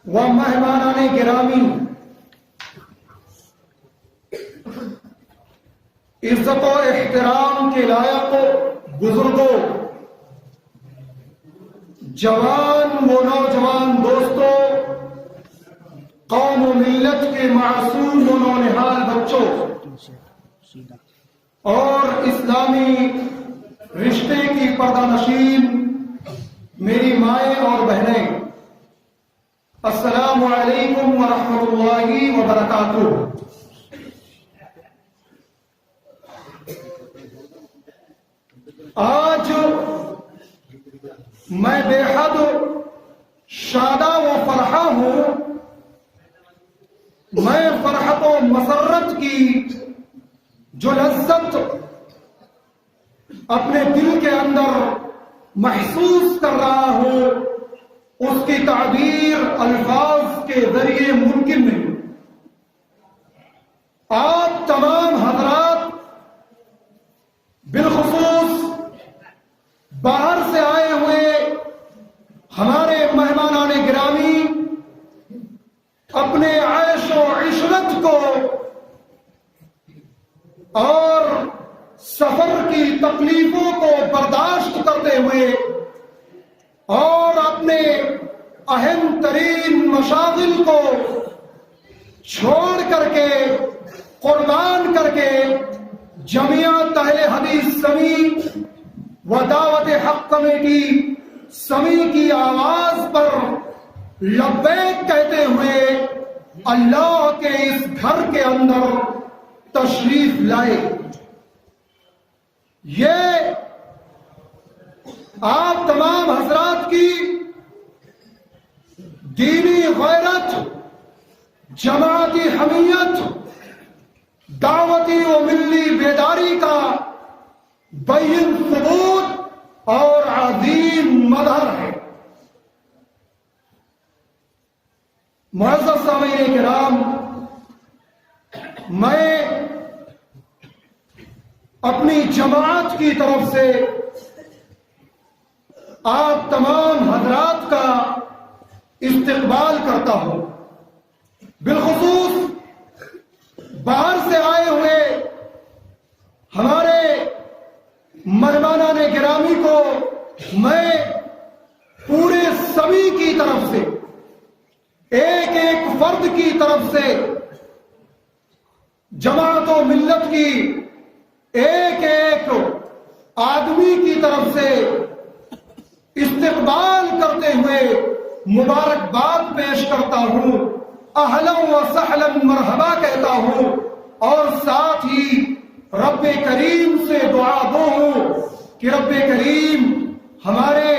و مہمانان گرامی، عزت و احترام کے لائق بزرگوں، جوان و نوجوان دوستوں، قوم و ملت کے معصوم و نونہال بچوں اور اسلامی رشتے کی پردہ نشین میری مائیں اور بہنیں، السلام علیکم ورحمۃ اللہ وبرکاتہ۔ آج میں بے حد شادہ و فرحہ ہوں۔ میں فرحت و مسرت کی جو لذت اپنے دل کے اندر محسوس کر رہا ہوں، اس کی تعبیر الفاظ کے ذریعے ممکن نہیں۔ آپ تمام حضرات، بالخصوص باہر سے آئے ہوئے ہمارے مہمانان گرامی، اپنے عیش و عشرت کو اور سفر کی تکلیفوں کو برداشت کرتے ہوئے اور اپنے اہم ترین مشاغل کو چھوڑ کر کے، قربان کر کے، جمعیت اہل حدیث سمیع و دعوت حق کمیٹی سمیع کی آواز پر لبیک کہتے ہوئے اللہ کے اس گھر کے اندر تشریف لائے۔ یہ آپ تمام حضرات کی دینی غیرت، جماعتی حمیت، دعوتی و ملی بیداری کا بین ثبوت اور عظیم مظہر ہے۔ معزز سامعین کرام، میں اپنی جماعت کی طرف سے آپ تمام حضرات کا استقبال کرتا ہوں، بالخصوص باہر سے آئے ہوئے ہمارے مہمانان گرامی کو میں پورے سمیع کی طرف سے، ایک ایک فرد کی طرف سے، جماعت و ملت کی ایک ایک آدمی کی طرف سے استقبال کرتے ہوئے مبارکباد پیش کرتا ہوں، اہلا و سہلا مرحبا کہتا ہوں، اور ساتھ ہی رب کریم سے دعا گو ہوں کہ رب کریم ہمارے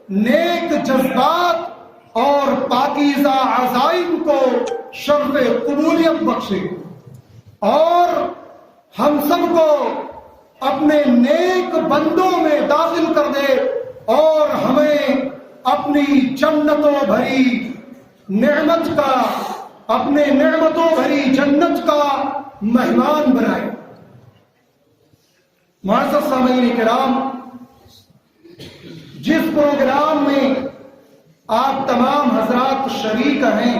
نیک جذبات اور پاکیزہ عزائم کو شرف قبولیت بخشے، اور ہم سب کو اپنے نیک بندوں میں داخل کر دے، اور ہمیں اپنی جنتوں بھری نعمت کا، اپنے نعمتوں بھری جنت کا مہمان بنائے۔ معزز سامعین کرام، جس پروگرام میں آپ تمام حضرات شریک ہیں،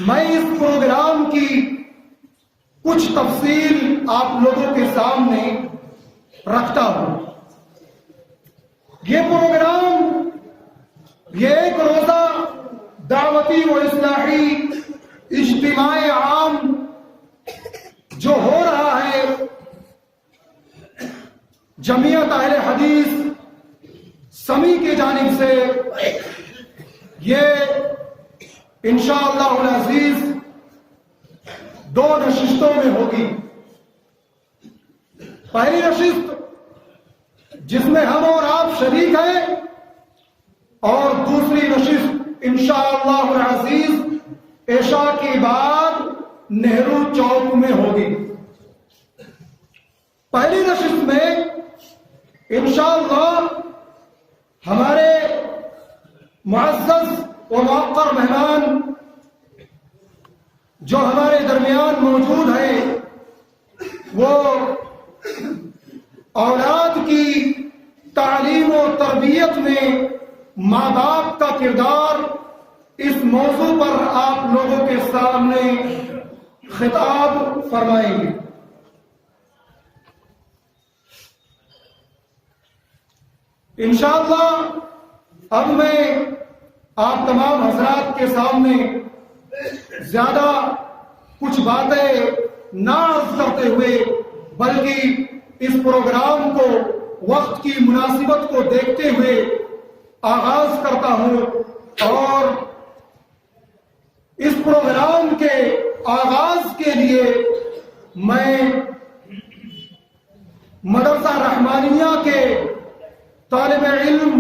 میں اس پروگرام کی کچھ تفصیل آپ لوگوں کے سامنے رکھتا ہوں۔ یہ پروگرام، یہ ایک روزہ دعوتی و اصلاحی اجتماع عام جو ہو رہا ہے جمعیت اہل حدیث سمیع کی جانب سے، یہ انشاءاللہ العزیز 2 نشستوں میں ہوگی۔ پہلی نشست جس میں ہم اور آپ شریک ہیں، اور دوسری نشست انشاءاللہ العزیز عشاء کے بعد نہرو چوک میں ہوگی۔ پہلی نشست میں انشاءاللہ ہمارے معزز و موقر مہمان جو ہمارے درمیان موجود ہیں، وہ اولاد کی تعلیم و تربیت میں ماں باپ کا کردار اس موضوع پر آپ لوگوں کے سامنے خطاب فرمائیں گے۔ انشاءاللہ اب میں آپ تمام حضرات کے سامنے زیادہ کچھ باتیں نہ عرض کرتے ہوئے بلکہ اس پروگرام کو وقت کی مناسبت کو دیکھتے ہوئے آغاز کرتا ہوں، اور اس پروگرام کے آغاز کے لیے میں مدرسہ رحمانیہ کے طالب علم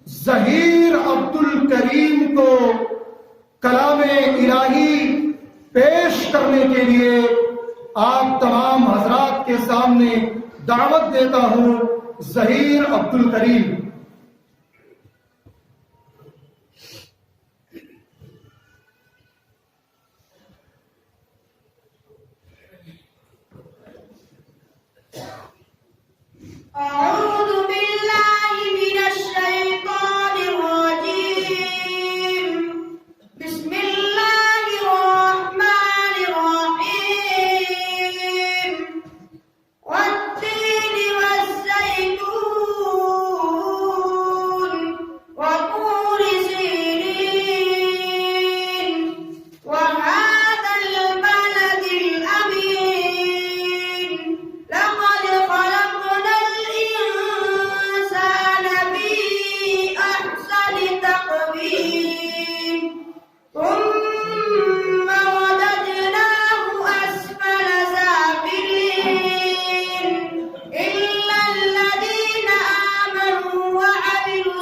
ظہیر عبد الکریم کو کلام الہی پیش کرنے کے لیے آپ تمام حضرات کے سامنے دعوت دیتا ہوں۔ ظہیر عبد الکریم۔ أعوذ بالله من الشيطان الرجيم. بسم الله الرحمن الرحيم. والتين والزيتون وطور سينين وهذا البلد الأمين لقد خلقنا الإنسان في أحسن تقويم ثم رددناه أسفل سافلين إلا الذين آمنوا وعملوا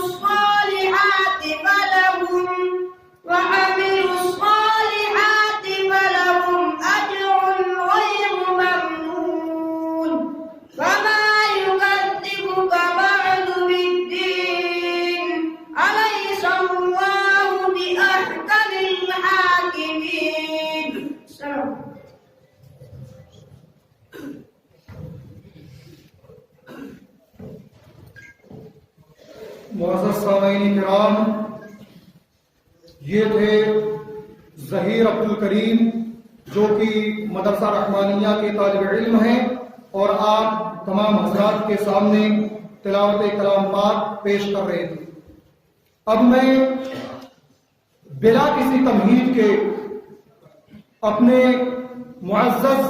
الصالحات فلهم أجر غير ممنون وما يكذبك بعد بالدين أليس الله بأحكم الحاكمين. معزز سامعین کرام، یہ تھے ظہیر عبد الکریم جو کہ مدرسہ رحمانیہ کے طالب علم ہیں، اور آپ تمام حضرات کے سامنے تلاوت کلام پاک پیش کر رہے تھے۔ اب میں بلا کسی تمہید کے اپنے معزز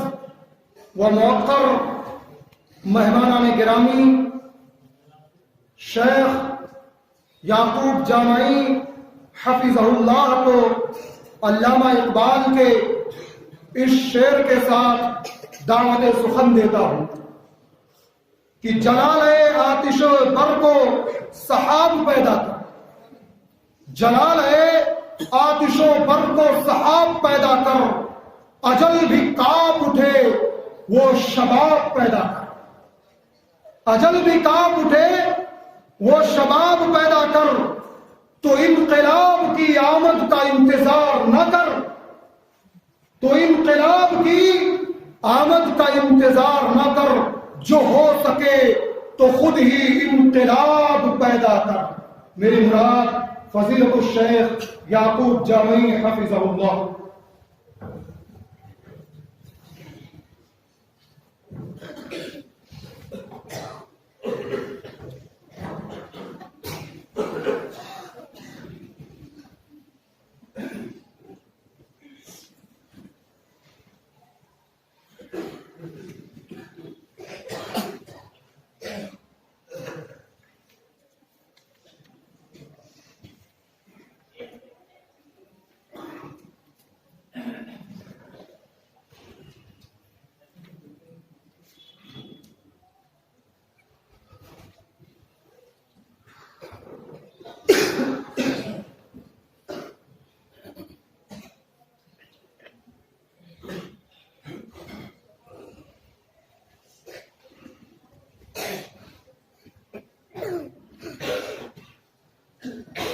و موقر مہمانان گرامی شیخ یعقوب جامعی حفظہ اللہ کو علامہ اقبال کے اس شعر کے ساتھ دعوت سخن دیتا ہوں کہ جلال آتش و بر کو سحاب پیدا کر، جلال آتش و بر کو سحاب پیدا کر، اجل بھی کانپ اٹھے وہ شباب پیدا کر، اجل بھی کانپ اٹھے وہ شباب پیدا کر، تو انقلاب کی آمد کا انتظار نہ کر، تو انقلاب کی آمد کا انتظار نہ کر، جو ہو سکے تو خود ہی انقلاب پیدا کر۔ میری مراد فضیلت الشیخ یعقوب جامعی حفظہ اللہ۔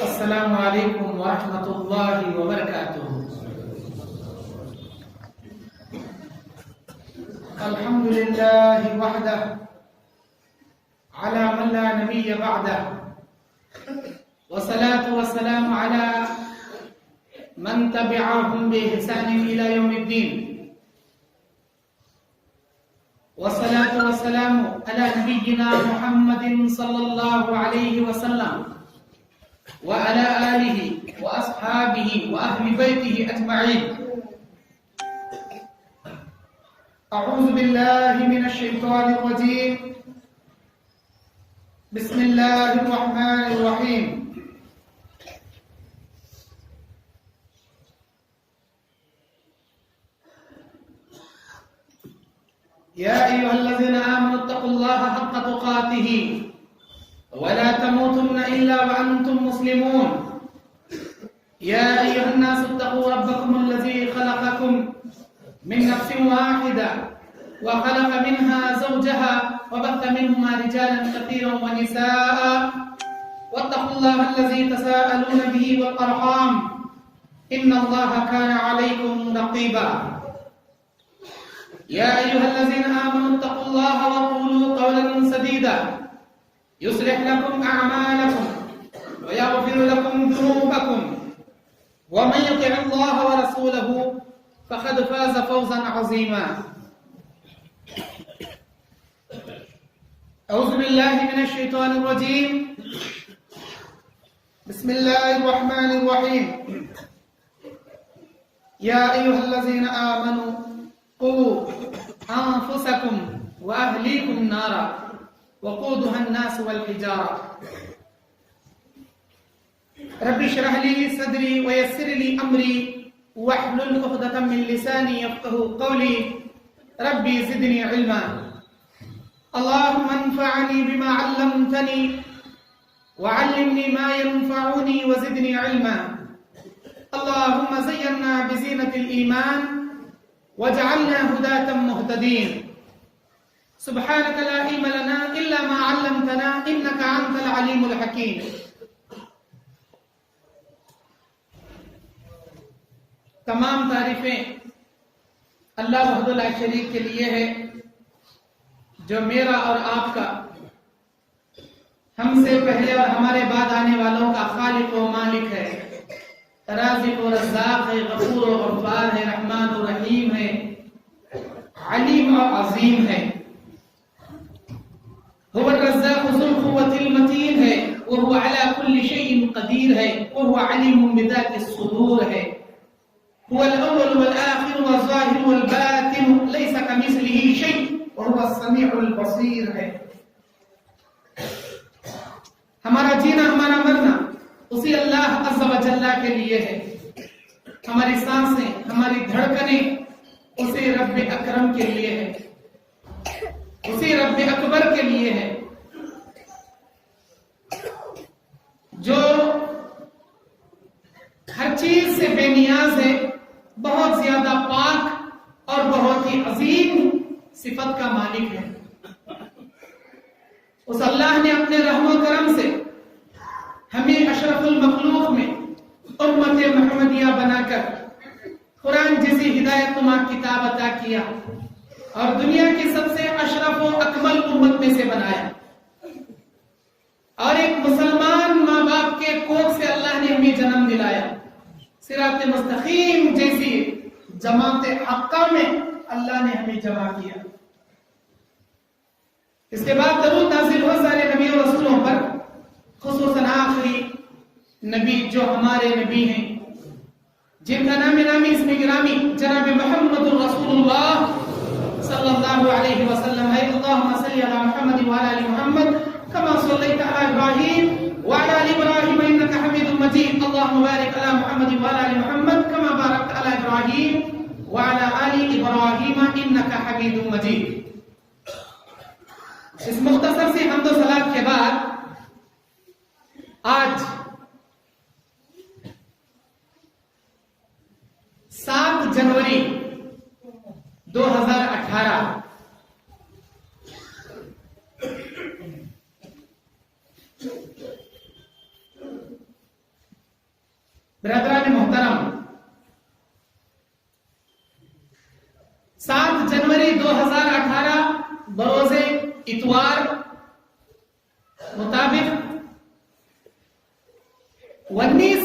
السلام علیکم ورحمۃ اللہ وبرکاتہ۔ الحمد للہ وحدہ علی من لا نبی بعدہ والصلاة والسلام على من تبعهم بإحسان إلى يوم الدين. والصلاة والسلام على نبينا محمد صلى الله عليه وسلم وعلى آله وأصحابه وأهل بيته أجمعين. أعوذ بالله من الشيطان الرجيم. بسم الله الرحمن الرحيم. يا أيها الذين آمنوا اتقوا الله حق تقاته ولا تموتن إلا وأنتم مسلمون. يا أيها الناس اتقوا ربكم الذي خلقكم من نفس واحدة وخلق منها زوجها وبث منهما رجالا كثيرا ونساء واتقوا الله الذي تساءلون به والأرحام إن الله كان عليكم رقيبا. يا أيها الذين آمنوا اتقوا الله وقولوا قولا سديدا يصلح لكم أعمالكم ويغفر لكم ذنوبكم ومن يطع الله ورسوله فقد فاز فوزا عظيما. أعوذ بالله من الشيطان الرجيم. بسم الله الرحمن الرحيم. يا أيها الذين آمنوا قوا أنفسكم وأهليكم نارا وقودها الناس والحجارة. رب اشرح لي صدري ويسر لي أمري واحلل عقدة من لساني يفقهوا قولي. ربي زدني علما. اللهم انفعني بما علمتني وعلمني ما ينفعني وزدني علما. اللهم زينا بزينة الإيمان واجعلنا هداة مهتدين. سبحانك لا علم لنا إلا ما علمتنا إنك أنت العليم الحكيم. تمام تعریفیں اللہ وحدہ لا شریک کے لیے ہے جو میرا اور آپ کا، ہم سے پہلے اور ہمارے بعد آنے والوں کا خالق و مالک ہے، رازق و رزاق ہے، غفور و غفار ہے، رحمان و رحیم ہے، علیم و عظیم ہے. هو الرزاق ذو القوة المتين ہے، وهو على كل شيء قدیر ہے، وهو علیم بذات الصدور ہے. هو الأول والآخر والظاهر والباطن ليس كمثله شيء وهو السميع البصير ہے. ہمارا جینا ہمارا مرنا اسی اللہ عز و جل کے لیے ہے. ہماری سانسیں ہماری دھڑکنیں اسی رب اکرم کے لیے ہے، اسی رب اکبر کے لیے ہے جو ہر چیز سے بے نیاز ہے، بہت زیادہ پاک اور بہت ہی عظیم صفت کا مالک ہے. اس اللہ نے اپنے رحم و کرم سے ہمیں اشرف المخلوق میں امت محمدیہ بنا کر قرآن جیسی ہدایت نما کتاب عطا کیا اور دنیا کی سب سے اشرف و اکمل امت میں سے بنایا. اور ایک مسلمان ماں باپ کے کوکھ سے اللہ نے ہمیں جنم دلایا. صراط مستقیم جیسی جماعت حقہ میں اللہ نے ہمیں جمع کیا. اس کے بعد درود نازل ہو سارے نبی اور رسولوں پر، خصوصاً آخری نبی جو ہمارے نبی ہیں، جن کا نام نامی اسم گرامی جناب محمد رسول اللہ صلی اللہ علیہ وسلم ہے. اللہم صلی علی محمد وعلی آل محمد کما صلیت علی ابراہیم وعلی آل ابراہیم انک حمید مجید. اللہم بارک علی محمد وعلی آل محمد کما بارکت علی ابراہیم وعلی آل ابراہیم انک حمید مجید. اس مختصر سی حمد و صلات کے بعد آج 7 جنوری 2018 برادران محترم، 7 جنوری 2018 بروز اتوار مطابق 19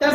10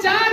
4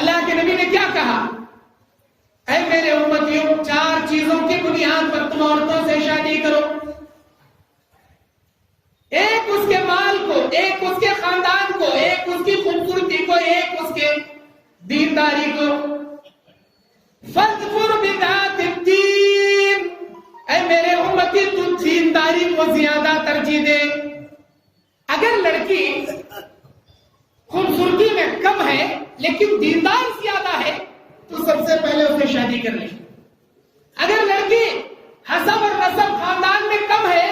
اللہ کے نبی نے کیا کہا؟ اے میرے امتیوں، 4 چیزوں کی بنیاد پر تم عورتوں سے شادی کرو. ایک اس کے مال کو، ایک اس کے خاندان کو، ایک اس کی خوبصورتی کو، ایک اس کے دینداری کو. فَاظْفُرْ بِذَاتِ الدِّينِ، اے میرے امتی تو دینداری کو زیادہ ترجیح دے. اگر لڑکی خوبصورتی میں کم ہے لیکن دیندار زیادہ ہے تو سب سے پہلے اسے شادی کر لے. اگر لڑکی حسب اور نسب خاندان میں کم ہے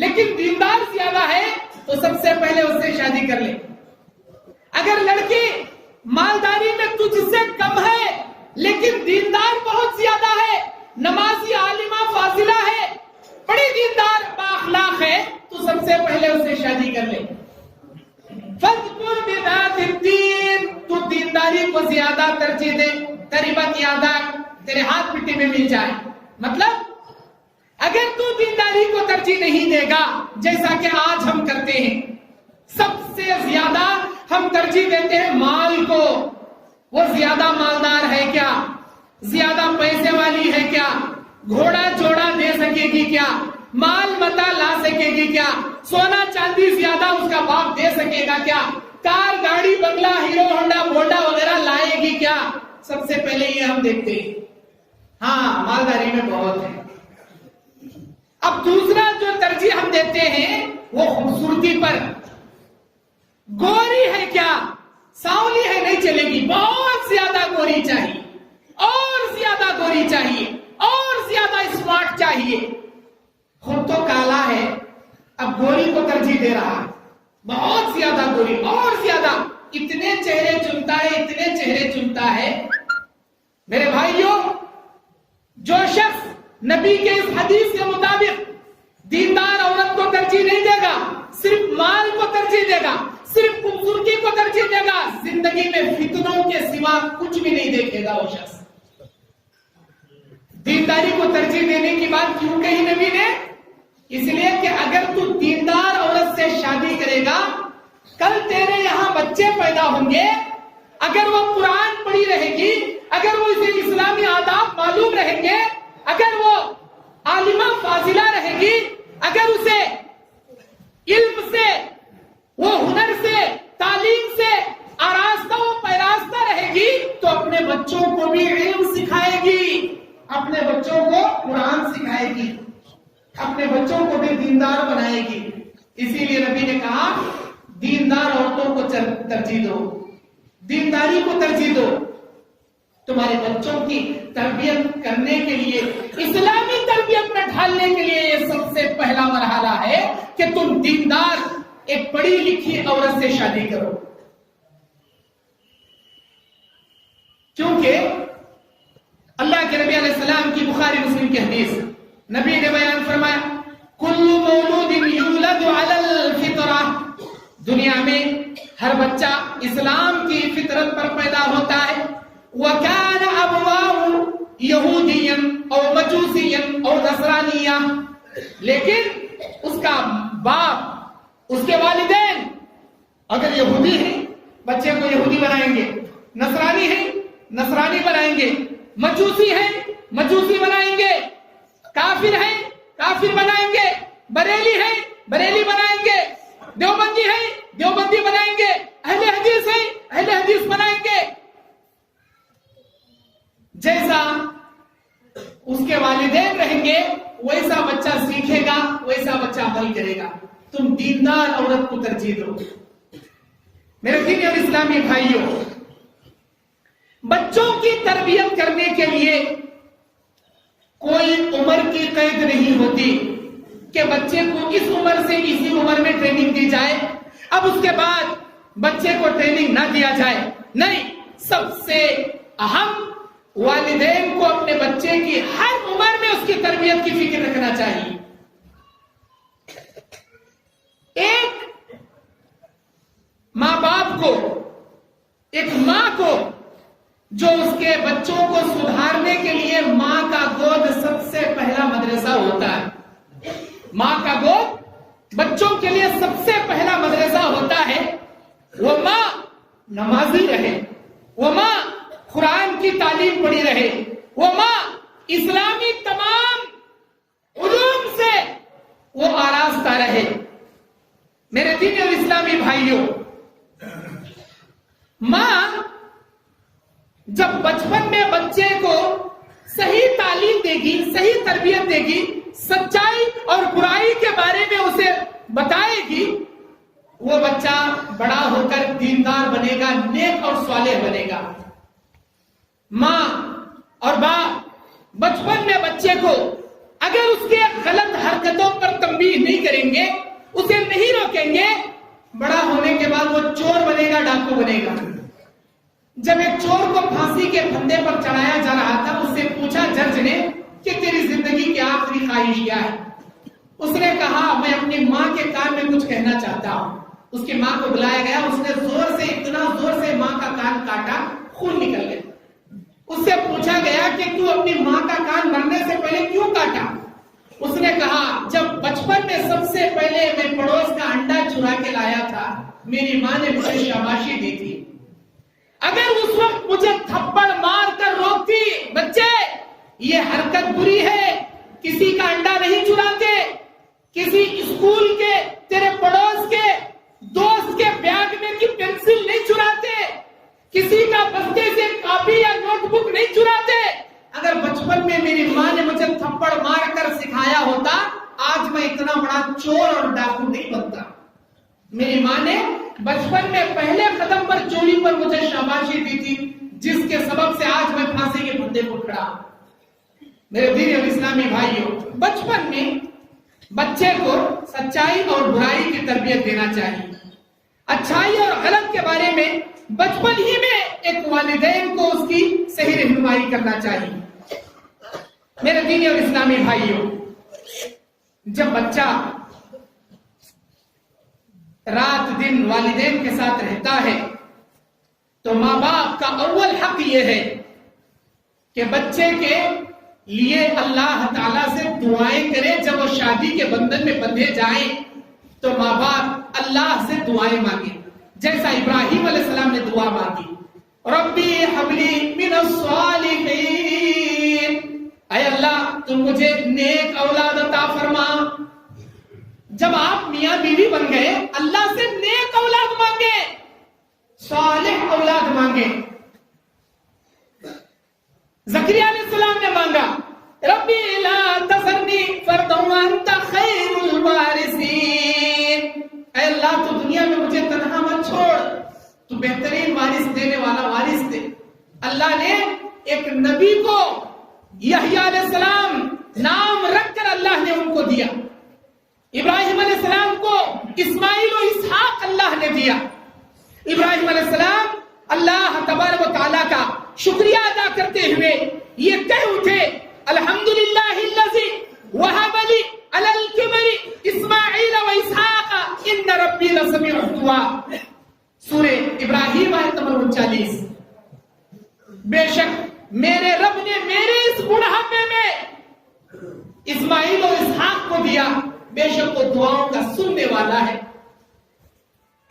لیکن دیندار زیادہ ہے تو سب سے پہلے اس سے شادی کر لے. اگر لڑکی مالداری میں تجھ سے کم ہے لیکن دیندار بہت زیادہ ہے، نمازی، عالمہ، فاضلہ ہے، بڑی دیندار، بااخلاق ہے، تو سب سے پہلے اس سے شادی کر لے. فَاذْكُرْ بِذَاتِ الدِّينِ، تو دینداری کو زیادہ ترجیح دے. تربت یادہ تیرے ہاتھ مٹی میں مل جائے. مطلب اگر تو دینداری کو ترجیح نہیں دے گا، جیسا کہ آج ہم کرتے ہیں، سب سے زیادہ ہم ترجیح دیتے ہیں مال کو. وہ زیادہ مالدار ہے کیا؟ زیادہ پیسے والی ہے کیا؟ گھوڑا جوڑا دے سکے گی کیا؟ مال متا لا سکے گی کیا؟ سونا چاندی زیادہ اس کا باپ دے سکے گا کیا؟ کار، گاڑی، بنگلہ، ہیرو ہونڈا، بونڈا وغیرہ لائے گی کیا؟ سب سے پہلے یہ ہم دیکھتے ہیں. ہاں، مالداری میں بہت ہے. اب دوسرا جو ترجیح ہم دیتے ہیں وہ خوبصورتی پر. گوری ہے کیا؟ سانولی ہے نہیں چلے گی، بہت زیادہ گوری چاہیے، اور زیادہ گوری چاہیے، اور زیادہ اسمارٹ چاہیے. خود تو کالا ہے، اب گوری کو ترجیح دے رہا ہے، بہت زیادہ گوری، اور زیادہ. اتنے چہرے چنتا ہے، اتنے چہرے چنتا ہے. میرے بھائیوں، جو شخص نبی کے اس حدیث کے مطابق دیندار عورت کو ترجیح نہیں دے گا، صرف مال کو ترجیح دے گا، صرف خوبصورتی کو ترجیح دے گا، زندگی میں فتنوں کے سوا کچھ بھی نہیں دیکھے گا وہ شخص. دینداری کو ترجیح دینے کی بات کیوں کہی نبی نے؟ اس لیے کہ اگر تو دیندار عورت سے شادی کرے گا، کل تیرے یہاں بچے پیدا ہوں گے، اگر وہ قرآن پڑھی رہے گی، اگر وہ اسے اسلامی آداب معلوم رہیں گے، اگر وہ عالمہ فاضلہ رہے گی، اگر اسے علم سے، وہ ہنر سے، تعلیم سے آراستہ و پیراستہ رہے گی، تو اپنے بچوں کو بھی علم سکھائے گی، اپنے بچوں کو قرآن سکھائے گی، اپنے بچوں کو بھی دیندار بنائے گی. اسی لیے نبی نے کہا دیندار عورتوں کو ترجیح دو، دینداری کو ترجیح دو. تمہارے بچوں کی تربیت کرنے کے لیے، اسلامی تربیت میں ڈھالنے کے لیے یہ سب سے پہلا مرحلہ ہے کہ تم دیندار ایک پڑھی لکھی عورت سے شادی کرو. کیونکہ اللہ کے نبی علیہ السلام کی بخاری مسلم کی حدیث، نبی نے بیان فرمایا کل مولود یولد علی الفطرہ، دنیا میں ہر بچہ اسلام کی فطرت پر پیدا ہوتا ہے. وَكَانَ أَبْوَاهُ يَهُودِيًّا أَوْ مَجُوسِيًّا أَوْ نَصْرَانِيًّا، لیکن اس کا باپ، اس کے والدین اگر یہودی ہیں بچے کو یہودی بنائیں گے، نصرانی ہیں نصرانی بنائیں گے، مجوسی ہیں مجوسی بنائیں گے، کافر ہیں کافر بنائیں گے، بریلی ہیں بریلی بنائیں گے، دیوبندی ہیں دیوبندی بنائیں گے، اہل حدیث ہیں اہل حدیث بنائیں گے. جیسا اس کے والدین رہیں گے ویسا بچہ سیکھے گا، ویسا بچہ عمل کرے گا. تم دیندار عورت کو ترجیح دو. میرے دینی اور اسلامی بھائیوں، بچوں کی تربیت کرنے کے لیے کوئی عمر کی قید نہیں ہوتی کہ بچے کو اس عمر سے اسی عمر میں ٹریننگ دی جائے، اب اس کے بعد بچے کو ٹریننگ نہ دیا جائے. نہیں، سب سے اہم والدین کو اپنے بچے کی ہر عمر میں اس کی تربیت کی فکر رکھنا چاہیے. ایک ماں باپ کو، ایک ماں کو جو اس کے بچوں کو سدھارنے کے لیے ماں کا گود سب سے پہلا مدرسہ ہوتا ہے. ماں کا گود بچوں کے لیے سب سے پہلا مدرسہ ہوتا ہے. وہ ماں نمازی رہے، وہ ماں کی تعلیم پڑی رہے، وہ ماں اسلامی تمام علوم سے وہ آراستہ رہے۔ میرے دینی اور اسلامی بھائیوں، ماں جب بچپن میں بچے کو صحیح تعلیم دے گی، صحیح تربیت دے گی، سچائی اور برائی کے بارے میں اسے بتائے گی، وہ بچہ بڑا ہو کر دیندار بنے گا، نیک اور صالح بنے گا۔ ماں اور باپ بچپن میں بچے کو اگر اس کے غلط حرکتوں پر تنبیہ نہیں کریں گے، اسے نہیں روکیں گے، بڑا ہونے کے بعد وہ چور بنے گا، ڈاکو بنے گا۔ جب ایک چور کو پھانسی کے پھندے پر چڑھایا جا رہا تھا، اس سے پوچھا جج نے کہ تیری زندگی کی آخری خواہش کیا ہے؟ اس نے کہا میں اپنی ماں کے کان میں کچھ کہنا چاہتا ہوں۔ اس کی ماں کو بلایا گیا، اس نے زور سے، اتنا زور سے ماں کا کان کاٹا، خون نکل گیا۔ اس سے پوچھا گیا کہ تو اپنی ماں کا کان مرنے سے پہلے کیوں کاٹا؟ اس نے کہا جب بچپن میں سب سے پہلے میں پڑوس کا انڈا چرا کے لایا تھا، میری ماں نے مجھے شاباشی دی تھی۔ اگر اس وقت مجھے تھپڑ مار کر روکتی، بچے یہ حرکت بری ہے، کسی کا انڈا نہیں چراتے، کسی اسکول کے، تیرے پڑوس کے دوست کے بیگ میں کی پینسل نہیں چراتے، کسی کا بستے سے کاپی یا نوٹ بک نہیں چراتے۔ اگر بچپن میں میری ماں نے مجھے تھپڑ مار کر سکھایا ہوتا، آج میں اتنا بڑا چور اور ڈاکو نہیں بنتا۔ میری ماں نے بچپن میں پہلے قدم پر چوری پر مجھے شاباشی دی تھی، جس کے سبب سے آج میں پھانسی کے پھندے پر کھڑا ہوں۔ میرے دینی اور اسلامی بھائیوں، بچپن میں بچے کو سچائی اور برائی کی تربیت دینا چاہیے۔ اچھائی اور غلط کے بارے میں بچپن ہی میں ایک والدین کو اس کی صحیح رہنمائی کرنا چاہیے۔ میرے دینی اور اسلامی بھائیوں، جب بچہ رات دن والدین کے ساتھ رہتا ہے تو ماں باپ کا اول حق یہ ہے کہ بچے کے لیے اللہ تعالیٰ سے دعائیں کرے۔ جب وہ شادی کے بندھن میں بندھے جائیں تو ماں باپ اللہ سے دعائیں مانگیں، جیسا ابراہیم علیہ السلام نے دعا مانگی، ربی حبلی من الصالحین، اے اللہ تم مجھے نیک اولاد عطا فرما۔ جب آپ میاں بیوی بن گئے، اللہ سے نیک اولاد مانگے، صالح اولاد مانگے۔ زکریا علیہ السلام نے مانگا ربی لا تذرنی فردا وانت خیر الوارثین، اے اللہ تو دنیا میں مجھے تنہا مت چھوڑ، تو بہترین وارث دینے والا وارث دے۔ اللہ نے ایک نبی کو یحییٰ علیہ السلام نام رکھ کر اللہ نے ان کو دیا، ابراہیم علیہ السلام کو اسماعیل و اسحاق اللہ نے دیا۔ ابراہیم علیہ السلام اللہ تبارک و تعالیٰ کا شکریہ ادا کرتے ہوئے یہ کہہ اٹھے الحمدللہ الذی وہب لی علی الکبر اسماعیل و اسحاق ان ربی لسمیع الدعاء۔ سورہ ابراہیم آیت نمبر 39۔ بے شک میرے رب نے میرے اس بڑھاپے میں اسماعیل اور اسحاق کو دیا، بے شک وہ دعاؤں کا سننے والا ہے۔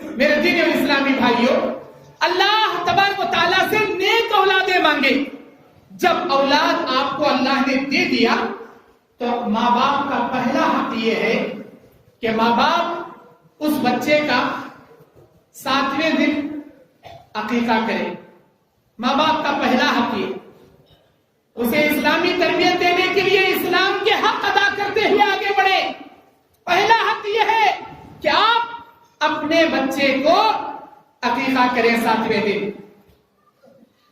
میرے دینی اور اسلامی بھائیوں، اللہ تبارک و تعالیٰ سے نیک اولادیں مانگے۔ جب اولاد آپ کو اللہ نے دے دیا تو ماں باپ کا پہلا حق یہ ہے کہ ماں باپ اس بچے کا 7ویں دن عقیقہ کرے۔ ماں باپ کا پہلا حق یہ، اسے اسلامی تربیت دینے کے لیے اسلام کے حق ادا کرتے ہوئے آگے بڑھے۔ پہلا حق یہ ہے کہ آپ اپنے بچے کو عقیقہ کریں 7ویں دن۔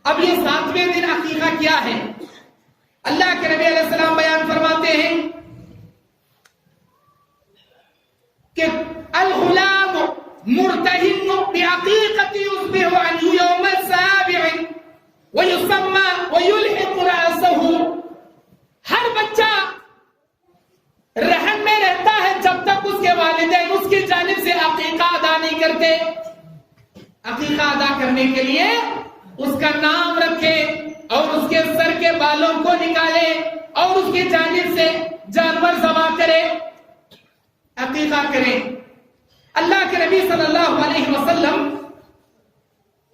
اب یہ 7ویں دن عقیقہ کیا ہے؟ اللہ کے نبی علیہ السلام بیان فرماتے ہیں کہ الغلام مرتہن بعقیقۃ یصبح عنہ یوم السابع ویسمى ویلحق رأسہ۔ ہر بچہ رحم میں رہتا ہے جب تک اس کے والدین اس کی جانب سے عقیقہ ادا نہیں کرتے۔ عقیقہ ادا کرنے کے لیے اس کا نام رکھے اور اس کے سر کے بالوں کو نکالے اور اس کی جانب سے جانور ذبح کرے، عقیقہ کرے۔ اللہ کے نبی صلی اللہ علیہ وسلم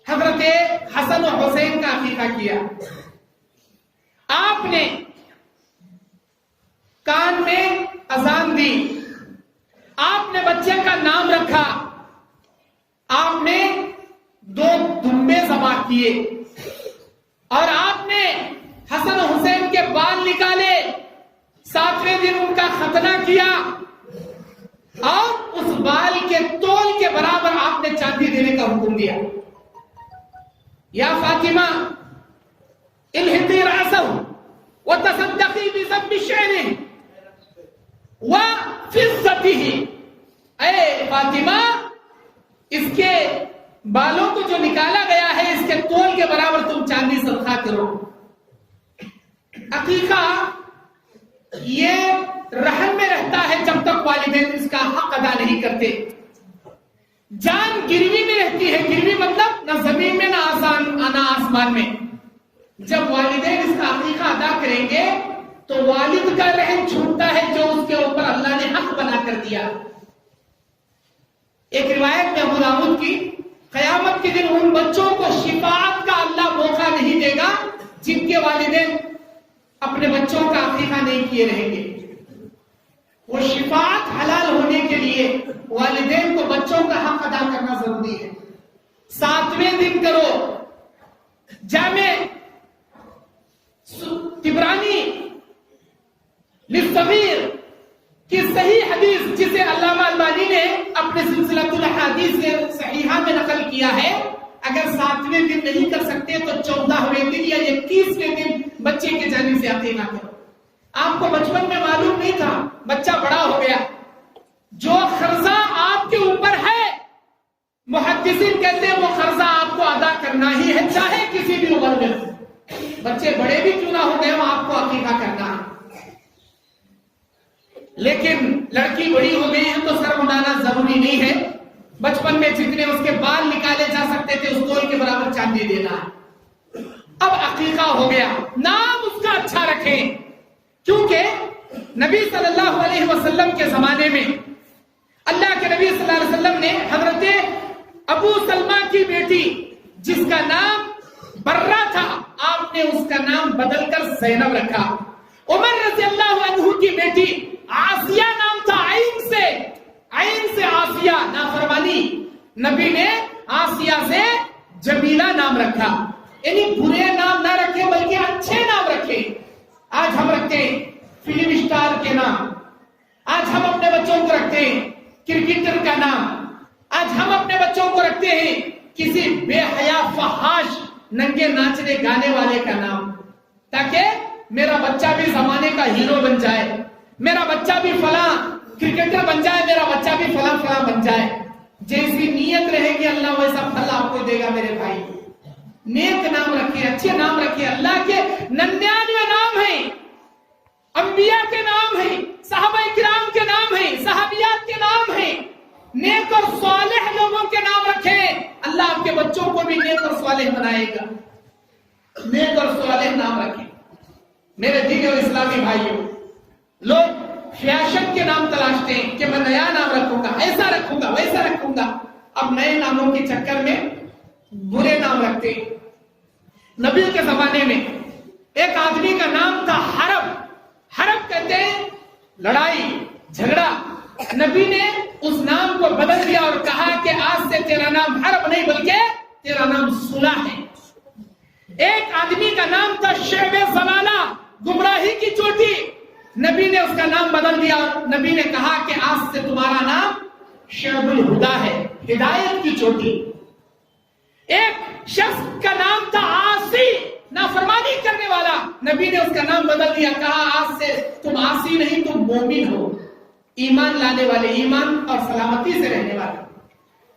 حضرت حسن و حسین کا عقیقہ کیا۔ آپ نے کان میں اذان دی، آپ نے بچے کا نام رکھا، آپ نے 2 دمبے ذبح کیے، اور آپ نے حسن و حسین کے بال نکالے، 7ویں دن ان کا ختنہ کیا، اور اس بال کے تول کے برابر آپ نے چاندی دینے کا حکم دیا۔ یا فاطمہ الہدی رأسہ وتصدقی بذنب شعرہ وفضتہ، اے فاطمہ اس کے بالوں کو جو نکالا گیا ہے اس کے تول کے برابر تم چاندی صدقہ کرو۔ عقیقہ یہ رحم میں رہتا ہے جب تک والدین اس کا حق ادا نہیں کرتے، جان گروی میں رہتی ہے، گروی مطلب نہ زمین میں نہ آسمان میں۔ جب والدین اس کا عقیقہ ادا کریں گے تو والد کا رحم چھوٹتا ہے جو اس کے اوپر اللہ نے حق بنا کر دیا۔ ایک روایت میں ابو داؤد کی، قیامت کے دن ان بچوں کو شفاعت کا اللہ موقع نہیں دے گا جن کے والدین اپنے بچوں کا عقیقہ نہیں کیے رہیں گے۔ وہ شفاعت حلال ہونے کے لیے والدین کو بچوں کا حق ادا کرنا ضروری ہے۔ 7ویں دن کرو۔ جامع طبرانی للصغیر کی صحیح حدیث جسے علامہ البانی نے اپنے سلسلہ الاحادیث صحیحہ میں نقل کیا ہے، اگر 7ویں دن نہیں کر سکتے تو 14ویں دن یا 21ویں دن بچے کے جانب سے عقیقہ کرو۔ آپ کو بچپن میں معلوم نہیں تھا، بچہ بڑا ہو گیا، جو قرضہ آپ کے اوپر ہے محدثین کہتے ہیں وہ قرضہ آپ کو ادا کرنا ہی ہے، چاہے کسی بھی عمر میں، بچے بڑے بھی کیوں نہ ہو گئے آپ کو عقیقہ کرنا ہے۔ لیکن لڑکی بڑی ہو گئی ہے تو سر منڈانا ضروری نہیں ہے، بچپن میں جتنے اس کے بال نکالے جا سکتے تھے اس تول کے برابر چاندی دینا ہے۔ اب عقیقہ ہو گیا، نام اس کا اچھا رکھیں، کیونکہ نبی صلی اللہ علیہ وسلم کے زمانے میں اللہ کے نبی صلی اللہ علیہ وسلم نے حضرت ابو سلمہ کی بیٹی جس کا نام برہ تھا، آپ نے اس کا نام بدل کر زینب رکھا۔ عمر رضی اللہ عنہ کی بیٹی آسیہ نام تھا، عین سے آسیہ نافرمانی، نبی نے آسیہ سے جمیلہ نام رکھا۔ یعنی برے نام نہ رکھے بلکہ اچھے نام رکھے۔ آج ہم رکھتے ہیں فلم اسٹار کے نام، آج ہم اپنے بچوں کو رکھتے ہیں کرکٹر کا نام، آج ہم اپنے بچوں کو رکھتے ہیں کسی بے حیا فحاش ننگے ناچنے گانے والے کا نام، تاکہ میرا بچہ بھی زمانے کا ہیرو بن جائے، میرا بچہ بھی فلاں کرکٹر بن جائے، میرا بچہ بھی فلاں فلاں بن جائے۔ جیسی نیت رہے گی اللہ ویسا پھل آپ کو دے گا میرے بھائی۔ نیک نام رکھیں، اچھے نام رکھیں، اللہ کے 99 نام ہیں، انبیاء کے نام ہیں، صحابہ کرام کے نام ہیں، صحابیات کے نام ہیں، نیک اور صالح لوگوں کے نام رکھیں، اللہ آپ کے بچوں کو بھی نیک اور صالح بنائے گا۔ نیک اور صالح نام رکھیں۔ میرے دین اور اسلامی بھائیوں، لوگ فیشن کے نام تلاشتے ہیں کہ میں نیا نام رکھوں گا، ایسا رکھوں گا، ویسا رکھوں گا، اب نئے ناموں کے چکر میں برے نام رکھتے ہیں۔ نبی کے زمانے میں ایک آدمی کا نام تھا حرب، حرب کہتے ہیں لڑائی جھگڑا۔ نبی نے اس نام کو بدل دیا اور کہا کہ آج سے تیرا نام حرب نہیں بلکہ تیرا نام صلح ہے۔ ایک آدمی کا نام تھا شعب ضلالہ، گمراہی کی چوٹی، نبی نے اس کا نام بدل دیا اور نبی نے کہا کہ آج سے تمہارا نام شعب الہدا ہے، ہدایت کی چوٹی۔ ایک شخص کا نام تھا عاصی، نافرمانی کرنے والا، نبی نے اس کا نام بدل دیا، کہا آج سے تم عاصی نہیں تم مومن ہو، ایمان لانے والے، ایمان اور سلامتی سے رہنے والے۔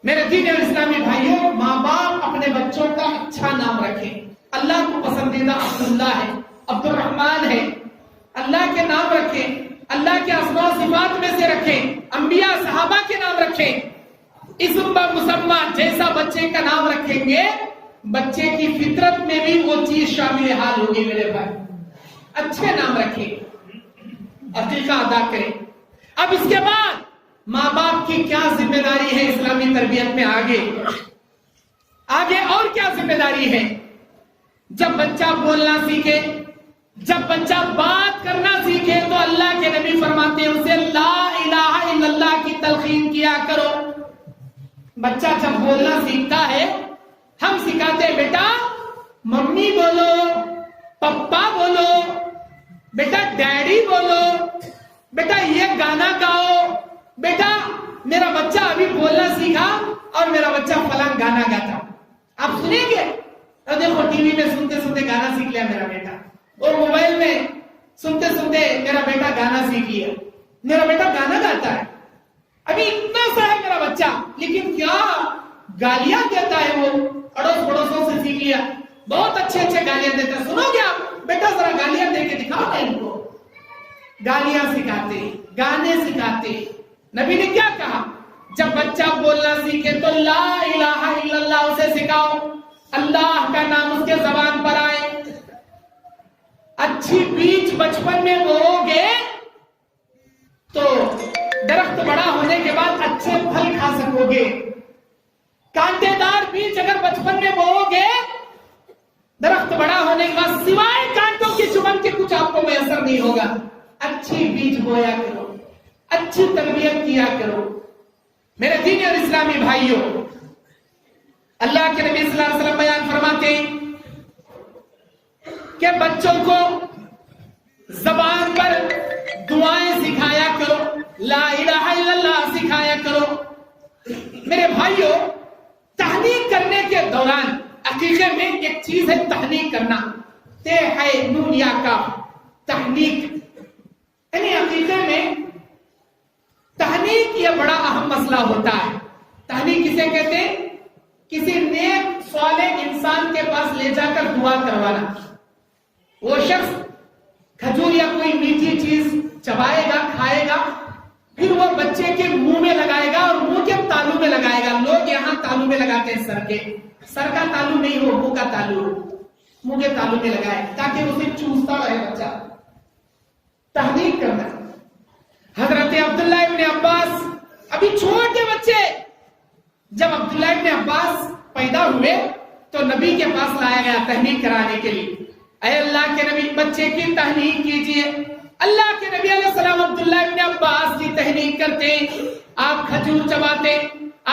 میرے دین اور اسلامی بھائیوں، ماں باپ اپنے بچوں کا اچھا نام رکھیں۔ اللہ کو پسندیدہ عبداللہ ہے، عبد الرحمن ہے، اللہ کے نام رکھیں، اللہ کے اسماء و صفات میں سے رکھیں، انبیاء صحابہ کے نام رکھیں۔ اسم مسمى جیسا بچے کا نام رکھیں گے بچے کی فطرت میں بھی وہ چیز شامل حال ہوگی۔ میرے بھائی اچھے نام رکھیں، عقیقہ ادا کریں۔ اب اس کے بعد ماں باپ کی کیا ذمہ داری ہے اسلامی تربیت میں؟ آگے اور کیا ذمہ داری ہے؟ جب بچہ بولنا سیکھے، جب بچہ بات کرنا سیکھے تو اللہ کے نبی فرماتے ہیں اسے لا الہ الا اللہ کی تلقین کیا کرو. بچہ جب بولنا سیکھتا ہے ہم سکھاتے ہیں بیٹا ممی بولو, پپا بولو, بیٹا ڈیڈی بولو, بیٹا یہ گانا گاؤ. بیٹا میرا بچہ ابھی بولنا سیکھا اور میرا بچہ فلاں گانا گاتا, آپ سنیں گے؟ اور دیکھو ٹی وی میں سنتے سنتے گانا سیکھ لیا میرا بیٹا, اور موبائل میں سنتے سنتے میرا بیٹا گانا سیکھ لیا. میرا بیٹا گانا گاتا ہے, ابھی اتنا سا ہے میرا بچہ, لیکن کیا گالیاں دیتا ہے, وہ اڑوس پڑوسوں سے سیکھ لیا, بہت اچھے اچھے گالیاں دیتا ہے. سنو گے آپ؟ بیٹا ذرا گالیاں دے کے دکھاؤ نا ان کو. گالیاں سکھاتے, گانے سکھاتے. نبی نے کیا کہا؟ جب بچہ بولنا سیکھے تو لا الہ الا اللہ اسے سکھاؤ, اللہ کا نام اس کے زبان پر آئے. اچھی بیج بچپن میں بو گے تو درخت بڑا ہونے کے بعد اچھے پھل کھا سکو گے. کانٹے دار بیج اگر بچپن میں بو گے درخت بڑا ہونے کے بعد سوائے کانٹوں کی چبھن کے کچھ آپ کو میسر نہیں ہوگا. اچھی بیج بویا کرو, اچھی تربیت کیا کرو. میرے دینی اور اسلامی بھائیوں, اللہ کے نبی صلی اللہ علیہ وسلم بیان فرماتے ہیں کہ بچوں کو زبان پر دعائیں سکھایا کرو, لا الہ الا اللہ سکھایا کرو. میرے بھائیوں, تحنیک کرنے کے دوران عقیقے میں ایک چیز ہے تحنیک کرنا, تے ہے نون یا کا تحنیک, یعنی عقیقے میں تحنیک یہ بڑا اہم مسئلہ ہوتا ہے. تحنیک کسے کہتے ہیں؟ کسی نیک صالح انسان کے پاس لے جا کر دعا کروانا. وہ شخص کھجور یا کوئی میٹھی چیز چبائے گا, کھائے گا, پھر وہ بچے کے منہ میں لگائے گا اور منہ کے تالو میں لگائے گا. لوگ یہاں تالو میں لگاتے ہیں, سر کا تالو نہیں ہو, منہ کا تالو, منہ کے تالو میں لگائے تاکہ اسے چوستا رہے بچہ. تحنیک کرنا. حضرت عبداللہ ابن عباس, ابھی چھوٹے بچے, جب عبداللہ ابن عباس پیدا ہوئے تو نبی کے پاس لایا گیا تحنیک کرانے کے لیے. اے اللہ کے نبی بچے کی تحنیک کیجئے. اللہ کے نبی علیہ السلام عبداللہ ابن عباس کی تحنیک کرتے, آپ کھجور چباتے,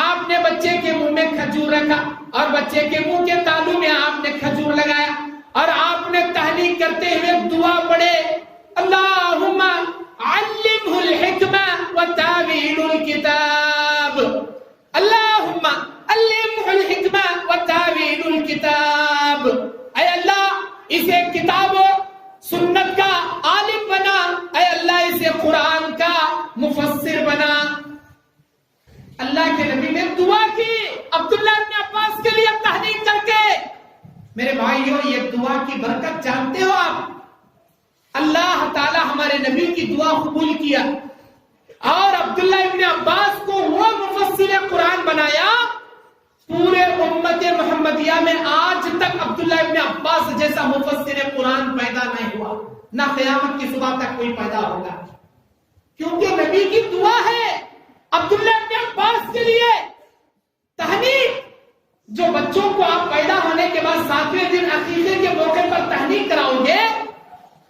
آپ نے بچے کے منہ میں کھجور رکھا اور بچے کے منہ کے تالو میں آپ نے کھجور لگایا اور آپ نے تحنیک کرتے ہوئے دعا پڑھے, اللہم علمہ الحکمہ وتاویل الکتاب, اللہم علمہ الحکمہ وتاویل الکتاب. اے اللہ اسے کتاب و سنت کا عالم بنا, اے اللہ اسے قرآن کا مفسر بنا. اللہ کے نبی نے دعا کی عبداللہ ابن عباس کے لیے تحنیک کر کے. میرے بھائیوں, یہ دعا کی برکت جانتے ہو آپ؟ اللہ تعالی ہمارے نبی کی دعا قبول کیا اور عبداللہ ابن عباس کو وہ مفسر قرآن بنایا. پورے امت محمدیہ میں آج تک عبداللہ ابن عباس جیسا مفسر قرآن پیدا نہیں ہوا, نہ قیامت کی صبح تک کوئی پیدا ہوگا, کیونکہ نبی کی دعا ہے عبداللہ ابن عباس کے لیے. تحنیک جو بچوں کو آپ پیدا ہونے کے بعد 7ویں دن عقیقے کے موقع پر تحنیک کراؤ گے,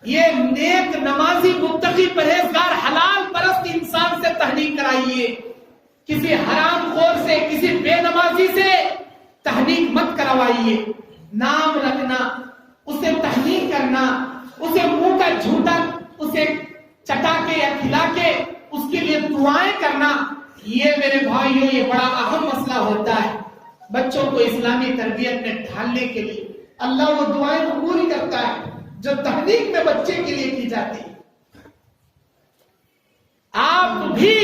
یہ نیک نمازی متقی پرہیزگار حلال پرست انسان سے تحنیک کرائیے. کسی حرام خور سے, کسی بے نمازی سے تحنیک مت کروائیے. نام رکھنا, اسے تحنیک کرنا, اسے منہ کا جھوٹا اسے چٹا کے یا کھلا کے اس کے لیے دعائیں کرنا, یہ میرے بھائیوں یہ بڑا اہم مسئلہ ہوتا ہے. بچوں کو اسلامی تربیت میں ڈھالنے کے لیے اللہ وہ دعائیں قبول کرتا ہے جو تحنیک میں بچے کے لیے کی جاتی. آپ بھی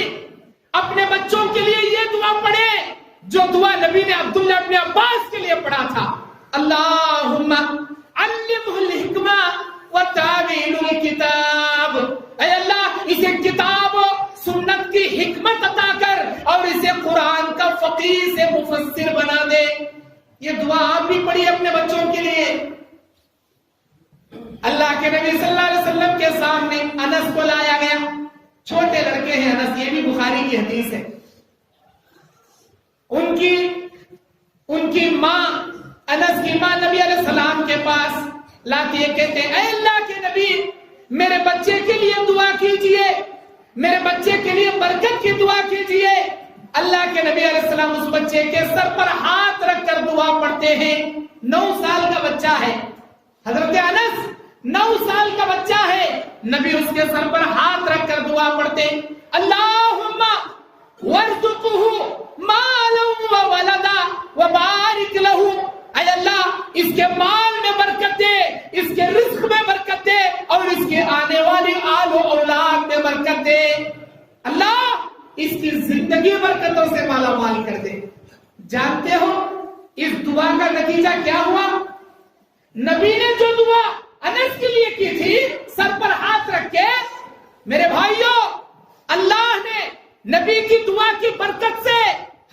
اپنے بچوں کے لیے یہ دعا پڑھیں جو دعا نبی نے عبداللہ ابن عباس کے لیے پڑھا تھا, اللہم علمہ الحکمہ وتاویل الکتاب. اے اللہ اسے کتاب و سنت کی حکمت عطا کر اور اسے قرآن کا فقیہ سے مفسر بنا دے. یہ دعا آپ بھی پڑھیے اپنے بچوں کے لیے. اللہ کے نبی صلی اللہ علیہ وسلم کے سامنے انس کو لایا گیا, چھوٹے لڑکے ہیں انس, یہ بھی بخاری کی حدیث ہے. ان کی ماں, انس کی ماں نبی علیہ السلام کے پاس لاتے ہیں، کہتے ہیں اے اللہ کے نبی میرے بچے کے لیے دعا کیجئے، میرے بچے کے لیے برکت کی دعا کیجئے۔ اللہ کے نبی علیہ السلام اس بچے کے سر پر ہاتھ رکھ کر دعا پڑھتے ہیں۔ 9 سال کا بچہ ہے حضرت انس، 9 سال کا بچہ ہے، نبی اس کے سر پر ہاتھ رکھ کر دعا پڑھتے، اللہم وارزقہ مالا وولدا وبارک لہ، اے اللہ اس کے مال میں برکت دے، اس کے رزق میں برکت دے، اور اس کے آنے والی آل و اولاد میں برکت دے، اللہ اس کی زندگی برکتوں سے مالا مال کر دے۔ جانتے ہو اس دعا کا نتیجہ کیا ہوا؟ نبی نے جو دعا انس کے لیے کی تھی سر پر ہاتھ رکھ کے، میرے بھائیوں اللہ نے نبی کی دعا کی برکت سے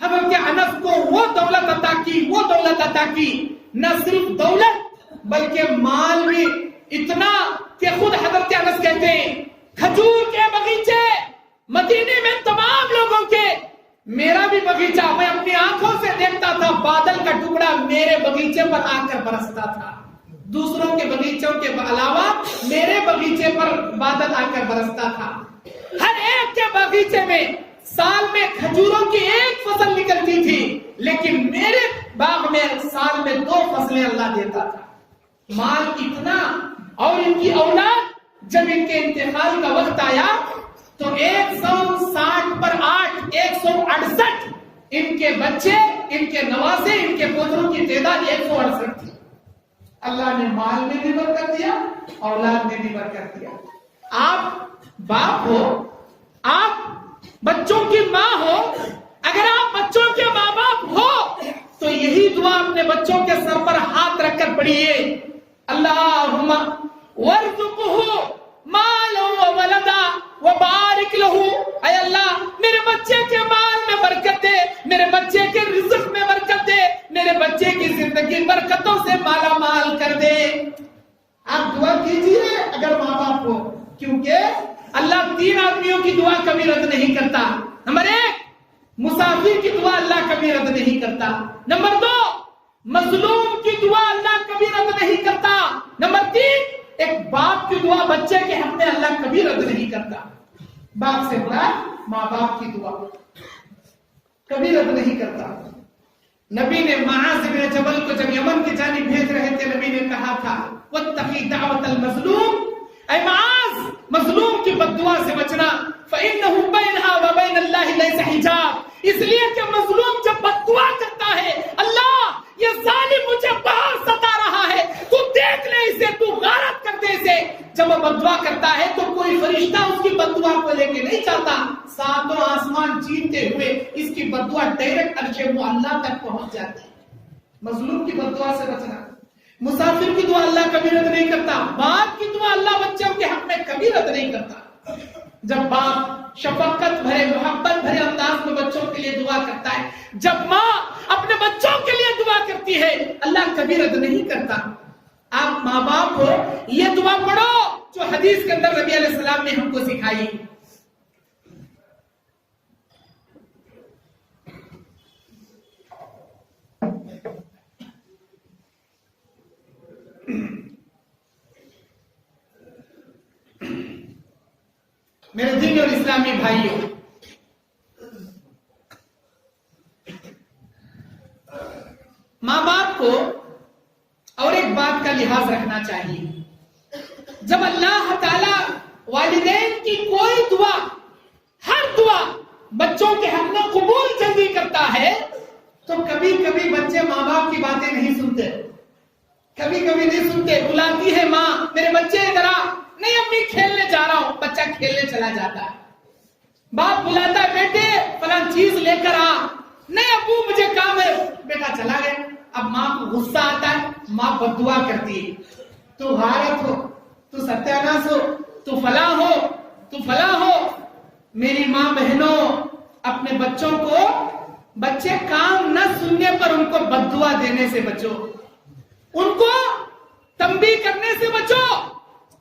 حضرت انس کو وہ دولت عطا کی، وہ دولت عطا کی، نہ صرف دولت بلکہ مال بھی اتنا کہ خود حضرت انس کہتے ہیں کھجور کے باغیچے مدینے میں تمام لوگوں کے، میرا بھی باغیچہ میں اپنی آنکھوں سے دیکھتا تھا، بادل کا ٹکڑا میرے باغیچے پر آ کر برستا تھا، دوسروں کے باغیچوں کے علاوہ میرے باغیچے پر بادل آ کر برستا تھا۔ ہر ایک کے باغیچے میں سال میں کھجوروں کی ایک فصل نکلتی تھی، لیکن میرے باغ میں سال میں 2 فصلیں اللہ دیتا تھا۔ مال اتنا، اور ان کی اولاد جب ان کے انتقال کا وقت آیا تو 160 پر 8 168 ان کے بچے، ان کے نواسے، ان کے پوتروں کی تعداد 168 تھی۔ اللہ نے مال میں بھی برکت دیا، اولاد میں بھی برکت دیا۔ آپ باپ ہو، آپ بچوں کی ماں ہو، اگر آپ بچوں کے ماں باپ ہو تو یہی دعا اپنے بچوں کے سر پر ہاتھ رکھ کر پڑھیے، اللہم وارزقہ مالا وولدا وبارک لہ، اے اللہ میرے بچے کے مال میں برکت دے، میرے بچے کے رزق میں برکت دے، میرے بچے کی زندگی برکتوں سے مالا مال کر دے۔ آپ دعا کیجئے اگر ماں باپ ہو، کیونکہ اللہ 3 آدمیوں کی دعا کبھی رد نہیں کرتا۔ نمبر 1 مسافر کی دعا اللہ کبھی رد نہیں کرتا، نمبر 2 مظلوم کی دعا اللہ کبھی رد نہیں کرتا، نمبر 3 ایک باپ کی دعا بچے کے حق میں اللہ کبھی رد نہیں کرتا۔ باپ سے بڑا ماں باپ کی دعا کبھی رد نہیں کرتا۔ نبی نے معاذ بن جبل کو جب یمن کی جانب بھیج رہے تھے، نبی نے کہا تھا واتقی دعوت المظلوم، اے معاذ مظلوم کی بد دعا سے بچنا، فإنه بينها وبين الله ليس حجاب، اس لیے کہ مظلوم جب بد دعا کرتا ہے، اللہ یہ ظالم مجھے بہت ستا رہا ہے، تو دیکھ لے اسے، تو غارت کر دے اسے۔ جب وہ بد دعا کرتا ہے تو کوئی فرشتہ اس کی بد دعا کو لے کے نہیں چلتا، 7 آسمان چیرتے ہوئے اس کی بد دعا ڈائریکٹ عرش معلیٰ تک پہنچ جاتی ہے۔ مظلوم کی بد دعا سے بچنا۔ مسافر کی دعا اللہ کبھی رد نہیں کرتا، باپ کی دعا اللہ بچوں کے حق میں کبھی رد نہیں کرتا۔ جب باپ شفقت بھرے محبت بھرے انداز میں بچوں کے لیے دعا کرتا ہے، جب ماں اپنے بچوں کے لیے دعا کرتی ہے، اللہ کبھی رد نہیں کرتا۔ آپ ماں باپ ہو، یہ دعا پڑھو جو حدیث کے اندر نبی علیہ السلام نے ہم کو سکھائی۔ میرے دینی اور اسلامی بھائیوں، ماں باپ کو اور ایک بات کا لحاظ رکھنا چاہیے، جب اللہ تعالی والدین کی کوئی دعا، ہر دعا بچوں کے حق میں قبول جلدی کرتا ہے تو کبھی کبھی بچے ماں باپ کی باتیں نہیں سنتے، کبھی کبھی نہیں سنتے۔ بلاتی ہے ماں میرے بچے ادھر آ، نہیں امی کھیلنے جا رہا ہوں، بچہ کھیلنے چلا جاتا ہے۔ باپ بلاتا ہے بیٹے فلاں چیز لے کر آ، نہیں ابو مجھے کام ہے، بیٹا چلا گیا۔ اب ماں کو غصہ آتا ہے، ماں بد دعا کرتی ہے، تو غارت ہو، تو ستیاناس ہو، تو فلاں ہو، تو فلاں ہو۔ میری ماں بہنوں، اپنے بچوں کو، بچے کام نہ سننے پر ان کو بد دعا دینے سے بچو، ان کو تنبیہ کرنے سے بچو،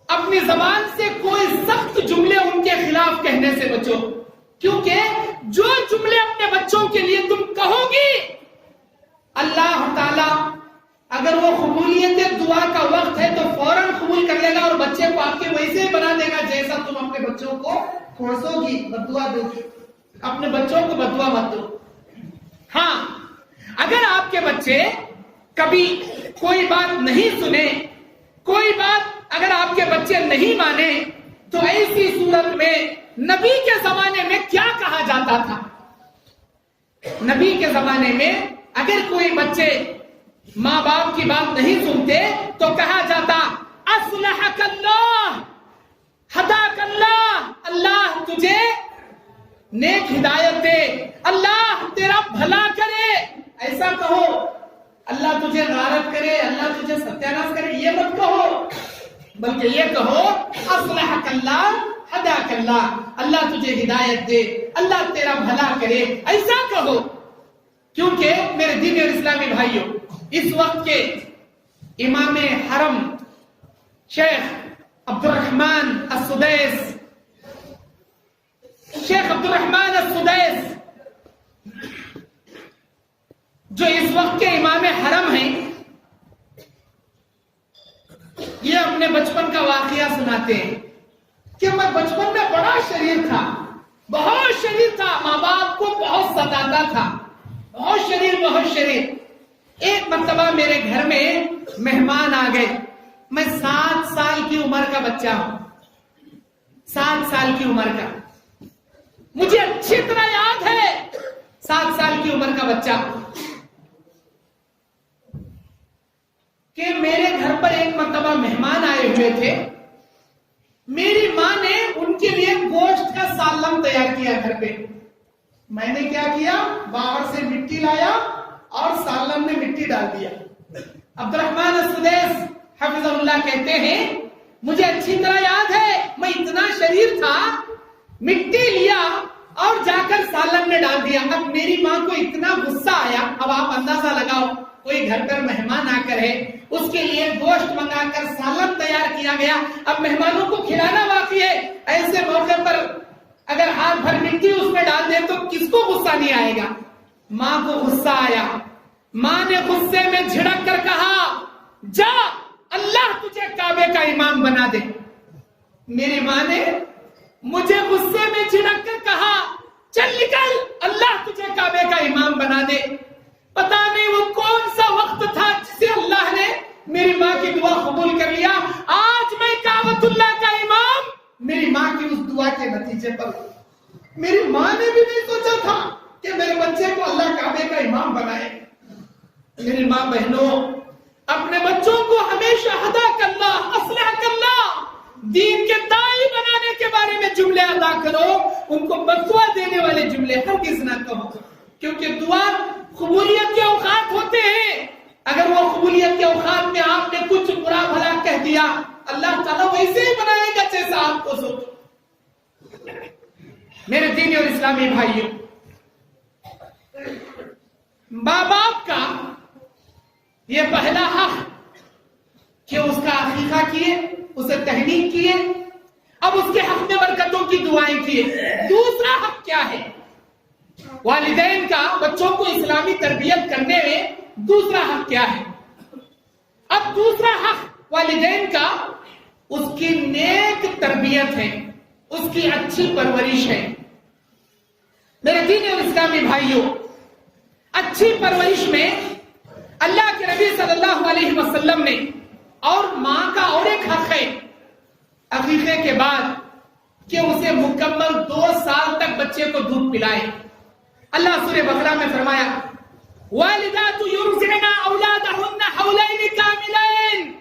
اپنی زبان سے کوئی سخت جملے ان کے خلاف کہنے سے بچو، کیونکہ جو جملے اپنے بچوں کے لیے تم کہو گی، اللہ تعالی اگر وہ قبولیت دعا کا وقت ہے تو فوراً گا جیسا تم اپنے بچوں کو کوسو گی، بددعا دو گی. اپنے بچوں کو بددعا مت دو. ہاں اگر آپ کے بچے کبھی کوئی بات نہیں سنے، کوئی بات اگر آپ کے بچے نہیں مانے، تو ایسی صورت میں نبی کے زمانے میں کیا کہا جاتا تھا؟ نبی کے زمانے میں اگر کوئی بچے ماں باپ کی بات نہیں سنتے تو کہا جاتا اصلحک اللہ، ہداک اللہ، اللہ تجھے نیک ہدایت دے، اللہ تیرا بھلا کرے. ایسا کہو. اللہ تجھے غارت کرے، اللہ تجھے ستیاناش کرے، یہ مت کہو، بلکہ یہ کہو اصلحک اللہ، ہداک اللہ، اللہ تجھے ہدایت دے، اللہ تیرا بھلا کرے. ایسا کہو. کیونکہ میرے دینی اور اسلامی بھائیوں، اس وقت کے امام حرم شیخ عبد الرحمن السدیس، شیخ عبد الرحمن السدیس جو اس وقت کے امام حرم ہیں، یہ اپنے بچپن کا واقعہ سناتے ہیں کہ میں بچپن میں بڑا شریر تھا، بہت شریر تھا، ماں باپ کو بہت ستاتا تھا، بہت شریر. ایک مرتبہ میرے گھر میں مہمان آ گئے. میں 7 سال کی عمر کا بچہ ہوں، 7 سال کی عمر کا. مجھے اچھی طرح یاد ہے 7 سال کی عمر کا بچہ کہ میرے گھر پر ایک مرتبہ مہمان آئے ہوئے تھے. میری ماں نے ان کے لیے گوشت کا سالن تیار کیا گھر پہ. میں نے کیا کیا؟ باہر سے مٹی لایا اور سالن میں مٹی ڈال دیا. عبد الرحمن السدیس حفظ اللہ کہتے ہیں مجھے اچھی طرح یاد ہے میں اتنا شریر تھا، مٹی لیا اور جا کر سالن میں ڈال دیا. اب میری ماں کو اتنا غصہ آیا. اب آپ اندازہ لگاؤ کوئی گھر پر مہمان آ کر ہے، اس کے لیے گوشت منگا کر سالن تیار کیا گیا. اب مہمانوں کو کھلانا باقی ہے. ایسے موقع پر اگر ہاتھ بھر مٹی اس میں ڈال دے تو کس کو غصہ نہیں آئے گا؟ ماں کو غصہ آیا. ماں نے غصے میں جھڑک کر کہا جا اللہ تجھے کعبے کا امام بنا دے. میری ماں نے مجھے غصے میں جھڑک کر کہا چل نکل اللہ تجھے کعبے کا امام بنا دے. پتا نہیں وہ کون سا وقت تھا جسے اللہ نے میری ماں کی دعا قبول کر لیا. آج میں کعبۃ اللہ کا امام میری ماں کی اس دعا کے نتیجے پر. میری ماں نے بھی نہیں سوچا تھا کہ میرے بچے کو اللہ کعبے کا امام بنائے. میری ماں بہنوں، اپنے بچوں کو ہمیشہ ہداک اللہ، اصلحک اللہ، دین کے داعی بنانے کے بارے میں جملے ادا کرو. ان کو بددعا دینے والے جملے ہرگز نہ کہو، کیونکہ دعا قبولیت کے اوقات ہوتے ہیں. اگر وہ قبولیت کے اوقات میں آپ نے کچھ برا بھلا کہہ دیا، اللہ تعالیٰ ویسے ہی بنائے گا جیسا آپ کو سوچو. میرے دینی اور اسلامی بھائیوں، ماں باپ کا یہ پہلا حق کہ اس کا عقیقہ کیے، اسے تحنیک کیے، اب اس کے حق میں برکتوں کی دعائیں کیے. دوسرا حق کیا ہے؟ والدین کا بچوں کو اسلامی تربیت کرنے میں دوسرا حق کیا ہے؟ اب دوسرا حق والدین کا اس کی نیک تربیت ہے، اس کی اچھی پرورش ہے. میرے دینی اور اسلامی بھائیوں، اچھی پرورش میں اللہ کے نبی صلی اللہ علیہ وسلم نے اور ماں کا اور ایک حق ہے عقیقے کے بعد کہ اسے مکمل 2 سال تک بچے کو دودھ پلائے. اللہ سورہ بقرہ میں فرمایا والدات یرضعن اولادهن حولین کاملین.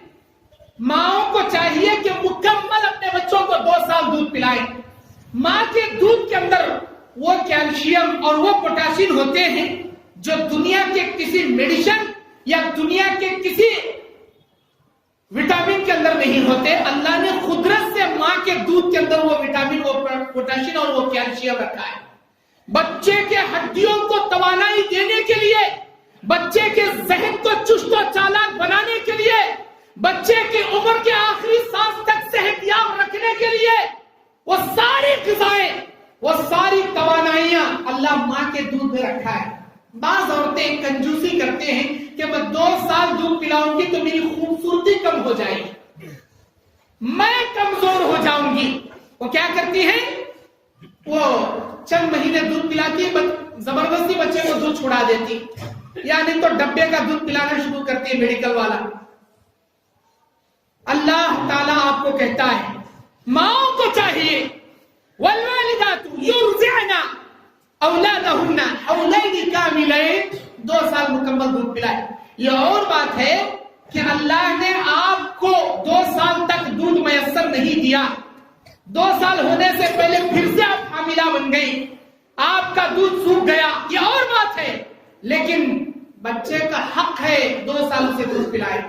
ماؤں کو چاہیے کہ مکمل اپنے بچوں کو 2 سال دودھ پلائیں. ماں کے دودھ کے اندر وہ کیلشیم اور وہ پوٹاشیم ہوتے ہیں جو دنیا کے کسی میڈیسن یا دنیا کے کسی وٹامن کے اندر نہیں ہوتے. اللہ نے قدرت سے ماں کے دودھ کے اندر وہ وٹامن، وہ پوٹاشیم اور وہ کیلشیم رکھا ہے. بچے کے ہڈیوں کو توانائی دینے کے لیے، بچے کے ذہن کو چست و چالاک بنانے کے لیے، بچے کی عمر کے آخری سانس تک صحت یاب رکھنے کے لیے وہ ساری غذائیں، وہ ساری توانائیاں اللہ ماں کے دودھ میں رکھا ہے. بعض عورتیں کنجوسی کرتے ہیں کہ میں 2 سال دودھ پلاؤں گی تو میری خوبصورتی کم ہو جائے گی، میں کمزور ہو جاؤں گی. وہ کیا کرتی ہیں؟ وہ چند مہینے دودھ پلاتی ہے، زبردستی بچے کو دودھ چھڑا دیتی، یعنی تو ڈبے کا دودھ پلانا شروع کرتی ہے میڈیکل والا۔ اللہ تعالیٰ آپ کو کہتا ہے ماؤں کو چاہیے والوالدات یرضعن اولادہن حولین کاملین، 2 سال مکمل دودھ پلائے۔ یہ اور بات ہے کہ اللہ نے آپ کو 2 سال تک دودھ میسر نہیں دیا، 2 سال ہونے سے پہلے پھر سے آپ حاملہ بن گئی، آپ کا دودھ سوکھ گیا، یہ اور بات ہے، لیکن بچے کا حق ہے 2 سال سے دودھ پلائے۔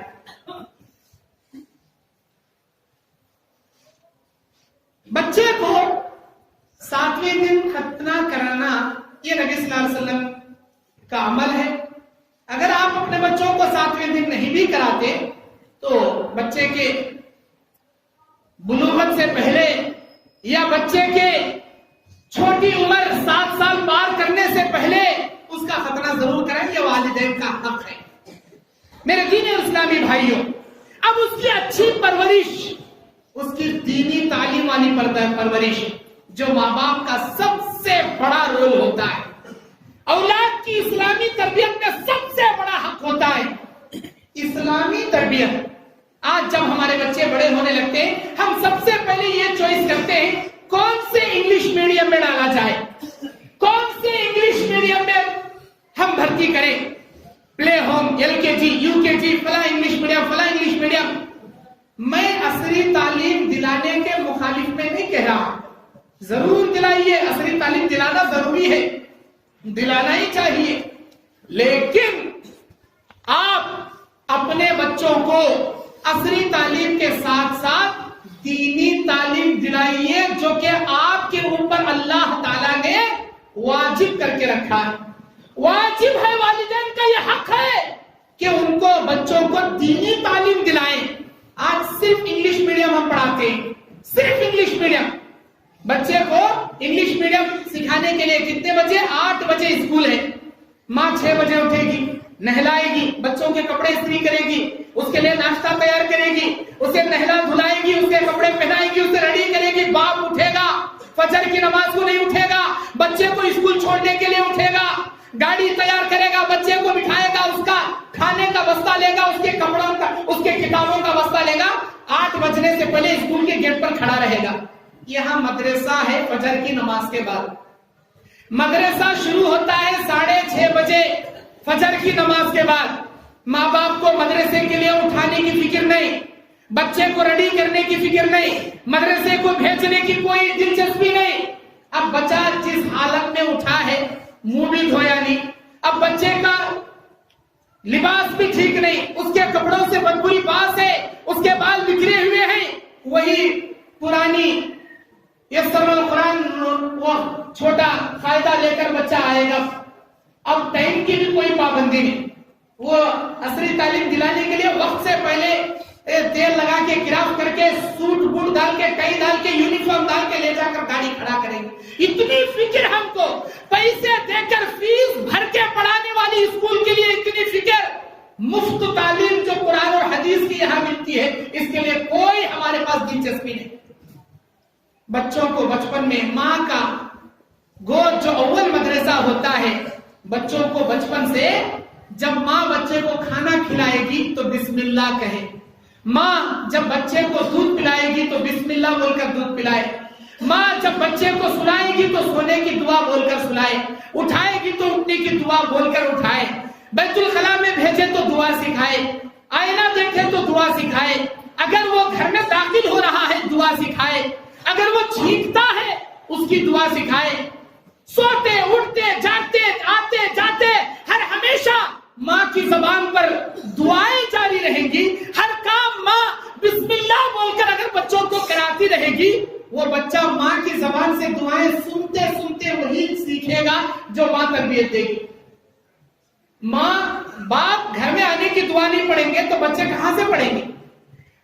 بچے کو 7ویں دن ختنہ کرانا یہ نبی صلی اللہ علیہ وسلم کا عمل ہے۔ اگر آپ اپنے بچوں کو 7ویں دن نہیں بھی کراتے تو بچے کے بلوغت سے پہلے یا بچے کے چھوٹی عمر 7 سال پار کرنے سے پہلے اس کا ختنہ ضرور کریں، یہ والدین کا حق ہے۔ میرے دین اسلامی بھائیوں، اب اس کی اچھی پرورش، اس کی دینی تعلیم والی پرورش جو ماں باپ کا سب سے بڑا رول ہوتا ہے، اولاد کی اسلامی تربیت میں سب سے بڑا حق ہوتا ہے۔ اسلامی تربیت، آج جب ہمارے بچے بڑے ہونے لگتے ہیں ہم سب سے پہلے یہ چوائس کرتے ہیں کون سے انگلش میڈیم میں ڈالا جائے، کون سے انگلش میڈیم میں ہم بھرتی کریں، پلے ہوم، LKG UKG، فلاں انگلش میڈیم، فلاں انگلش میڈیم۔ میں عصری تعلیم دلانے کے مخالف میں نہیں کہہ رہا، ضرور دلائیے، عصری تعلیم دلانا ضروری ہے، دلانا ہی چاہیے، لیکن آپ اپنے بچوں کو عصری تعلیم کے ساتھ ساتھ دینی تعلیم دلائیے جو کہ آپ کے اوپر اللہ تعالیٰ نے واجب کر کے رکھا ہے۔ واجب ہے، والدین کا یہ حق ہے کہ ان کو بچوں کو دینی تعلیم دلائیں۔ آج صرف انگلش میڈیم ہم پڑھاتے ہیں، صرف انگلش میڈیم۔ بچے کو انگلش میڈیم سکھانے کے لیے کتنے بجے؟ 8 بجے اسکول ہے، ماں 6 بجے اٹھے گی، نہلائے گی، بچوں کے کپڑے استری کرے گی، اس کے لیے ناشتہ تیار کرے گی، اسے نہلا دھلائے گی، اس کے کپڑے پہنائے گی، اسے ریڈی کرے گی۔ باپ اٹھے گا، فجر کی نماز کو نہیں اٹھے گا، بچے کو اسکول چھوڑنے کے لیے اٹھے گا، گاڑی تیار کرے گا، بچے کو بٹھائے گا، اس کا کھانے کا بستہ لے گا، اس کے کپڑوں کا، اس کے کتابوں کا بستہ لے گا، 8 بجنے سے پہلے اسکول کے گیٹ پر کھڑا رہے گا۔ یہاں مدرسہ ہے فجر کی نماز کے بعد، مدرسہ شروع ہوتا ہے 6:30 بجے فجر کی نماز کے بعد۔ ماں باپ کو مدرسے کے لیے اٹھانے کی فکر نہیں، بچے کو ریڈی کرنے کی فکر نہیں، مدرسے کو بھیجنے کی کوئی دلچسپی نہیں۔ اب بچہ جس حالت میں اٹھا ہے، منہ بھی دھویا نہیں، اب بچے کا لباس بھی ٹھیک نہیں، اس کے کپڑوں سے بدبوئی باس ہے، اس کے بال بکھرے ہوئے ہیں، وہی پرانی یسر القرآن وہ چھوٹا فائدہ لے کر بچہ آئے گا۔ اب ٹائم کی بھی کوئی پابندی نہیں، وہ عصری تعلیم دلانے کے لیے وقت سے پہلے تیل لگا کے، گراف کر کے، سوٹ بوٹ ڈال کے، ٹائی ڈال کے، یونیفارم ڈال کے لے جا کر گاڑی کھڑا کریں گے۔ اتنی فکر ہم کو، پیسے دے کر فیس بھر کے پڑھانے والی اسکول کے لیے اتنی فکر، مفت تعلیم جو قرآن اور حدیث کی یہاں ملتی ہے اس کے لیے کوئی ہمارے پاس دلچسپی نہیں۔ بچوں کو بچپن میں ماں کا گود جو اول مدرسہ ہوتا ہے، بچوں کو بچپن سے جب ماں بچے کو کھانا کھلائے گی تو بسم اللہ کہے، ماں جب بچے کو دودھ پلائے گی تو بسم اللہ بول کر دودھ پلائے، ماں جب بچے کو سلائے گی تو سونے کی دعا بول کر سلائے، اٹھائے گی تو اٹھنے کی دعا بول کر اٹھائے، بیت الخلاء میں بھیجے تو دعا سکھائے، آئینہ دیکھے تو دعا سکھائے، اگر وہ گھر میں داخل ہو رہا ہے دعا سکھائے، اگر وہ چھینکتا ہے اس کی دعا سکھائے۔ سوتے اٹھتے جاگتے آتے جاتے ہر ہمیشہ ماں کی زبان پر دعائیں جاری رہیں گی، ہر کام ماں بسم اللہ بول کر اگر بچوں کو کراتی رہے گی، وہ بچہ ماں کی زبان سے دعائیں سنتے سنتے وہی سیکھے گا جو ماں تربیت دے گی۔ ماں باپ گھر میں آنے کی دعا نہیں پڑھیں گے تو بچے کہاں سے پڑھیں گے؟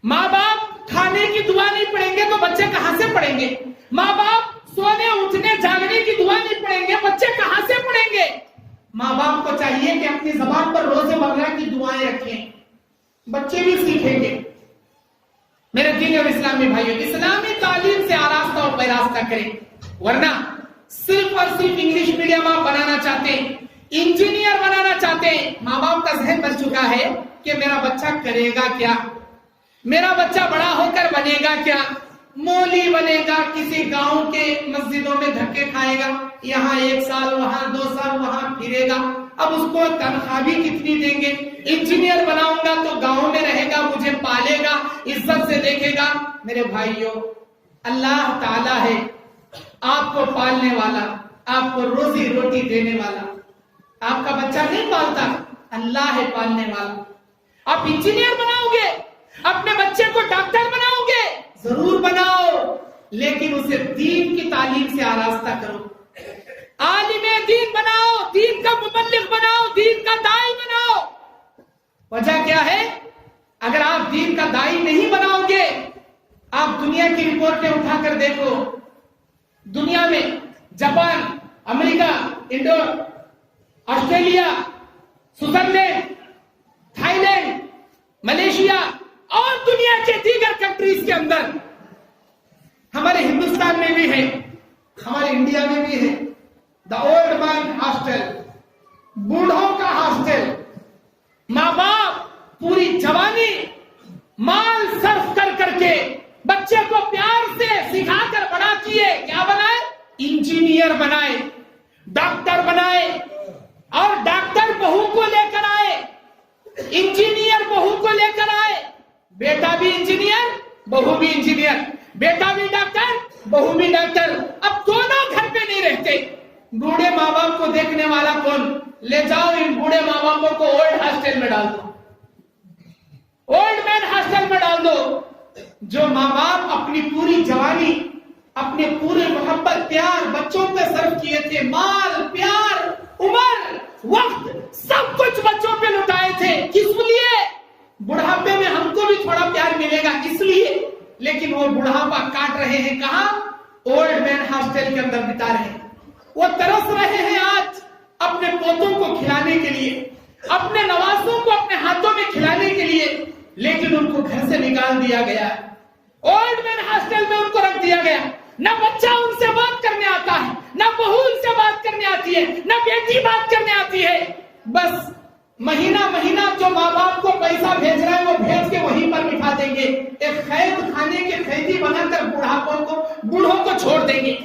ماں باپ کھانے کی دعا نہیں پڑھیں گے تو بچے کہاں سے پڑھیں گے؟ ماں باپ سونے اٹھنے جاگنے کی دعا نہیں پڑھیں گے، بچے کہاں سے پڑھیں گے؟ ماں باپ کو چاہیے کہ اپنی زبان پر روزمرہ کی دعائیں رکھیں، بچے بھی سیکھیں گے۔ میرے دینی اور اسلامی بھائیوں، اسلامی تعلیم سے آراستہ اور پیراستہ کریں، ورنہ صرف اور صرف انگلش میڈیم آپ بنانا چاہتے ہیں، انجینئر بنانا چاہتے ہیں، ماں باپ کا ذہن بن چکا ہے کہ میرا بچہ کرے گا کیا، میرا بچہ بڑا ہو کر بنے گا کیا، مولوی بنے گا، کسی گاؤں کے مسجدوں میں دھکے کھائے گا، یہاں 1 سال وہاں 2 سال وہاں پھرے گا، اب اس کو تنخواہ بھی کتنی دیں گے، انجینئر بناؤں گا تو گاؤں میں رہے گا، مجھے پالے گا، عزت سے دیکھے گا۔ میرے بھائیوں، اللہ تعالیٰ ہے آپ کو پالنے والا، آپ کو روزی روٹی دینے والا، آپ کا بچہ نہیں پالتا، اللہ ہے پالنے والا۔ آپ انجینئر بناؤ گے، اپنے بچے کو ڈاکٹر بناؤ گے، ضرور بناؤ، لیکن اسے دین کی تعلیم سے آراستہ کرو، عالم دین بناؤ، دین کا مبلغ بناؤ، دین کا داعی بناؤ۔ وجہ کیا ہے؟ اگر آپ دین کا داعی نہیں بناؤ گے، آپ دنیا کی رپورٹیں اٹھا کر دیکھو، دنیا میں Japan, America, Australia, Switzerland, Thailand, Malaysia اور دنیا کے دیگر کنٹریز کے اندر، ہمارے ہندوستان میں بھی ہے، ہمارے انڈیا میں بھی ہے، دا اولڈ مین ہاسٹل، بوڑھوں کا ہاسٹل۔ ماں باپ پوری جوانی مال صرف کر کر کے بچے کو پیار سے سکھا کر بڑا کیے، کیا بنائے؟ انجینئر بنائے، ڈاکٹر بنائے، اور ڈاکٹر بہو کو لے کر آئے، انجینئر بہو کو لے کر آئے، بیٹا بھی انجینئر بہو بھی انجینئر، بیٹا بھی ڈاکٹر بہو بھی ڈاکٹر۔ اب دونوں گھر پہ نہیں رہتے، بوڑھے ماں باپ کو دیکھنے والا کون؟ لے جاؤ ان بوڑھے ماں باپوں کو اولڈ ہاسٹل میں ڈال دو، اولڈ مین ہاسٹل میں ڈال دو۔ جو ماں باپ اپنی پوری جوانی، اپنے پورے محبت پیار بچوں پہ صرف کیے تھے، مال پیار عمر وقت سب کچھ بچوں پہ لٹائے تھے، کس لیے؟ بڑھاپے میں ہم کو بھی تھوڑا پیار ملے گا اس لیے، لیکن وہ بڑھاپا کاٹ رہے ہیں کہاں؟ اولڈ مین ہاسٹل کے اندر بتا رہے ہیں۔ وہ ترس رہے ہیں آج اپنے پوتوں کو کھلانے کے لیے، اپنے نوازوں کو اپنے ہاتھوں میں کھلانے کے لیے، لیکن ان کو گھر سے نکال دیا گیا، اولڈ مین ہاسٹل میں ان کو رکھ دیا گیا۔ نہ بچہ ان سے بات کرنے آتا ہے، نہ بہو ان سے بات کرنے آتی ہے، نہ بیٹی بات کرنے آتی ہے، بس مہینہ مہینہ جو ماں باپ کو پیسہ بھیج رہے ہیں وہ بھیج کے وہیں پر بٹھا دیں گے، ایک قید خانے کے قیدی بنا کر بوڑھوں کو چھوڑ دیں گے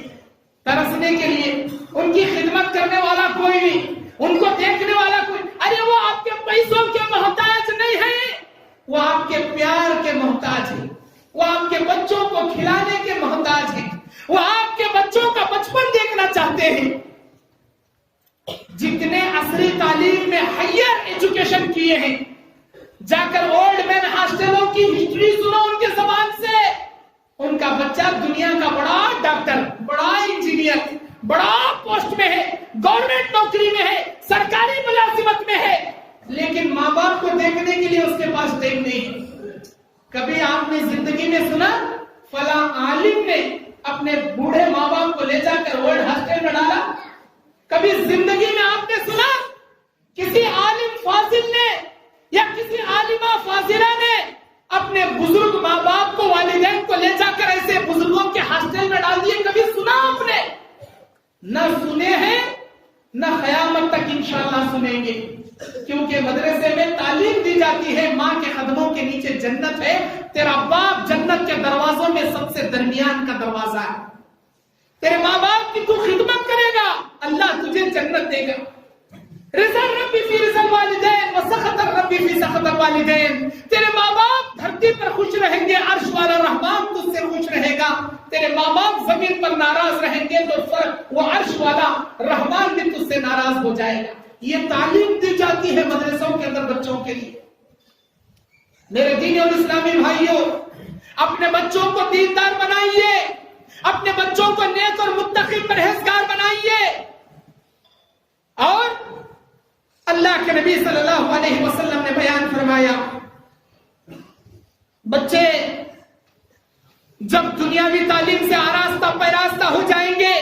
ترسنے کے لیے۔ ان کی خدمت کرنے والا کوئی نہیں، ان کو دیکھنے والا کوئی۔ ارے وہ آپ کے پیسوں کے محتاج نہیں ہے، وہ آپ کے پیار کے محتاج ہے، وہ آپ کے بچوں کو کھلانے کے محتاج ہے، وہ آپ کے بچوں کا بچپن دیکھنا چاہتے ہیں۔ جتنے عصری تعلیم میں ہائر ایجوکیشن کیے ہیں، جا کر اولڈ مین ہاسٹلوں کی ہسٹری سنو ان کے زبان سے، ان کا بچہ دنیا کا بڑا ڈاکٹر، بڑا انجینئر، بڑا پوسٹ میں ہے، گورنمنٹ نوکری میں ہے، سرکاری ملازمت میں ہے، لیکن ماں باپ کو دیکھنے کے لیے اس کے پاس ٹائم نہیں ہے۔ کبھی آپ نے زندگی میں سنا فلاں عالم نے اپنے بوڑھے ماں باپ کو لے جا کر اولڈ ہاسٹل میں ڈالا؟ کبھی زندگی میں آپ نے سنا کسی عالم فاضل نے یا کسی عالمہ فاضلہ نے اپنے بزرگ ماں باپ کو، والدین کو لے جا کر ایسے بزرگوں کے ہاسٹل میں ڈال دیے؟ کبھی سنا آپ نے؟ نہ سنے ہیں، نہ قیامت تک انشاءاللہ سنیں گے، کیونکہ مدرسے میں تعلیم دی جاتی ہے ماں کے قدموں کے نیچے جنت ہے، تیرا باپ جنت کے دروازوں میں سب سے درمیان کا دروازہ ہے، تیرے ماں باپ کی تو خدمت کرے گا، اللہ تجھے جنت دے گا۔ رضا ربی فی رضا الوالدین وسخط ربی فی سخط الوالدین، تیرے ماں باپ دھرتی پر خوش رہیں گے، عرش والا رحمان تجھ سے خوش رہے گا، تیرے ماں باپ زمین پر ناراض رہیں گے تو وہ عرش والا رحمان بھی تجھ سے ناراض ہو جائے گا۔ یہ تعلیم دی جاتی ہے مدرسوں کے اندر بچوں کے لیے۔ میرے دینی اور اسلامی بھائیوں، اپنے بچوں کو دیندار بنائیے، اپنے بچوں کو نیک اور متقی پرہیزگار بنائیے، اور اللہ کے نبی صلی اللہ علیہ وسلم نے بیان فرمایا، بچے جب دنیاوی تعلیم سے آراستہ پیراستہ ہو جائیں گے،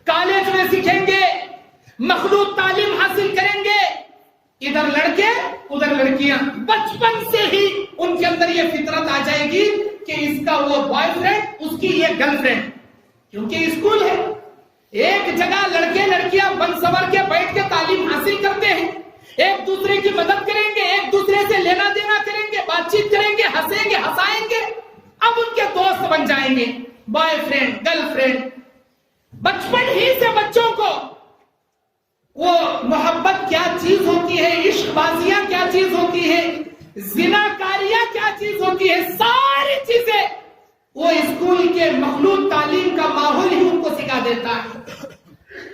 کالج میں سیکھیں گے، مخلوط تعلیم حاصل کریں گے، ادھر لڑکے ادھر لڑکیاں، بچپن سے ہی ان کے اندر یہ فطرت آ جائے گی کہ اس کا وہ بوائے فرینڈ، اس کی یہ گرل فرینڈ، کیونکہ اسکول ہے، ایک جگہ لڑکے لڑکیاں بن سور کے بیٹھ کے تعلیم حاصل کرتے ہیں، ایک دوسرے کی مدد کریں گے، ایک دوسرے سے لینا دینا کریں گے، بات چیت کریں گے، ہنسیں گے، ہنسائیں گے، اب ان کے دوست بن جائیں گے، بوائے فرینڈ گرل فرینڈ۔ بچپن ہی سے بچوں کو وہ محبت کیا چیز ہوتی ہے، عشق بازیاں کیا چیز ہوتی ہے، زناکاریاں کیا چیز ہوتی ہے، ساری چیزیں وہ اسکول کے مخلوط تعلیم کا ماحول ہی ان کو سکھا دیتا ہے۔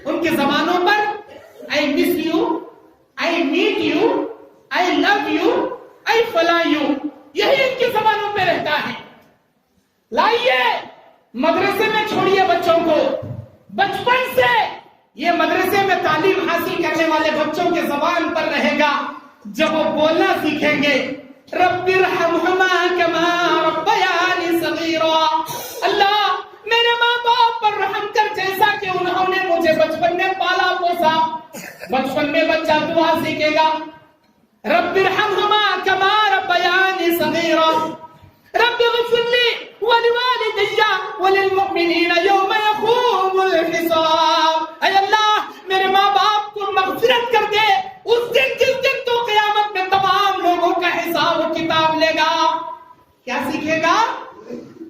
ان کی زبانوں پر I miss you, I need you, I love you, I follow you، یہی ان کی زبانوں پہ رہتا ہے۔ لائیے مدرسے میں چھوڑیے بچوں کو، بچپن سے یہ مدرسے میں تعلیم حاصل کرنے والے بچوں کے زبان پر رہے گا، جب وہ بولنا سیکھیں گے رب ارحمہما کما ربیانی صغیرا، اللہ میرے ماں باپ پر رحم کر جیسا کہ انہوں نے مجھے بچپن میں پالا پوسا۔ بچپن میں بچہ دعا سیکھے گا، رب ارحمہما کما ربیانی صغیرا، رب اغفر لی ولوالدی وللمؤمنین یوم یقوم الحساب، اے اللہ میرے ماں باپ کو مغفرت کر دے اس دن جس دن تو قیامت میں تمام لوگوں کا حساب و کتاب لے گا۔ کیا سیکھے گا؟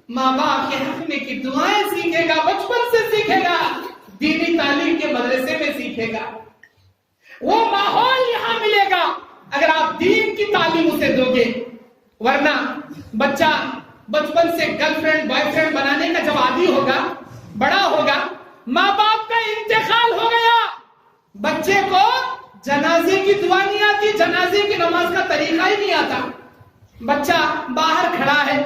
ماں باپ کے حق میں کی دعائیں سیکھے گا، بچپن سے سیکھے گا، دینی تعلیم کے مدرسے میں سیکھے گا، وہ ماحول یہاں ملے گا اگر آپ دین کی تعلیم اسے دو گے۔ ورنہ بچہ بچپن سے گرل فرینڈ بوائے فرینڈ بنانے کا جب عادی ہوگا، بڑا ہوگا، ماں باپ کا انتقال ہو گیا، بچے کو جنازے کی دعا نہیں آتی، جنازے کی نماز کا طریقہ ہی نہیں آتا۔ بچہ باہر کھڑا ہے،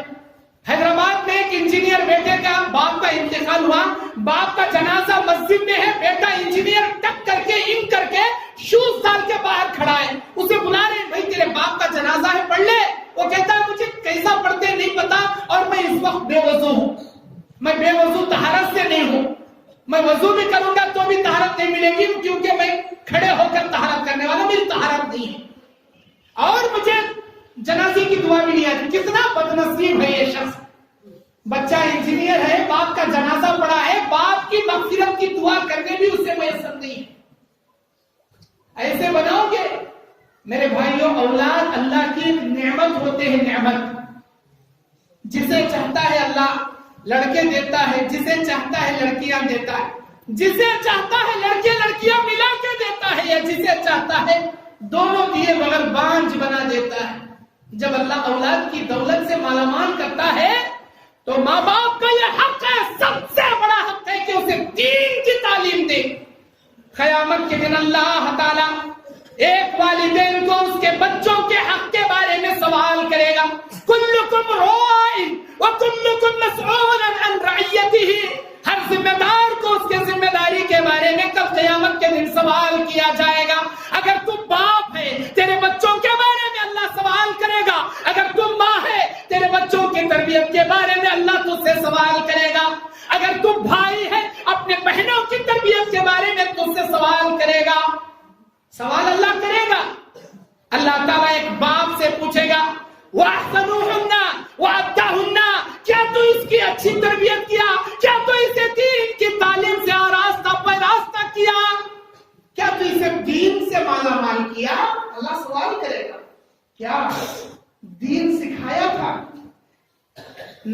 حیدرآباد میں ایک انجینئر بیٹے کا باپ کا انتقال ہوا، باپ کا جنازہ مسجد میں ہے، بیٹا انجینئر ٹک کر کے ان کر کے شوز ڈال کے باہر کھڑا ہے، اسے بلا رہے ہیں، بھائی تیرے باپ کا جنازہ ہے پڑھ لے۔ وہ کہتا ہے مجھے کیسا پڑھتے نہیں پتا، اور میں اس وقت بے وضو ہوں، میں بے وضو طہارت سے نہیں ہوں، میں وضو بھی کروں گا تو بھی طہارت نہیں ملے گی، کیونکہ میں کھڑے ہو کر طہارت کرنے والا، میری طہارت نہیں ہے، اور مجھے جنازے کی دعا بھی نہیں آتی۔ کتنا بدنصیب ہے یہ شخص، بچہ انجینئر ہے، باپ کا جنازہ پڑا ہے، باپ کی مغفرت کی دعا کرنے بھی اسے میسر نہیں ہے۔ ایسے بناؤ گے میرے بھائیوں، اولاد اللہ کی نعمت ہوتے ہیں، نعمت، جسے چاہتا ہے اللہ لڑکے دیتا ہے، جسے چاہتا ہے لڑکیاں دیتا ہے، جسے چاہتا ہے لڑکے لڑکیاں ملا کے دیتا ہے، یا جسے چاہتا ہے دونوں دیے مگر بانجھ بنا دیتا ہے۔ جب اللہ اولاد کی دولت سے مالا مال کرتا ہے تو ماں باپ کا یہ حق ہے، سب سے بڑا حق ہے کہ اسے دین کی تعلیم دے۔ قیامت کے دن اللہ تعالی ایک والدین کو اس کے بچوں کے حق کے بارے میں سوال کرے گا، کلکم راع وکلکم مسئول عن رعیتہ، ہر ذمہ دار کو اس کے ذمہ داری کے بارے میں کل قیامت کے دن سوال کیا جائے گا۔ اگر تم باپ ہے تیرے بچوں کے بارے میں اللہ سوال کرے گا، اگر تم ماں ہے تیرے بچوں کی تربیت کے بارے میں اللہ تجھ سے سوال کرے گا، اگر تم بھائی ہے اپنے بہنوں کی تربیت کے بارے میں تجھ سے سوال کرے گا۔ سوال اللہ کرے گا، اللہ تعالیٰ ایک باپ سے پوچھے گا، وَأَحْسَنُوهُنَّ وَأَبْدَاهُنَّ، کیا تو اس کی اچھی تربیت کیا، کیا تو اسے دین کی تعلیم سے آراستہ پیراستہ کیا، کیا تو اسے دین سے مالا مال کیا؟ اللہ سوال کرے گا، کیا دین سکھایا تھا،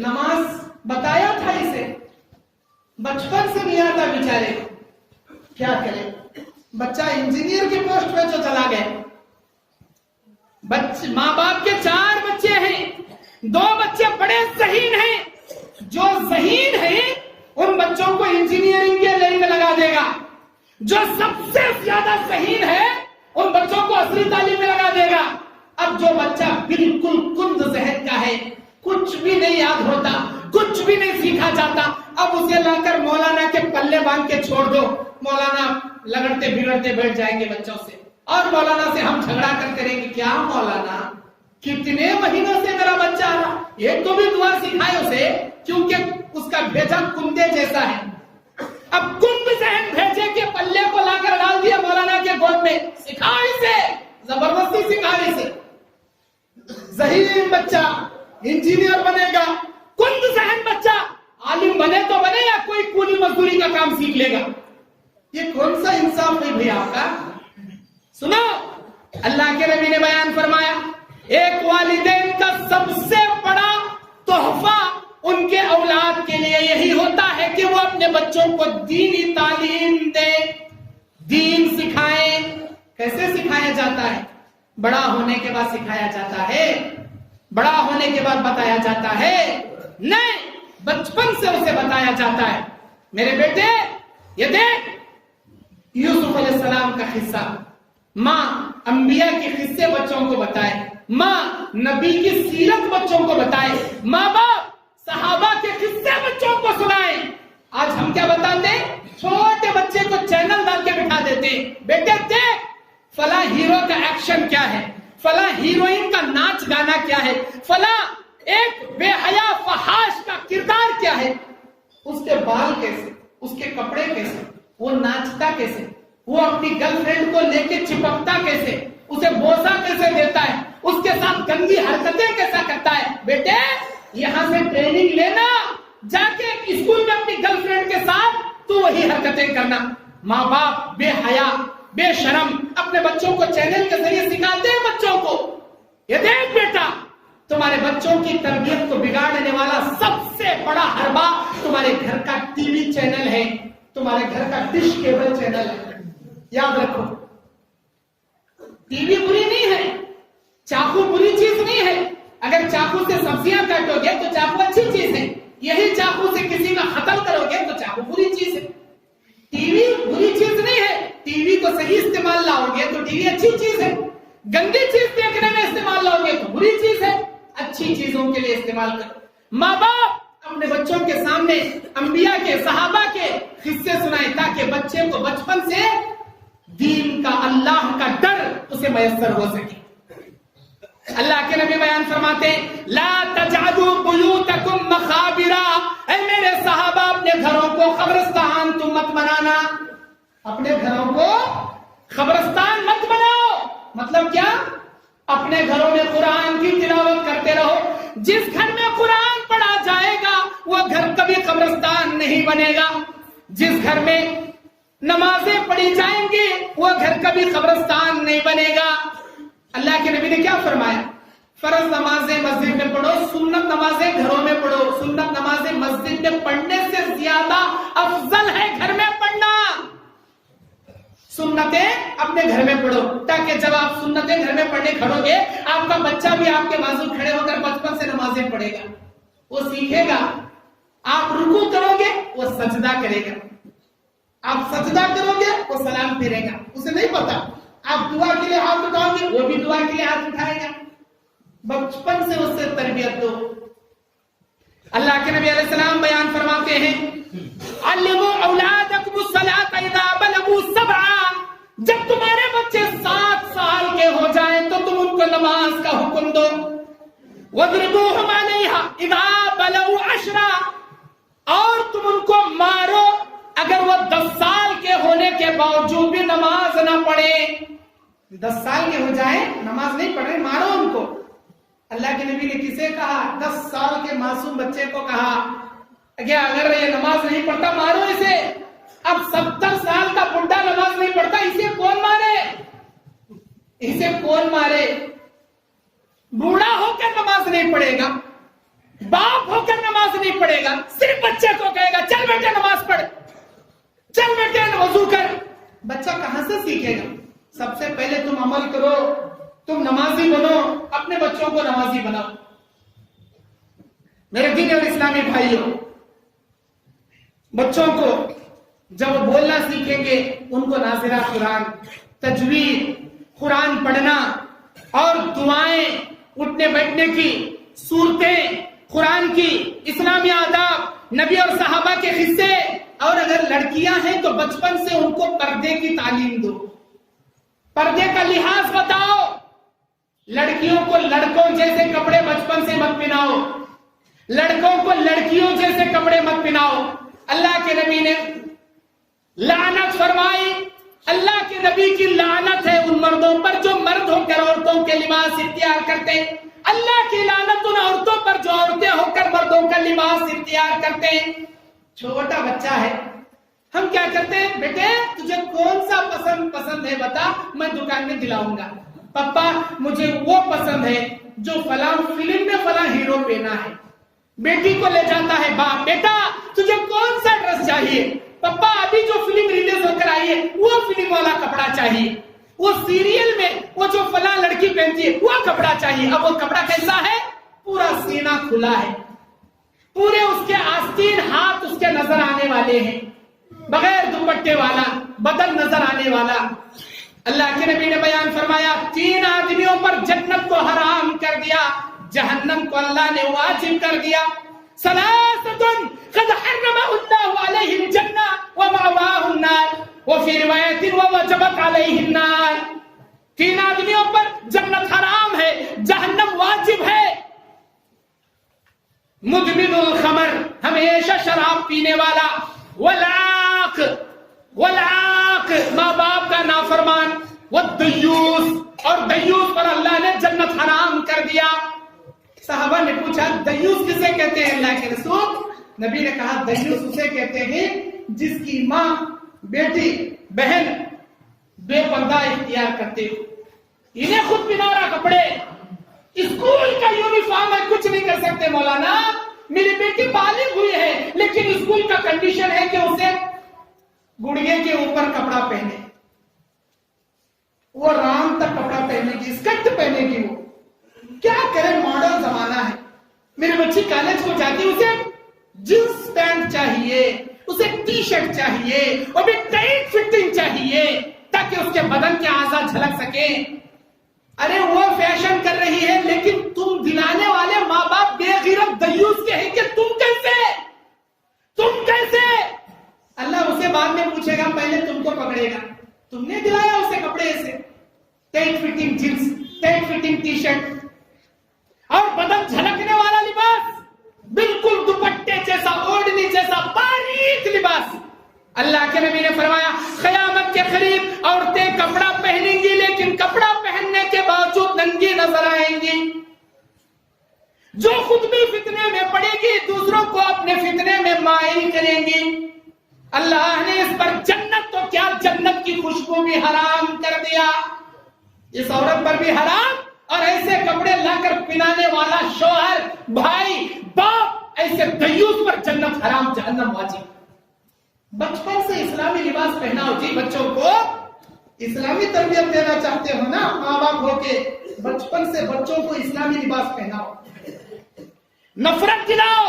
نماز بتایا تھا اسے، بچپن سے نہیں آتا بیچارے، کیا کرے؟ بچہ انجینئر کی پوسٹ پہ جو چلا گئے، ماں باپ کے 4 بچے ہیں، 2 بچے بڑے ذہین ہیں، جو ذہین ہیں ان بچوں کو انجینئرنگ کے لائن میں لگا دے گا، جو سب سے زیادہ ذہین ہے ان بچوں کو عصری تعلیم میں لگا دے گا۔ اب جو بچہ بالکل کند ذہن کا ہے، کچھ بھی نہیں یاد ہوتا، کچھ بھی نہیں سیکھا جاتا، اب اسے لا کر مولانا کے پلے باندھ کے چھوڑ دو، مولانا لگڑتے بگڑتے بیٹھ جائیں گے بچوں سے، اور مولانا سے ہم جھگڑا کرتے رہیں گے، کیا مولانا کتنے مہینوں سے میرا بچہ آ رہا، ایک تو بھی دعا سکھائے اسے، کیونکہ اس کا بھیجا کندے جیسا ہے۔ اب کند ذہن بھیجے کے پلے کو لا کر ڈال دیا مولانا کے گود میں، سکھا اسے، زبردستی سکھا اسے۔ ذہین بچہ انجینئر بنے گا، کام سیکھ لے گا. یہ کون سا انصاف ہے بھائی آپ کا؟ سنو، اللہ کے نبی نے بیان فرمایا ایک والدین کا سب سے بڑا تحفہ ان کے اولاد کے لیے یہی ہوتا ہے کہ وہ اپنے بچوں کو دینی تعلیم دے، دین سکھائیں. کیسے سکھایا جاتا ہے؟ بڑا ہونے کے بعد سکھایا جاتا ہے، بڑا ہونے کے بعد بتایا جاتا ہے؟ نہیں، بچپن سے اسے بتایا جاتا ہے. میرے بیٹے یہ دیکھ یوسف علیہ السلام کا قصہ، ماں انبیاء کے قصے بچوں کو بتائے، ماں نبی کی سیرت بچوں کو بتائے، ماں باپ صحابہ کے قصے بچوں کو سنائے. آج ہم کیا بتاتے ہیں؟ چھوٹے بچے کو چینل ڈال کے بٹھا دیتے ہیں، بیٹے دیکھ فلاں ہیرو کا ایکشن کیا ہے، فلاں ہیروئن کا ناچ گانا کیا ہے، فلاں ایک بے حیا فحاش کا کردار کیا ہے، اس کے بال کیسے، اس کے کپڑے کیسے، وہ ناچتا کیسے، وہ اپنی گرل فرینڈ کو لے کے چپکتا کیسے، اسے بوسا کیسے دیتا ہے، اس کے ساتھ گندی حرکتیں کیسا کرتا ہے. بیٹے یہاں سے ٹریننگ لینا، جا کے اسکول میں اپنی گرل فرینڈ کے ساتھ تو وہی حرکتیں کرنا. ماں باپ بے حیا بے شرم اپنے بچوں کو چینل کے ذریعے سکھاتے ہیں بچوں کو. یہ دیکھ بیٹا، تمہارے بچوں کی تربیت کو بگاڑنے والا سب سے بڑا حربہ تمہارے گھر کا ٹی وی چینل ہے، تمہارے گھر کا ڈش کیبل چینل ہے. یاد رکھو، ٹی وی بری نہیں ہے، چاقو بری چیز نہیں ہے. اگر چاقو سے سبزیاں کاٹو گے تو چاقو اچھی چیز ہے، یہی چاقو سے کسی کا قتل کرو گے تو چاقو بری چیز ہے. ٹی وی بری چیز نہیں ہے، ٹی وی کو صحیح استعمال لاؤ گے تو ٹی وی اچھی چیز ہے. گندی چیز دیکھنے میں استعمال لاؤ گے تو بری چیز ہے. اچھی چیزوں کے لیے استعمال کرو. ماں باپ اپنے بچوں کے سامنے انبیاء کے صحابہ کے قصے سنائیں تاکہ بچے کو بچپن سے دین کا اللہ کا ڈر اسے میسر ہو سکے. اللہ کے نبی بیان فرماتے ہیں لا تجعلوا بیوتکم مقابرا، اے میرے صحابہ اپنے گھروں کو قبرستان تم مت بنانا، اپنے گھروں کو قبرستان مت بناؤ. مطلب کیا؟ اپنے گھروں میں قرآن کی تلاوت کرتے رہو. جس گھر میں قرآن پڑھا جائے گا وہ گھر کبھی قبرستان نہیں بنے گا. جس گھر میں نمازیں پڑھی جائیں گی وہ گھر کبھی قبرستان نہیں بنے گا. اللہ کے نبی نے کیا فرمایا؟ فرض نمازیں مسجد میں پڑھو، سنت نمازیں گھروں میں پڑھو. سنت نمازیں مسجد میں پڑھنے سے زیادہ افضل ہے گھر میں پڑھنا. سنتیں اپنے گھر میں پڑھو تاکہ جب آپ سنتیں گھر میں پڑھنے کھڑو گے آپ کا بچہ بھی آپ کے بازو کھڑے ہو کر بچپن سے نمازیں پڑھے گا، وہ سیکھے گا. آپ رکوع کرو گے وہ سجدہ کرے گا، آپ سجدہ کرو گے وہ سلام پھیرے گا. اسے نہیں پتا. آپ دعا کے لیے ہاتھ اٹھاؤ گے وہ بھی دعا کے لیے ہاتھ اٹھائے گا. بچپن سے اس سے تربیت دو. اللہ کے نبی علیہ السلام بیان فرماتے ہیں علموا اولادکم الصلاۃ اذا بلغوا 7. جب تمہارے بچے 7 سال کے ہو جائیں تو تم ان کو نماز کا حکم دو. واضربوہم علیہا اذا بلغوا 10. اور تم ان کو مارو اگر وہ 10 سال کے ہونے کے باوجود بھی نماز نہ پڑھے. 10 سال کے ہو جائیں نماز نہیں پڑھ رہے، مارو ان کو. اللہ کے نبی نے کسے کہا؟ 10 سال کے معصوم بچے کو کہا کہ اگر یہ نماز نہیں پڑھتا مارو اسے. اب 70 سال کا بڈھا نماز نہیں پڑھتا، اسے کون مارے؟ اسے کون مارے؟ بوڑھا ہو کر نماز نہیں پڑھے گا، باپ ہو کر نماز نہیں پڑھے گا، صرف بچے کو کہے گا چل بیٹے نماز پڑھ، چل بیٹے وضو کر. بچہ کہاں سے سیکھے گا؟ سب سے پہلے تم عمل کرو، تم نمازی بنو، اپنے بچوں کو نمازی بناؤ. میرے دین اور اسلامی بھائیوں، بچوں کو جب وہ بولنا سیکھیں گے ان کو ناظرہ قرآن، تجوید، قرآن پڑھنا اور دعائیں، اٹھنے بیٹھنے کی صورتیں، قرآن کی اسلامی آداب، نبی اور صحابہ کے قصے. اور اگر لڑکیاں ہیں تو بچپن سے ان کو پردے کی تعلیم دو، پردے کا لحاظ بتاؤ. لڑکیوں کو لڑکوں جیسے کپڑے بچپن سے مت پہناؤ، لڑکوں کو لڑکیوں جیسے کپڑے مت پہناؤ. اللہ کے نبی نے لعنت فرمائی. اللہ کے نبی کی لعنت ہے ان مردوں پر جو مرد ہو کر عورتوں کے لباس اختیار کرتے. اللہ کی لعنت ان عورتوں پر جو عورتیں ہو کر مردوں کا لباس اختیار کرتے. چھوٹا بچہ ہے، ہم کیا کرتے ہیں؟ بیٹے تجھے کون سا پسند ہے بتا، میں دکان میں دلاؤں گا. پپا مجھے وہ پسند ہے جو فلاں فلم میں فلاں ہیرو پہنا ہے. بیٹی کو لے جاتا ہے باپ، بیٹا تجھے کون سا ڈریس چاہیے؟ پپا ابھی جو فلم ریلیز ہو کر آئی ہے وہ فلم والا کپڑا چاہیے، وہ سیریل میں وہ جو فلاں لڑکی پہنتی ہے وہ کپڑا چاہیے. اب وہ کپڑا کیسا ہے؟ پورا سینہ کھلا ہے، پورے اس کے آستین ہاتھ اس کے نظر آنے والے ہیں، بغیر دوپٹے والا، بدن نظر آنے والا. اللہ کے نبی نے بیان فرمایا 3 آدمیوں پر جنت کو حرام کر دیا، جہنم کو اللہ نے واجب کر دیا. ثلاثة قد حرم الله عليهم الجنة ومأواهم النار وفي رواية ووجبت عليه النار. 3 آدمیوں پر جنت حرام ہے، جہنم واجب ہے. مدمن الخمر، ہمیشہ شراب پینے والا، والعاق ماں باپ کا نافرمان، والدیوس، اور دیوس پر اللہ نے جنت حرام کر دیا. صحابہ نے پوچھا دیوس کسے کہتے ہیں اللہ کے رسول؟ نبی نے کہا دیوس اسے کہتے ہیں جس کی ماں، بیٹی، بہن بے پردہ اختیار کرتے ہو. انہیں خود پنارا کپڑے، اسکول کا یونیفارم ہے، کچھ نہیں کر سکتے. مولانا میری بیٹی بالغ ہوئی ہے لیکن اسکول کا کنڈیشن ہے کہ اسے گڑگے کے اوپر کپڑا پہنے، وہ رام تک کپڑا پہنے کی، اسکرٹ پہنے کی. وہ کیا کرے، ماڈرن زمانہ ہے. میری بچی کالج کو جاتی، اسے جینس پینٹ چاہیے، اسے ٹی شرٹ چاہیے، اور بھی ٹائٹ فٹنگ چاہیے تاکہ اس کے بدن کے اعضاء جھلک سکیں. ارے وہ فیشن کر رہی ہے لیکن تم دلانے والے ماں باپ بے غیرت دیوس کے ہیں کہ تم کیسے؟ اللہ اسے بعد میں پوچھے گا، پہلے تم کو پکڑے گا. تم نے دلایا اسے کپڑے ایسے، tight fitting jeans, tight fitting T shirt, اور بدن جھلکنے والا لباس، بالکل دوپٹے جیسا، اوڑھنی جیسا باریک لباس. اللہ کے نبی نے فرمایا قیامت کے قریب عورتیں کپڑا پہنیں گی لیکن کپڑا پہننے کے باوجود ننگی نظر آئیں گی. جو خود بھی فتنے میں پڑے گی دوسروں کو اپنے فتنے میں مائل کریں گی. اللہ نے اس پر جنت تو کیا، جنت کی خوشبو بھی حرام کر دیا. اس عورت پر بھی حرام، اور ایسے کپڑے لا کر پہنانے والا شوہر، بھائی، باپ، ایسے دیوس پر جنت حرام، جہنم واجب. بچپن سے اسلامی لباس پہناؤ جی. بچوں کو اسلامی تربیت دینا چاہتے ہو نا ماں باپ ہو کے، بچپن سے بچوں کو اسلامی لباس پہناؤ، نفرت دلاؤ.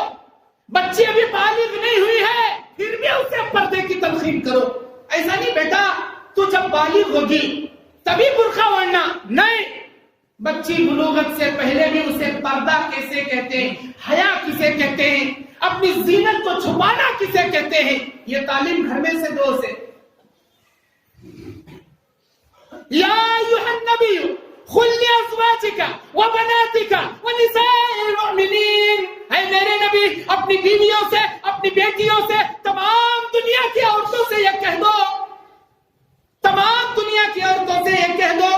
بچی ابھی بالغ نہیں ہوئی ہے پھر بھی اسے پردے کی تلقین کرو. ایسا نہیں بیٹا تو جب بالغ ہوگی تبھی برقع اوڑھنا، نہیں. بچی بلوغت سے پہلے بھی اسے پردہ کیسے کہتے ہیں، حیا کسے کہتے ہیں، اپنی زینت کو چھپانا کسے کہتے ہیں، یہ تعلیم گھر میں سے دو سے. یا ایھا النبی قل لازواجک وبناتک ونساء المؤمنین، اے میرے نبی اپنی بیویوں سے، اپنی بیٹیوں سے، تمام دنیا کی عورتوں سے یہ کہہ دو، تمام دنیا کی عورتوں سے یہ کہہ دو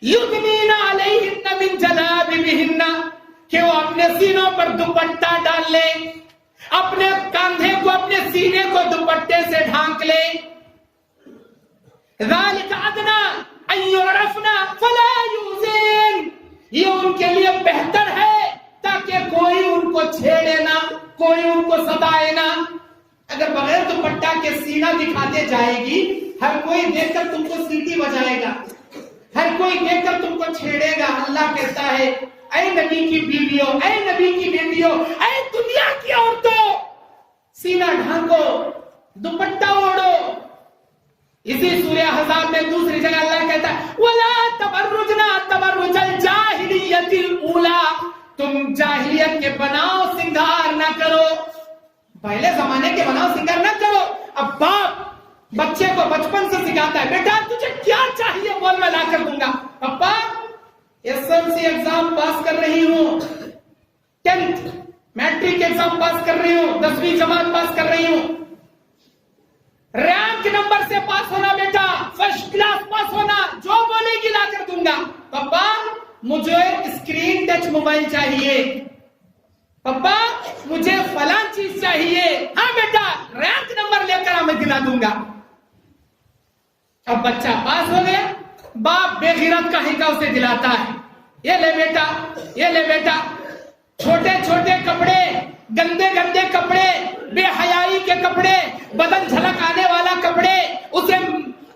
یدنین علیہن من جلابیبہن، کہ وہ اپنے سینوں پر دوپٹہ ڈال لیں، اپنے کاندھے کو، اپنے سینے کو دوپٹے سے ڈھانک لیں. ذالک ادنی ان یعرفن فلا یؤذین، یہ ان کے لیے بہتر ہے تاکہ کوئی ان کو چھیڑے نہ، کوئی ان کو ستائے نہ. اگر بغیر دوپٹہ کے سینہ دکھاتے جائے گی، ہر کوئی دیکھ کر تم کو سیٹی بجائے گا، ہر کوئی دیکھ کر تم کو چھیڑے گا. اللہ کہتا ہے اے نبی کی بیویوں، اے نبی کی بیٹیوں، اے دنیا کی عورتوں، سینہ ڈھانکو، دوپٹہ اوڑھو. اسی سورہ احزاب میں دوسری جگہ اللہ کہتا ہے وَلَا تَبَرُّجْنَا تَبَرُّجَ الْجَاهِلِيَّةِ الْأُولَى، تم جاہلیت کے بناؤ سنگار نہ کرو، پہلے زمانے کے بناؤ سنگار نہ کرو. اب باپ بچے کو بچپن سے سکھاتا ہے بیٹا تجھے کیا چاہیے بول میں لا کر دوں گا. پپا SSLC ایگزام پاس کر رہی ہوں، 10th میٹرک ایگزام پاس کر رہی ہوں، 10ویں جماعت پاس کر رہی ہوں، رینک نمبر سے پاس ہونا بیٹا، فرسٹ کلاس پاس ہونا، جو بولے گی لا کر دوں گا. پپا مجھے اسکرین ٹچ موبائل چاہیے، پپا مجھے فلاں چیز چاہیے. ہاں بیٹا رینک نمبر لے کر میں دلا دوں گا. اب بچہ پاس ہو گیا, باپ بے غیرت کہیں کا اسے دلاتا ہے, یہ لے بیٹا, یہ لے بیٹا. چھوٹے چھوٹے کپڑے, گندے گندے کپڑے, بے حیائی کے کپڑے, بدن جھلک آنے والا کپڑے, اسے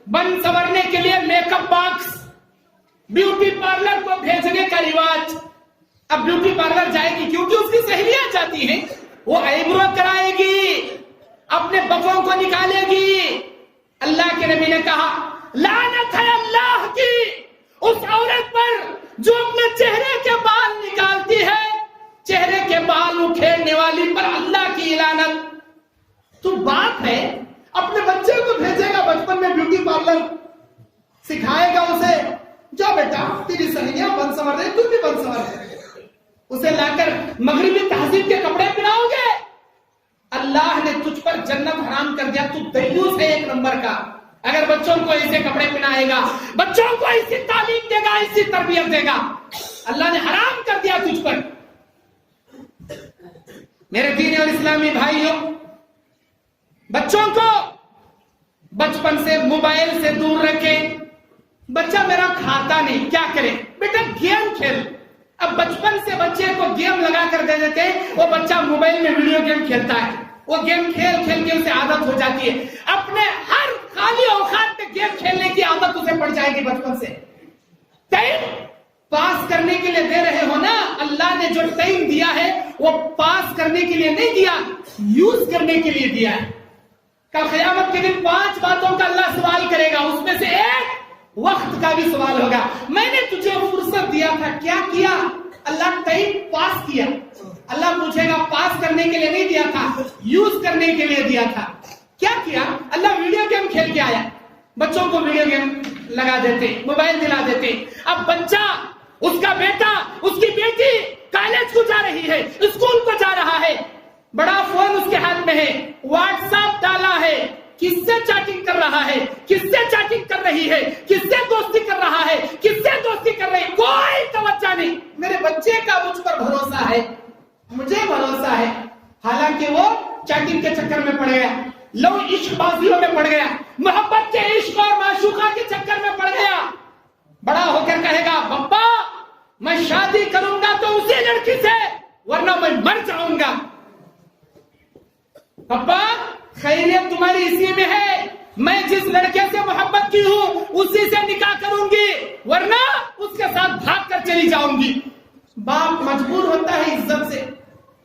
بن سنورنے کے لیے make up box, beauty parlour کو بھیجنے کا رواج. اب بیوٹی پارلر جائے گی کیونکہ اس کی سہیلیاں چاہتی ہیں, وہ آئیبرو کرائے گی, اپنے بفوں کو نکالے گی. اللہ کے نبی نے کہا لعنت ہے اللہ کی اس عورت پر جو اپنے چہرے کے بال نکالتی ہے, چہرے کے بال اکھیڑنے والی پر اللہ کی لعنت. تو باپ ہے, اپنے بچے کو بھیجے گا بچپن میں بیوٹی پارلر, سکھائے گا اسے, جا بیٹا تیری سہیلیاں بن سنور رہے, تم بھی بن سنور رہے. اسے لا کر مغربی تہذیب کے کپڑے پہناؤ گے. اللہ نے تجھ پر جنت حرام کر دیا, تو دیوس ہے ایک نمبر کا اگر بچوں کو ایسے کپڑے پہنائے گا, بچوں کو ایسی تعلیم دے گا, ایسی تربیت دے گا. اللہ نے حرام کر دیا تجھ پر. میرے دینی اور اسلامی بھائیوں, بچوں کو بچپن سے موبائل سے دور رکھیں. بچہ میرا کھاتا نہیں, کیا کرے بیٹا, گیم کھیل. اب بچپن سے بچے کو گیم لگا کر دے دیتے, وہ بچہ موبائل میں ویڈیو گیم کھیلتا ہے, وہ گیم کھیل کھیل کے اسے عادت ہو جاتی ہے. اپنے ہر خالی اوقات میں گیم کھیلنے کی عادت اسے پڑ جائے گی بچپن سے. ٹائم پاس کرنے کے لیے دے رہے ہو نا, اللہ نے جو ٹائم دیا ہے وہ پاس کرنے کے لیے نہیں دیا, یوز کرنے کے لیے دیا ہے. کل قیامت کے دن 5 باتوں کا اللہ سوال کرے گا, اس میں سے ایک وقت کا بھی سوال ہوگا. میں نے تجھے فرصت دیا تھا, کیا کیا؟ اللہ ٹائم پاس کیا. اللہ پوچھے گا پاس کرنے کے لیے نہیں دیا تھا, یوز کرنے کے لیے دیا تھا, کیا کیا؟ اللہ ویڈیو گیم کھیل کے آیا, بچوں کو ویڈیو گیم لگا دیتے, موبائل دلا دیتے. اب بچہ, اس کا بیٹا, اس کی بیٹی کالج کو جا رہی ہے, اسکول کو جا رہا ہے, بڑا فون اس کے ہاتھ میں ہے, واٹس ایپ ڈالا ہے, کس سے چیٹنگ کر رہا ہے, کس سے چیٹنگ کر رہی ہے, کس سے دوستی کر رہا ہے, کس سے دوستی کر رہی ہے, کوئی توجہ نہیں. میرے بچے کا مجھ پر بھروسہ ہے, مجھے بھروسہ ہے. حالانکہ وہ چیٹنگ کے چکر میں پڑ گیا, لو عشق بازیوں میں پڑ گیا, محبت کے عشق اور معشوقہ کے چکر میں پڑ گیا. بڑا ہو کر کہے گا پپا میں شادی کروں گا تو اسی لڑکی سے, ورنہ میں مر جاؤں گا. پپا خیریت تمہاری اسی میں ہے, میں جس لڑکے سے محبت کی ہوں اسی سے نکاح کروں گی, ورنہ اس کے ساتھ بھاگ کر چلی جاؤں گی. باپ مجبور ہوتا ہے عزت سے,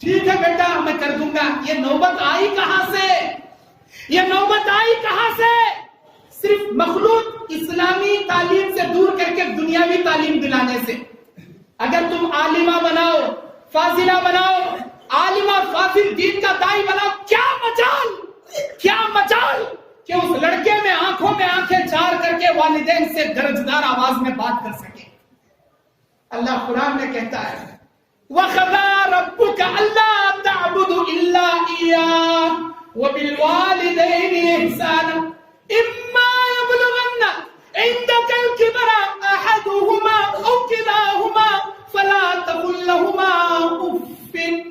ٹھیک ہے بیٹا میں کر دوں گا. یہ نوبت آئی کہاں سے, یہ نوبت آئی کہاں سے؟ صرف مخلوط اسلامی تعلیم سے دور کر کے دنیاوی تعلیم دلانے سے. اگر تم عالمہ بناؤ, فاضلہ بناؤ, عالمہ فاضل دین کا دائی بناؤ, کیا مجال, کیا مجال کہ اس لڑکے میں آنکھوں میں آنکھیں چار کر کے والدین سے درجدار آواز میں بات کر سکے. اللہ قرآن میں کہتا ہے وَقَضَىٰ رَبُّكَ أَلَّا تَعْبُدُوا إِلَّا إِيَّاهُ وَبِالْوَالِدَيْنِ إِحْسَانًا إِمَّا يَبْلُغَنَّ عِندَكَ الْكِبَرَ أَحَدُهُمَا أَوْ كِلَاهُمَا فَلَا تَقُل لَّهُمَا أُفٍّ.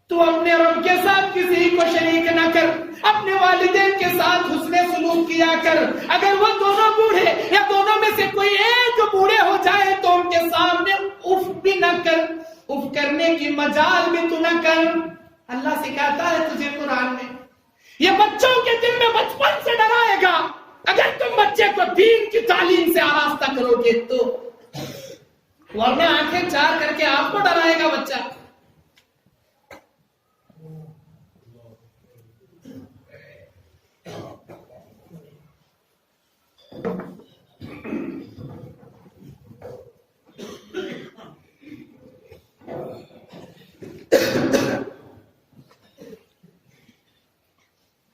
تو اپنے رب کے ساتھ کسی کو شریک نہ کر, اپنے والدین کے ساتھ حسن سلوک کیا کر. اگر وہ دونوں بوڑھے یا دونوں میں سے کوئی ایک بوڑھے ہو جائے تو ان کے سامنے اف بھی نہ کر, اف کرنے کی مجال بھی تو نہ کر. اللہ سکھاتا ہے تجھے قرآن میں. یہ بچوں کے دل میں بچپن سے ڈرائے گا. اگر تم بچے کو دین کی تعلیم سے آراستہ کرو گے تو, ورنہ آنکھیں چار کر کے آپ کو ڈرائے گا بچہ.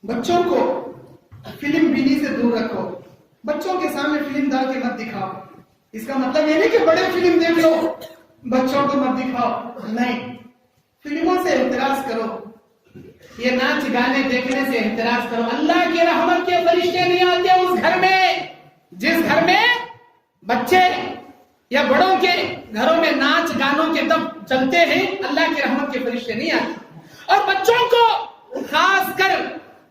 بچوں کو فلم بینی سے دور رکھو. بچوں کے سامنے فلم ڈال کے مت دکھاؤ. اس کا مطلب یہ نہیں کہ بڑے فلم دیکھ لو, بچوں کو مت دکھاؤ, نہیں. فلموں سے احتراز کرو, یہ ناچ گانے دیکھنے سے احتراز کرو. اللہ کی رحمت کے فرشتے نہیں آتے اس گھر میں. جس گھر میں بچے یا بڑوں کے گھروں میں ناچ گانوں کے دم چلتے ہیں, اللہ کی رحمت کے فرشتے نہیں آتے. اور بچوں کو خاص کر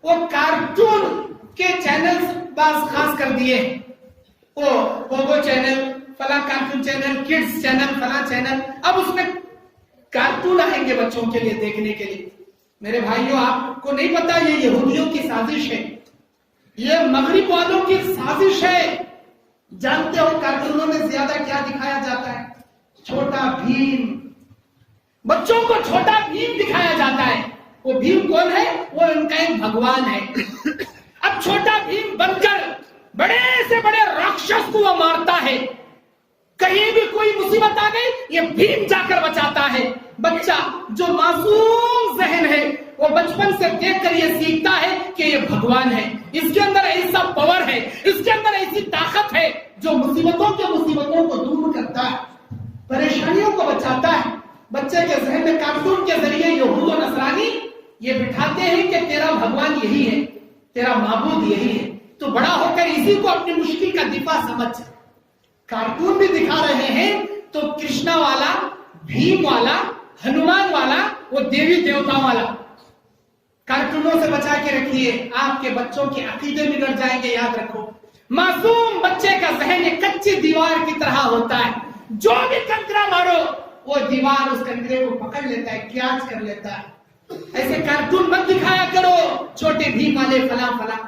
وہ کارٹون کے چینلز باز خاص کر دیے، وہ پوگو چینل، فلاں کارٹون چینل، کڈز چینل، فلاں چینل، اب اس میں کارٹون آئیں گے بچوں کے لیے دیکھنے کے لیے۔ میرے بھائیوں، آپ کو نہیں پتا یہ یہودیوں کی سازش ہے، یہ مغرب والوں کی سازش ہے۔ جانتے ہو کارٹونوں میں زیادہ کیا دکھایا جاتا ہے؟ چھوٹا بھیم، بچوں کو چھوٹا بھیم دکھایا جاتا ہے۔ وہ بھیم کون ہے؟ وہ ان کا ایک بھگوان ہے۔ اب چھوٹا بھیم بن کر بڑے سے بڑے راکشس کو وہ مارتا ہے، کہیں بھی کوئی مصیبت آ گئی یہ بھیم جا کر بچاتا ہے۔ بچہ جو معصوم ذہن ہے وہ بچپن سے دیکھ کر یہ سیکھتا ہے کہ یہ بھگوان ہے، اس کے اندر ایسا پاور ہے، اس کے اندر ایسی طاقت ہے جو مصیبتوں کو دور کرتا ہے، پریشانیوں کو بچاتا ہے۔ بچے کے ذہن میں کارٹون کے ذریعے یہود و نصرانی یہ بٹھاتے ہیں کہ تیرا بھگوان یہی ہے، تیرا معبود یہی ہے، تو بڑا ہو کر اسی کو اپنی مشکل کا دفاع سمجھ۔ کارٹون بھی دکھا رہے ہیں تو کرشنا والا، بھیم والا، ہنومان والا، وہ دیوی دیوتاؤں والا، کارٹونوں سے بچا کے رکھیے، آپ کے بچوں کے عقیدے بگڑ جائیں گے۔ یاد رکھو، معصوم بچے کا ذہن ایک کچی دیوار کی طرح ہوتا ہے، جو بھی کنکرا مارو وہ دیوار اس کنکرے کو پکڑ لیتا ہے، کیچ کر لیتا ہے۔ ایسے کارٹون مت دکھایا کرو، چھوٹے بھیم والے فلاں فلاں۔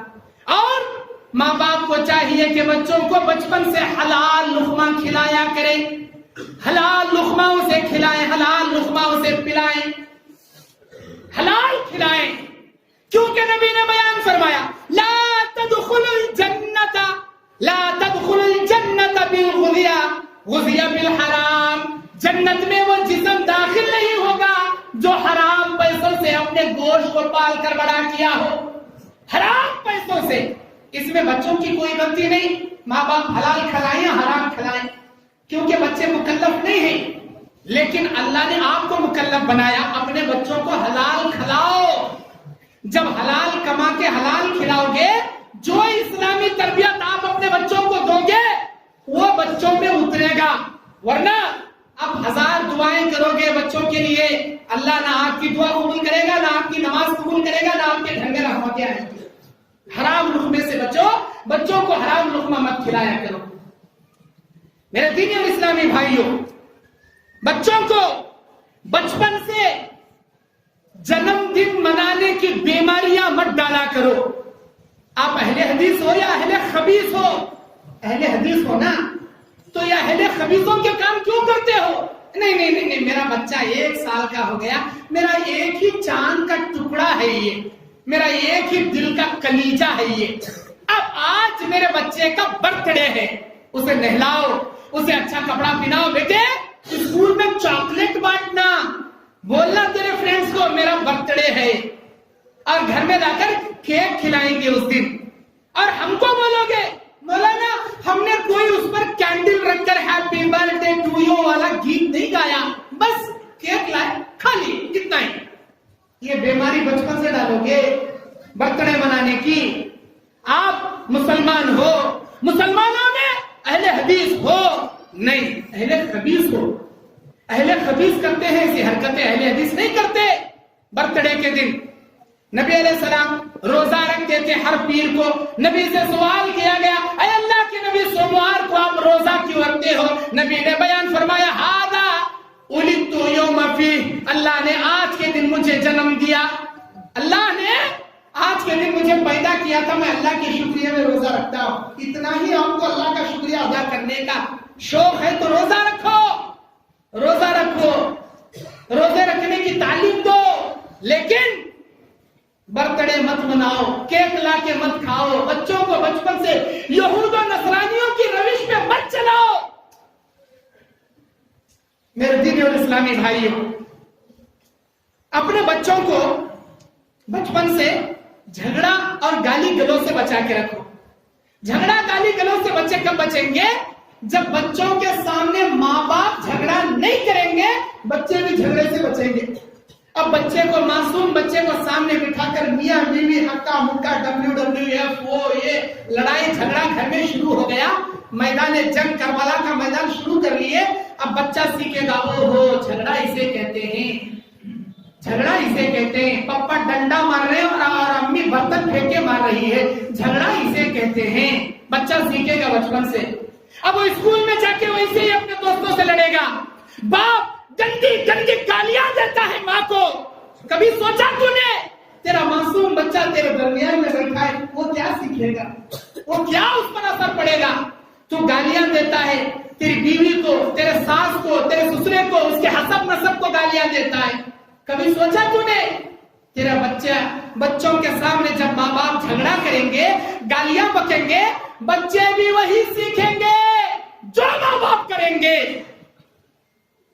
اور ماں باپ کو چاہیے کہ بچوں کو بچپن سے حلال لقمہ کھلایا کرے، حلال لقمہ اسے کھلائیں، حلال لقمہ اسے پلائیں، حلال کھلائیں، کیونکہ نبی نے بیان فرمایا لا تدخلوا الجنت، لا تدخلوا الجنت بالغذیہ، غذیہ بالحرام، جنت میں وہ جسم داخل نہیں ہوگا جو حرام پیسوں سے اپنے گوشت کو پال کر بڑا کیا ہو، حرام پیسوں سے۔ اس میں بچوں کی کوئی غلطی نہیں، ماں باپ حلال کھلائیں یا حرام کھلائیں، کیونکہ بچے مکلف نہیں ہیں، لیکن اللہ نے آپ کو مکلف بنایا، اپنے بچوں کو حلال کھلاؤ۔ جب حلال کما کے حلال کھلاؤ گے، جو اسلامی تربیت آپ اپنے بچوں کو دو گے وہ بچوں میں اترے گا، ورنہ اب 1000 دعائیں کرو گے بچوں کے لیے، اللہ نہ آپ کی دعا قبول کرے گا، نہ آپ کی نماز قبول کرے گا، نہ آپ کے گھر میں رحمتیں آئیں گی۔ حرام لقمے سے بچو، بچوں کو حرام لقمہ مت کھلایا کرو۔ میرے دینی اور اسلامی بھائیوں، بچوں کو بچپن سے جنم دن منانے کی بیماریاں مت ڈالا کرو۔ آپ اہل حدیث ہو یا اہل خبیث ہو، اہل حدیث ہو نا، تو یہ اہل خبیثوں کے کام کیوں کرتے ہو؟ نہیں، میرا بچہ 1 سال کا ہو گیا، میرا ایک ہی چاند کا ٹکڑا ہے یہ، میرا ایک ہی دل کا کلیجہ ہے یہ، اب آج میرے بچے کا برتھ ڈے ہے، اسے نہلاؤ، اسے اچھا کپڑا پہناؤ، بیٹے اسکول میں چاکلیٹ بانٹنا، بولنا تیرے فرینڈز کو میرا برتھ ڈے ہے، اور گھر میں جا کر کیک کھلائیں گے اس دن، اور ہم کو بولو گے مولانا ہم نے کوئی اس پر کینڈل رکھ کر happy birthday to you والا گیت نہیں گایا، بس کیک لائے کھا لی، کتنا ہی۔ یہ بیماری بچپن سے ڈالو گے برتھ ڈے منانے کی۔ آپ مسلمان ہو، مسلمانوں میں اہل حدیث ہو نہیں، اہل خبیث ہو۔ اہل خبیث کرتے ہیں ایسی حرکتیں، اہل حدیث نہیں کرتے۔ برتھ ڈے کے دن نبی علیہ السلام روزہ رکھتے تھے، ہر پیر کو نبی سے سوال کیا گیا، اے اللہ کے نبی سوموار کو آپ روزہ کیوں رکھتے ہو؟ نبی نے بیان فرمایا ہذا ولدت یوم فیہ، اللہ نے آج کے دن مجھے جنم دیا، اللہ نے آج کے دن مجھے پیدا کیا تھا، میں اللہ کے شکریہ میں روزہ رکھتا ہوں۔ اتنا ہی آپ کو اللہ کا شکریہ ادا کرنے کا شوق ہے تو روزہ رکھو، روزہ رکھو، روزے رکھنے کی تعلیم دو، لیکن برتھ ڈے مت مناؤ، کیک لا کے مت کھاؤ، بچوں کو بچپن سے یہود و نصرانیوں کی روش پہ مت چلاؤ۔ میرے دینی اور اسلامی بھائیوں، اپنے بچوں کو بچپن سے جھگڑا اور گالی گلوچ سے بچا کے رکھو۔ جھگڑا گالی گلوچ سے بچے کب بچیں گے؟ جب بچوں کے سامنے ماں باپ جھگڑا نہیں کریں گے، بچے بھی جھگڑے سے بچیں گے۔ اب بچے کو، معصوم بچے کو سامنے بٹھا کر میاں بیوی ہکا مکا WWF وہ یہ لڑائی جھگڑا گھر میں شروع ہو گیا، میدان جنگ کربلا کا میدان شروع کر لیے، اب بچہ سیکھے گا او ہو جھگڑا اسے کہتے ہیں، جھگڑا اسے کہتے ہیں، پپا ڈنڈا مار رہے ہیں اور امی برتن پھینک کے مار رہی ہے، جھگڑا اسے کہتے ہیں۔ بچہ سیکھے گا بچپن سے، اب وہ اسکول میں جا کے ویسے ہی اپنے دوستوں سے لڑے گا۔ باپ گندی گندی گالیاں دیتا ہے ماں کو، کبھی سوچا تو نے تیرا معصوم بچہ تیرے درمیان میں بیٹھا ہے، وہ کیا سیکھے گا، وہ کیا اس پر اثر پڑے گا؟ تو گالیاں دیتا ہے تیری بیوی کو، تیرے ساس کو، تیرے سسرے کو، اس کے حسب نسب کو گالیاں دیتا ہے، کبھی سوچا تو نے تیرا بچوں کے سامنے جب ماں باپ جھگڑا کریں گے، گالیاں بکیں گے، بچے بھی وہی سیکھیں گے جو ماں باپ کریں گے۔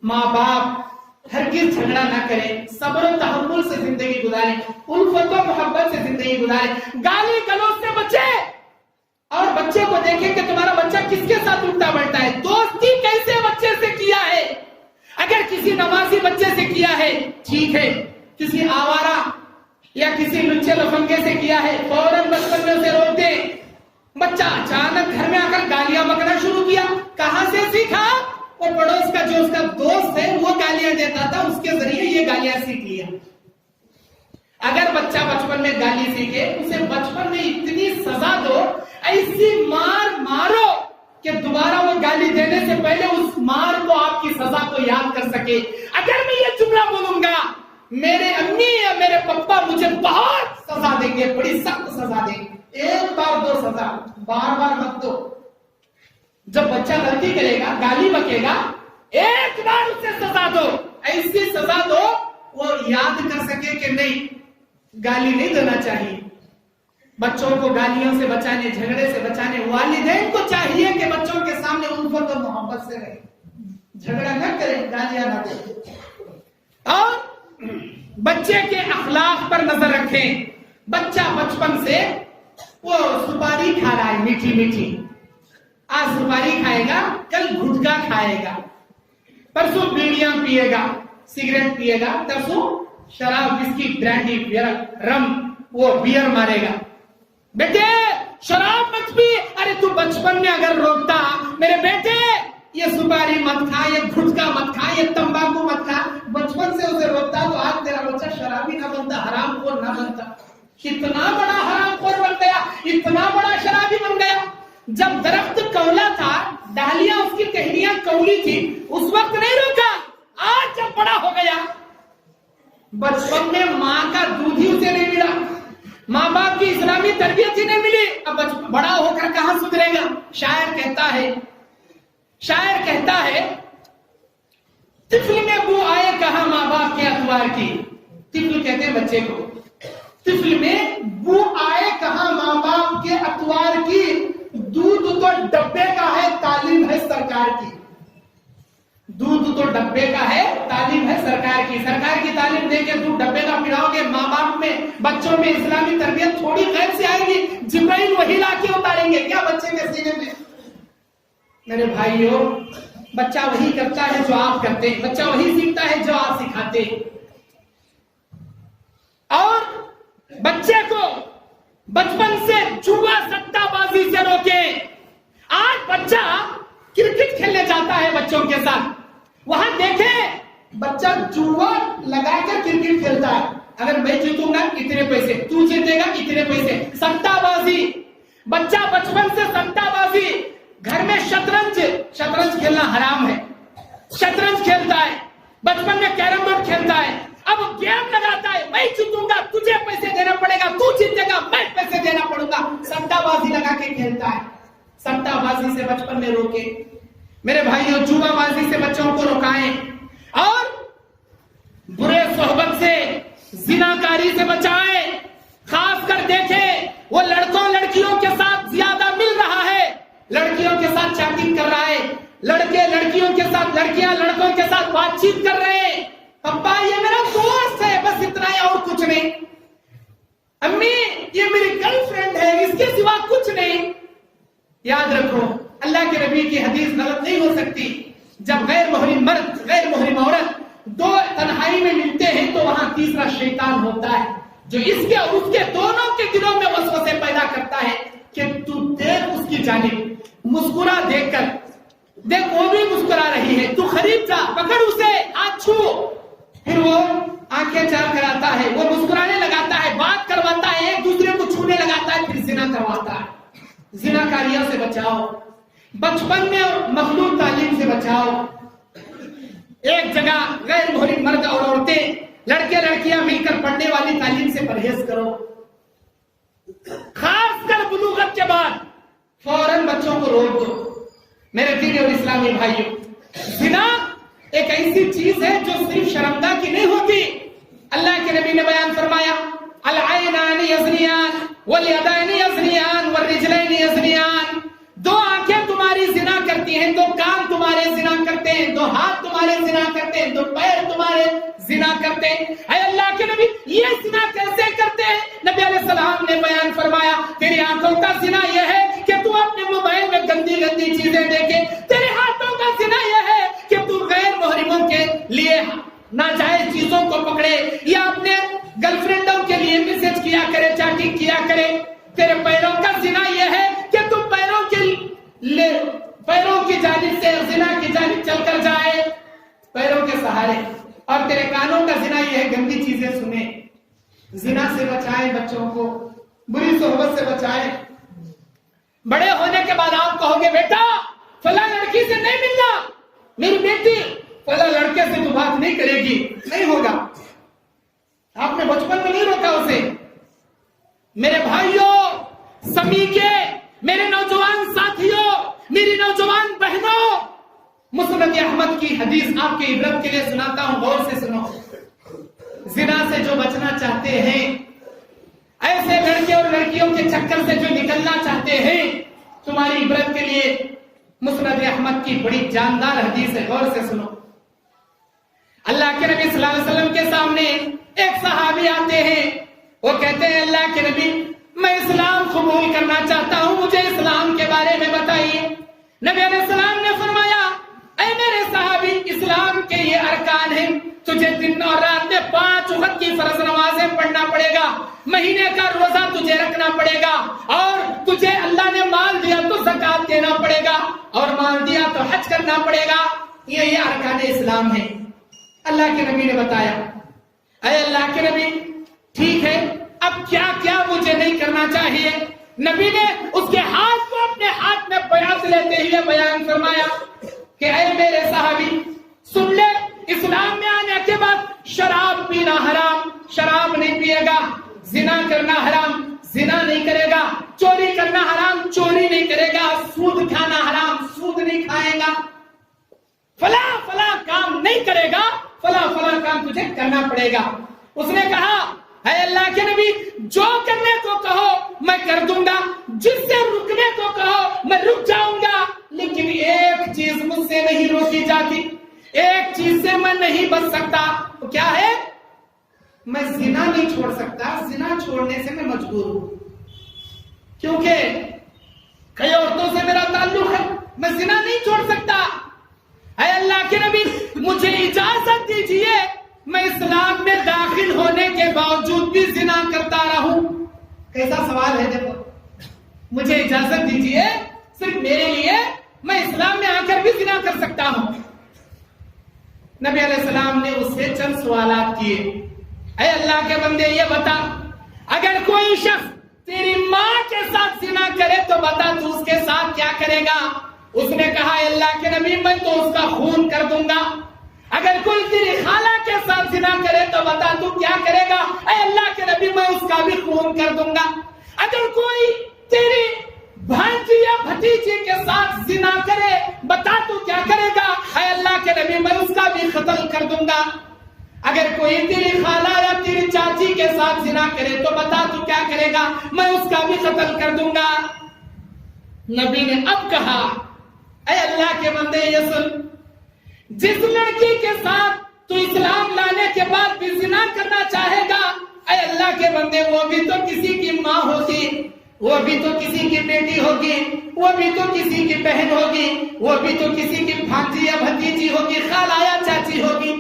ماں باپ ہرگز جھگڑا نہ کریں، صبر و تحمل سے زندگی گزاریں، الفت و محبت سے زندگی گزاریں، گالی گلوچ سے بچیں، اور بچے کو دیکھیں کہ تمہارا بچہ کس کے ساتھ اٹھتا بیٹھتا ہے، دوستی کیسے بچے سے کیا ہے۔ اگر کسی نمازی بچے سے کیا ہے ٹھیک ہے، کسی آوارہ یا کسی لچے لفنگے سے کیا ہے فوراً بچپن میں اسے روک دے۔ بچہ اچانک گھر میں آ کر گالیاں بکنا شروع کیا، کہاں سے سیکھا؟ وہ پڑوس کا جو اس کا دوست ہے وہ گالیاں دیتا تھا، اس کے ذریعے یہ گالیاں سیکھ لیا۔ اگر بچہ بچپن میں گالی سیکھے، اسے بچپن میں اتنی سزا دو، ایسی مار مارو کہ دوبارہ وہ گالی دینے سے پہلے اس مار کو، آپ کی سزا کو یاد کر سکے۔ اگر میں یہ جملہ بولوں گا، میرے امی یا میرے پپا مجھے بہت سزا دیں گے، بڑی سخت سزا دیں گے، ایک بار دو سزا، بار بار مت دو۔ جب بچہ غلطی کرے گا، گالی بکے گا، ایک بار اسے سزا دو، ایسی سزا دو وہ یاد کر سکے کہ نہیں، گالی نہیں دینا چاہیے۔ بچوں کو گالیوں سے بچانے، جھگڑے سے بچانے، والدین کو چاہیے کہ بچوں کے سامنے الفت اور محبت سے رہیں، جھگڑا نہ کریں، گالیاں نہ دیں، اور بچے کے اخلاق پر نظر رکھیں۔ بچہ بچپن سے وہ سپاری کھا رہا ہے میٹھی میٹھی، آج سپاری کھائے گا، کل گٹکا کھائے گا، پرسوں بیڑیاں پیے گا، سگریٹ پیے گا، ترسوں شراب، وسکی، برانڈی، رم، وہ بیئر مارے گا۔ بیٹے شراب مت پی، ارے تو بچپن میں اگر روکتا، میرے بیٹے یہ سپاری مت کھا، یہ گٹکا مت کھا، یہ تمباکو مت کھا، بچپن سے اسے روکتا تو آج تیرا بچہ شرابی نہ بنتا، حرام خور نہ بنتا۔ کتنا بڑا حرام خور بن گیا، اتنا بڑا شرابی بن گیا۔ جب درخت کولا تھا، ڈالیاں اس کی ٹہنیاں کولی تھی، اس وقت نہیں روکا، آج جب بڑا ہو گیا، بچپن میں ماں کا دودھ ہی اسے نہیں ملا، ماں باپ کی اسلامی تربیت ہی نہیں ملی، اب بڑا ہو کر کہاں سدھرے گا؟ شاعر کہتا ہے طفل میں بو آئے کہاں ماں باپ کے اتوار کی، طفل کہتے ہیں بچے کو، طفل میں بو آئے کہاں ماں باپ کے اتوار کی، دودھ تو ڈبے کا ہے، تعلیم ہے سرکار کی، دودھ تو ڈبے کا ہے، تعلیم ہے سرکار کی۔ سرکار کی تعلیم دے کے دودھ ڈبے کا پلاؤ گے، ماں باپ میں، بچوں میں اسلامی تربیت تھوڑی غیر سے آئے گی، جبرائیل وہی لا کے اتاریں گے کیا بچے کے سینے میں؟ میرے بھائیوں، بچہ وہی کرتا ہے جو آپ کرتے ہیں، بچہ وہی سیکھتا ہے جو آپ سکھاتے ہیں، اور بچے کو بچپن سے جوا سٹا بازی سے روکے۔ آج بچہ کرکٹ کھیلنے جاتا ہے بچوں کے ساتھ، وہاں دیکھیں بچہ جوا لگا کر کرکٹ کھیلتا ہے، اگر میں جیتوں گا اتنے پیسے، تو جیتے گا اتنے پیسے، سٹا بازی۔ بچہ بچپن سے سٹا بازی، گھر میں شطرنج کھیلنا حرام ہے، شطرنج کھیلتا ہے، بچپن میں کیرم بورڈ کھیلتا ہے، اب گیم لگاتا ہے، میں جیتوں گا تجھے پیسے دینا پڑے گا، تو جیتے گا میں پیسے دینا پڑوں گا، سٹا بازی لگا کے کھیلتا ہے۔ سٹا بازی سے بچپن میں روکے میرے بھائیوں، جوا بازی سے بچوں کو روکائیں، اور برے صحبت سے، زناکاری سے بچائیں۔ خاص کر دیکھیں وہ لڑکوں لڑکیوں کے ساتھ زیادہ مل رہا ہے، لڑکیوں کے ساتھ چیٹنگ کر رہا ہے، لڑکے لڑکیوں کے ساتھ، لڑکیاں لڑکوں کے ساتھ بات چیت کر رہے ہیں، پپا یہ میرا دوست ہے بس اتنا ہے اور کچھ نہیں، امی یہ میری گرل فرینڈ ہے اس کے سوا کچھ نہیں۔ یاد رکھو اللہ کے نبی کی حدیث غلط نہیں ہو سکتی، جب غیر محرم مرد غیر محرم عورت دو تنہائی میں ملتے ہیں تو وہاں تیسرا شیطان ہوتا ہے جو اس کے اور اس کے دونوں کے دلوں میں وسوسے پیدا کرتا ہے کہ تو دیکھ اس کی جانب، مسکرا دیکھ کر دیکھ وہ بھی مسکرا رہی ہے، تو قریب جا، پکڑ اسے، ہاتھ چھو، پھر وہ آنکھیں چار کراتا ہے، وہ مسکرانے لگاتا ہے، بات کرواتا ہے، ایک دوسرے زناکاریوں سے بچاؤ، بچپن میں مخلوط تعلیم سے بچاؤ. ایک جگہ غیر محرم مرد اور عورتیں، لڑکے لڑکیاں مل کر پڑھنے والی تعلیم سے پرہیز کرو. خاص کر بلوغت کے بعد فوراً بچوں کو روک دو. میرے دینی اور اسلامی بھائیوں، زنا ایک ایسی چیز ہے جو صرف شرمگاہ کی نہیں ہوتی. اللہ کے نبی نے بیان فرمایا العینان یزنیان والیدین یزنیان والرجلین یزنیان. دو آنکھیں تمہاری زنا کرتی ہیں، دو کان تمہارے زنا کرتے ہیں، دو ہاتھ تمہارے زنا کرتے ہیں، دو پیر تمہارے زنا کرتے ہیں. اے اللہ کے نبی یہ زنا کیسے کرتے ہیں؟ نبی علیہ السلام نے بیان فرمایا تیری آنکھوں کا زنا یہ ہے کہ تو اپنے موبائل میں گندی گندی چیزیں دیکھے. تیرے ہاتھوں کا زنا یہ ہے کہ تو غیر محرموں کے لیے ناجائز چیزوں کو پکڑے یا اپنے گرل فرینڈوں کے لیے میسج کیا کرے، چیٹنگ کیا کرے. تیرے پیروں کا زنا یہ ہے کہ تم پیروں کی جانب سے زنا کی جانب چل کر جائے پیروں کے سہارے. اور تیرے کانوں کا زنا یہ ہے گندی چیزیں سنے. زنا سے بچائیں بچوں کو، بری صحبت سے بچائیں. بڑے ہونے کے بعد آپ کہو گے بیٹا فلاں لڑکی سے نہیں ملنا، میری بیٹی فلاں لڑکے سے تو بات نہیں کرے گی. نہیں ہوگا. آپ نے بچپن میں نہیں روکا اسے. میرے بھائیوں، سمیکے، میرے نوجوان ساتھیوں، میری نوجوان بہنوں، مسند احمد کی حدیث آپ کے عبرت کے لیے سناتا ہوں، غور سے سنو. زنا سے جو بچنا چاہتے ہیں، ایسے لڑکے اور لڑکیوں کے چکر سے جو نکلنا چاہتے ہیں، تمہاری عبرت کے لیے مسند احمد کی بڑی جاندار حدیث ہے، غور سے سنو. اللہ کے نبی صلی اللہ علیہ وسلم کے سامنے ایک صحابی آتے ہیں. وہ کہتے ہیں اللہ کے نبی میں اسلام قبول کرنا چاہتا ہوں، مجھے اسلام کے بارے میں بتائیے. نبی علیہ السلام نے فرمایا اے میرے صحابی، اسلام کے یہ ارکان ہیں. تجھے دن اور رات میں 5 وقت کی فرض نمازیں پڑھنا پڑے گا، مہینے کا روزہ تجھے رکھنا پڑے گا، اور تجھے اللہ نے مال دیا تو زکات دینا پڑے گا، اور مال دیا تو حج کرنا پڑے گا. یہ ارکان اسلام ہے. اللہ کے نبی نے بتایا اے اللہ کے نبی ٹھیک ہے، اب کیا کیا مجھے نہیں کرنا چاہیے؟ نبی نے اس کے ہاتھ کو اپنے ہاتھ میں بیعت لیتے ہوئے بیان فرمایا کہ اے میرے صحابی سن لے، اسلام میں آنے کے بعد شراب پینا حرام، شراب نہیں پیے گا. زنا کرنا حرام، زنا نہیں کرے گا. چوری کرنا حرام، چوری نہیں کرے گا. سود کھانا حرام، سود نہیں کھائے گا. فلاں فلاں کام نہیں کرے گا، فلاں فلاں کام تجھے کرنا پڑے گا. اس نے کہا اے اللہ کے نبی جو کرنے کو کہو میں کر دوں گا، جس سے رکنے کو کہو میں رک جاؤں گا، لیکن ایک چیز مجھ سے نہیں روکی جاتی، ایک چیز سے میں نہیں بچ سکتا. وہ کیا ہے؟ میں زنا نہیں چھوڑ سکتا. زنا چھوڑنے سے میں مجبور ہوں، کیونکہ کئی عورتوں سے میرا تعلق ہے، میں زنا نہیں چھوڑ سکتا. اے اللہ کے نبی مجھے اجازت دیجیے میں اسلام میں داخل ہونے کے باوجود بھی زنا کرتا رہوں. کیسا سوال ہے دیکھو. مجھے اجازت دیجیے صرف میرے لیے، میں اسلام میں آ کر بھی زنا کر سکتا ہوں. نبی علیہ السلام نے اس سے چند سوالات کیے. اے اللہ کے بندے یہ بتا، اگر کوئی شخص تیری ماں کے ساتھ زنا کرے تو بتا تو اس کے ساتھ کیا کرے گا؟ اس نے کہا اے اللہ کے نبی میں تو اس کا خون کر دوں گا. اگر کوئی تیری خالہ کے ساتھ زنا کرے تو بتا تو کیا کرے گا؟ اے اللہ کے نبی میں اس کا بھی خون کر دوں گا. اگر کوئی تیری بھانجی یا بھتیجی کے ساتھ زنا کرے بتا تو کیا کرے گا؟ اے اللہ کے نبی میں اس کا بھی قتل کر دوں گا. اگر کوئی تیری خالہ یا تیری چاچی کے ساتھ زنا کرے تو بتا تو کیا کرے گا؟ میں اس کا بھی قتل کر دوں گا. نبی نے اب کہا اے اللہ کے بندے یہ سن، جس لڑکی کے ساتھ تو اسلام لانے کے بعد بھی زنا کرنا چاہے گا، اے اللہ کے بندے وہ بھی تو کسی کی ماں ہوگی، وہ بھی تو کسی کی بیٹی ہوگی، وہ بھی تو کسی کی بہن ہوگی، وہ بھی تو کسی کی بھانجی یا بھتیجی ہوگی، خالہ یا چاچی ہوگی.